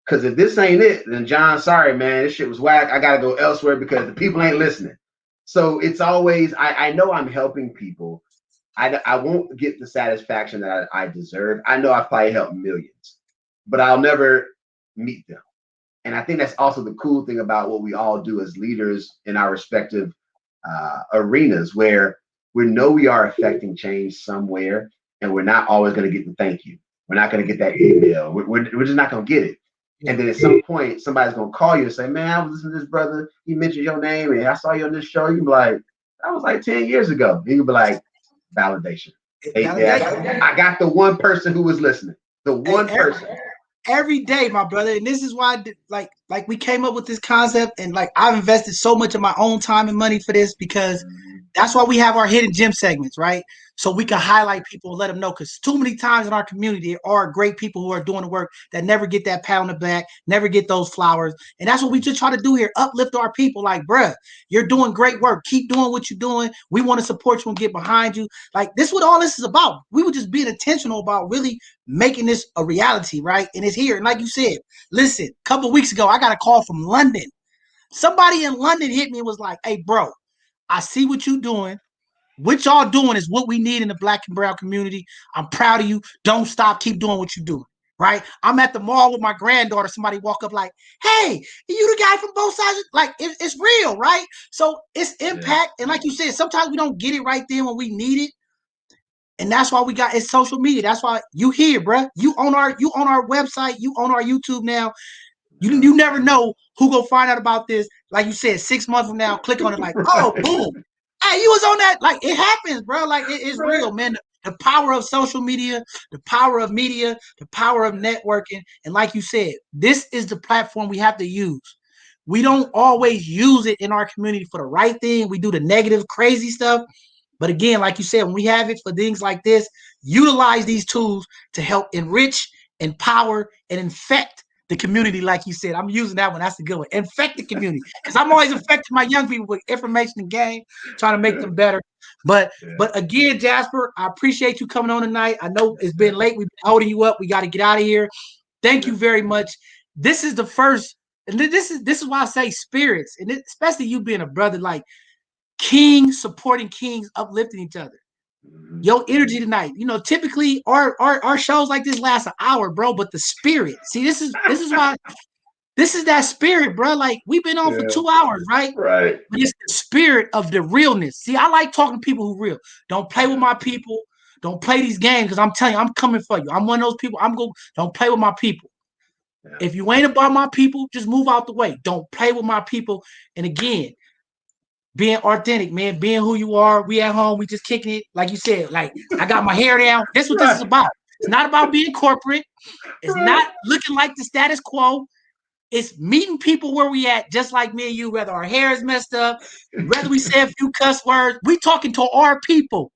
Because if this ain't it, then John, sorry man, this shit was whack. I gotta go elsewhere because the people ain't listening. So it's always I know I'm helping people. I won't get the satisfaction that I deserve. I know I've probably helped millions, but I'll never meet them. And I think that's also the cool thing about what we all do as leaders in our respective arenas, where we know we are affecting change somewhere, and we're not always going to get the thank you. We're not going to get that email. We're just not going to get it. And then at some point, somebody's going to call you and say, man, I was listening to this brother. He mentioned your name, and I saw you on this show. You can be like, that was like 10 years ago. And you can be like, validation. Hey, Validation. I got the one person who was listening. The Hey, one person. every day, my brother, and this is why I did, like we came up with this concept, and like I've invested so much of my own time and money for this, because that's why we have our hidden gem segments, right? So we can highlight people and let them know, because too many times in our community there are great people who are doing the work that never get that pat on the back, never get those flowers. And that's what we just try to do here, uplift our people. Like, bruh, you're doing great work. Keep doing what you're doing. We want to support you and get behind you. Like, this is what all this is about. We were just being intentional about really making this a reality, right? And it's here. And like you said, listen, a couple of weeks ago, I got a call from London. Somebody in London hit me and was like, hey, bro, I see what you're doing. What y'all doing is what we need in the black and brown community. I'm proud of you. Don't stop. Keep doing what you're doing. right? I'm at the mall with my granddaughter. Somebody walk up like, hey, you the guy from both sides? Like, it's real, right? So it's impact. And like you said, sometimes we don't get it right then when we need it. And that's why we got it's social media. That's why you here, bruh. You on our website, you on our YouTube now. You never know who gonna find out about this. Like you said, 6 months from now, click on it like, oh, boom. Hey, you was on that. Like, it happens, bro. Like, it's real, man. The power of social media, the power of media, the power of networking. And like you said, this is the platform we have to use. We don't always use it in our community for the right thing. We do the negative, crazy stuff. But again, like you said, when we have it for things like this, utilize these tools to help enrich, empower, and infect the community. Like you said, I'm using that one. That's a good one. Infect the community, because I'm always infecting my young people with information and game, trying to make them better. But again, Jasper, I appreciate you coming on tonight. I know it's been late. We've been holding you up. We got to get out of here. Thank you very much. This is the first, and this is why I say spirits, and especially you being a brother, like kings supporting kings, uplifting each other. Your energy tonight, typically our shows like this last an hour, bro. But the spirit, see, this is why this is that spirit, bro. Like, we've been on for 2 hours, right? Right. But it's the spirit of the realness. See, I like talking to people who real. Don't play with my people. Don't play these games, because I'm telling you, I'm coming for you. I'm one of those people. Don't play with my people. If you ain't about my people, just move out the way. Don't play with my people. And again, being authentic, man, being who you are. We at home, we just kicking it. Like you said, like, I got my hair down. That's what this is about. It's not about being corporate. It's not looking like the status quo. It's meeting people where we at, just like me and you, whether our hair is messed up, whether we say a few cuss words, we talking to our people.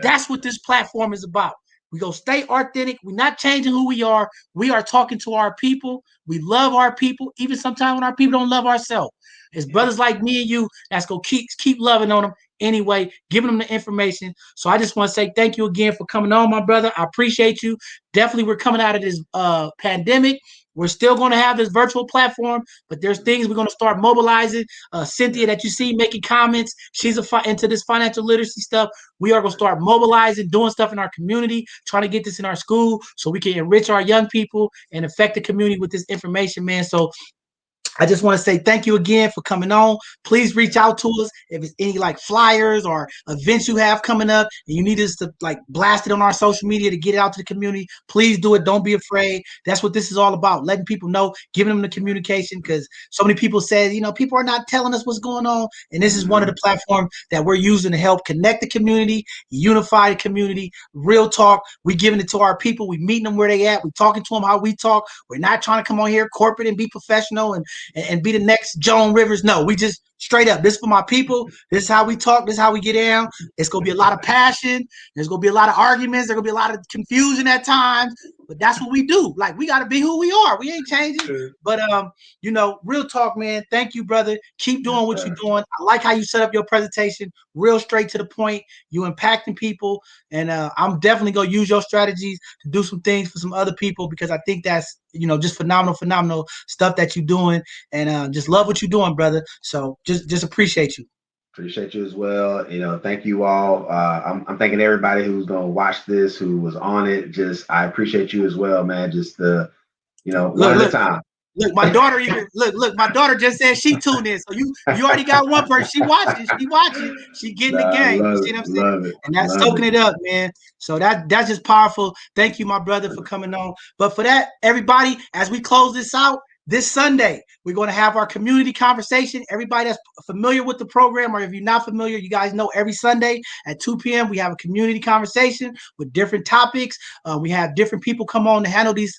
That's what this platform is about. We go stay authentic. We're not changing who we are. We are talking to our people. We love our people, even sometimes when our people don't love ourselves. It's brothers like me and you that's going to keep loving on them anyway, giving them the information. So I just want to say thank you again for coming on, my brother. I appreciate you. Definitely, we're coming out of this pandemic. We're still going to have this virtual platform, but there's things we're going to start mobilizing. Cynthia, that you see making comments, she's into this financial literacy stuff. We are going to start mobilizing, doing stuff in our community, trying to get this in our school so we can enrich our young people and affect the community with this information, man. So I just want to say thank you again for coming on. Please reach out to us if it's any like flyers or events you have coming up and you need us to like blast it on our social media to get it out to the community. Please do it. Don't be afraid. That's what this is all about. Letting people know, giving them the communication, because so many people say, people are not telling us what's going on. And this is one of the platforms that we're using to help connect the community, unify the community, real talk. We giving it to our people. We meeting them where they at. We talking to them how we talk. We're not trying to come on here corporate and be professional and be the next Joan Rivers. No, we just straight up. This is for my people. This is how we talk. This is how we get down. It's going to be a lot of passion. There's going to be a lot of arguments. There's going to be a lot of confusion at times. But that's what we do. Like, we got to be who we are. We ain't changing. But, real talk, man. Thank you, brother. Keep doing what you're doing. I like how you set up your presentation. Real straight to the point. You impacting people. And I'm definitely going to use your strategies to do some things for some other people, because I think that's, just phenomenal stuff that you're doing. And just love what you're doing, brother. So just appreciate you. Appreciate you as well. Thank you all. I'm thanking everybody who's going to watch this, who was on it. I appreciate you as well, man. Just one at a time. Look, my daughter my daughter just said she tuned in. So you already got one person. She watching. She getting the game. You see what I'm saying? Love it. And that's soaking it up, man. So that's just powerful. Thank you, my brother, for coming on. But for that, everybody, as we close this out, this Sunday, we're going to have our community conversation. Everybody that's familiar with the program, or if you're not familiar, you guys know every Sunday at 2 p.m. we have a community conversation with different topics. We have different people come on to handle these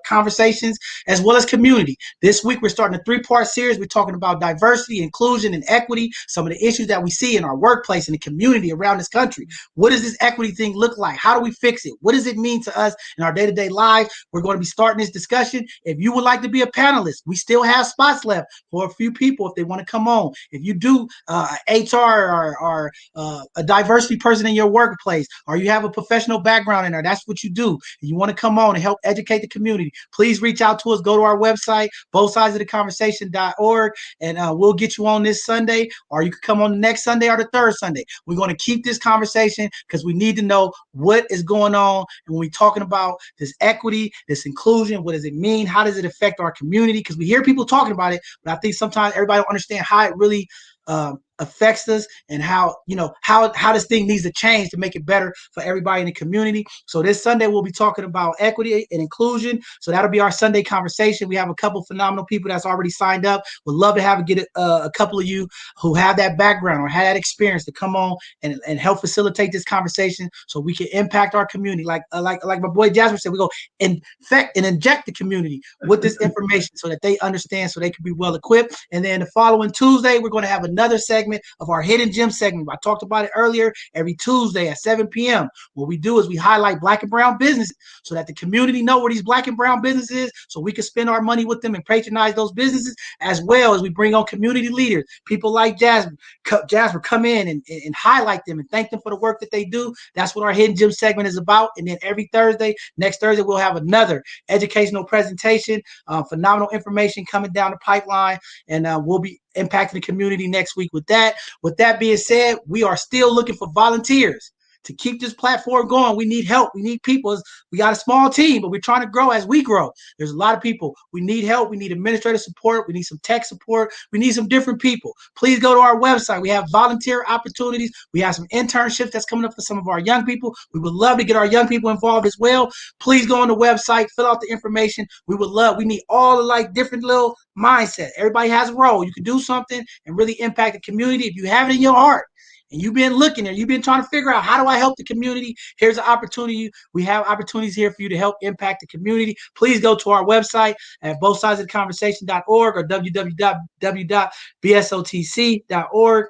conversations, as well as community. This week, we're starting a 3-part series. We're talking about diversity, inclusion, and equity, some of the issues that we see in our workplace and the community around this country. What does this equity thing look like? How do we fix it? What does it mean to us in our day-to-day lives? We're going to be starting this discussion. If you would like to be a panelist, panelists. We still have spots left for a few people if they want to come on. If you do HR or a diversity person in your workplace, or you have a professional background in there, that's what you do. If you want to come on and help educate the community, please reach out to us. Go to our website, bothsidesoftheconversation.org, and we'll get you on this Sunday, or you can come on the next Sunday or the third Sunday. We're going to keep this conversation because we need to know what is going on. And when we're talking about this equity, this inclusion, what does it mean? How does it affect our community? Because we hear people talking about it, but I think sometimes everybody don't understand how it really affects us, and how this thing needs to change to make it better for everybody in the community. So this Sunday we'll be talking about equity and inclusion. So that'll be our Sunday conversation. We have a couple phenomenal people that's already signed up. Would love to get a couple of you who have that background or had that experience to come on and help facilitate this conversation so we can impact our community. Like my boy Jasper said, we go infect and inject the community with this information so that they understand, so they can be well equipped. And then the following Tuesday, we're going to have another segment of our Hidden Gem segment. I talked about it earlier. Every Tuesday at 7 p.m. What we do is we highlight Black and brown businesses so that the community know where these Black and brown businesses is, so we can spend our money with them and patronize those businesses, as well as we bring on community leaders, people like Jasper come in and highlight them and thank them for the work that they do. That's what our Hidden Gem segment is about. And then every Thursday, next Thursday, we'll have another educational presentation, phenomenal information coming down the pipeline, and we'll be impacting the community next week with that. With that being said, we are still looking for volunteers to keep this platform going. We need help. We need people. We got a small team, but we're trying to grow as we grow. There's a lot of people. We need help. We need administrative support. We need some tech support. We need some different people. Please go to our website. We have volunteer opportunities. We have some internships that's coming up for some of our young people. We would love to get our young people involved as well. Please go on the website, fill out the information. We need all the different little mindset. Everybody has a role. You can do something and really impact the community if you have it in your heart. And you've been looking and you've been trying to figure out, how do I help the community? Here's an opportunity. We have opportunities here for you to help impact the community. Please go to our website at bothsidesoftheconversation.org or www.bsotc.org.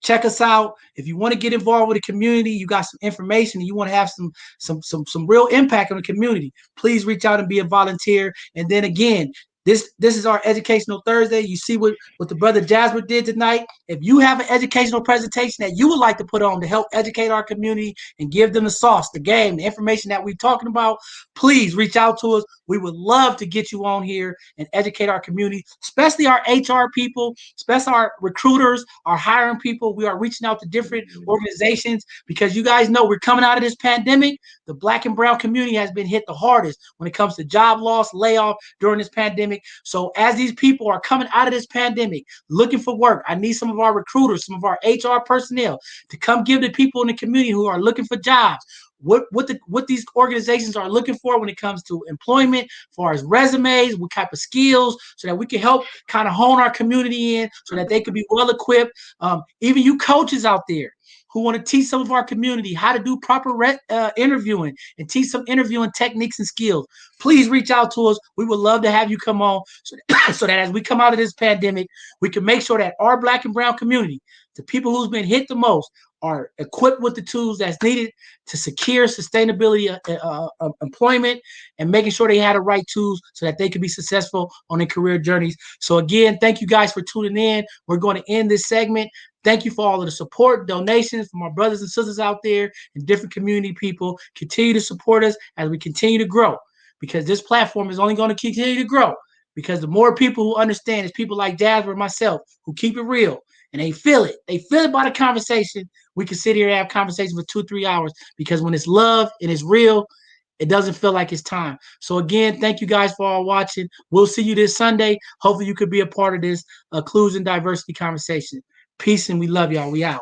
Check us out. If you want to get involved with the community, you got some information, and you want to have some real impact on the community, please reach out and be a volunteer. And then again, this is our Educational Thursday. You see what the brother Jasper did tonight. If you have an educational presentation that you would like to put on to help educate our community and give them the sauce, the game, the information that we're talking about, please reach out to us. We would love to get you on here and educate our community, especially our HR people, especially our recruiters, our hiring people. We are reaching out to different organizations because you guys know we're coming out of this pandemic. The Black and brown community has been hit the hardest when it comes to job loss, layoff during this pandemic. So as these people are coming out of this pandemic, looking for work, I need some of our recruiters, some of our HR personnel to come give the people in the community who are looking for jobs what these organizations are looking for when it comes to employment, as far as resumes, what type of skills, so that we can help kind of hone our community in so that they can be well equipped. Even you coaches out there who want to teach some of our community how to do proper interviewing and teach some interviewing techniques and skills, please reach out to us. We would love to have you come on so that as we come out of this pandemic, we can make sure that our Black and brown community, the people who's been hit the most, are equipped with the tools that's needed to secure sustainability of employment, and making sure they have the right tools so that they can be successful on their career journeys. So again, thank you guys for tuning in. We're going to end this segment. Thank you for all of the support, donations from our brothers and sisters out there and different community people. Continue to support us as we continue to grow, because this platform is only going to continue to grow, because the more people who understand, is people like Jasper and myself who keep it real. And they feel it. They feel it by the conversation. We can sit here and have conversations for 2-3 hours, because when it's love and it's real, it doesn't feel like it's time. So again, thank you guys for all watching. We'll see you this Sunday. Hopefully you could be a part of this inclusion diversity conversation. Peace, and we love y'all. We out.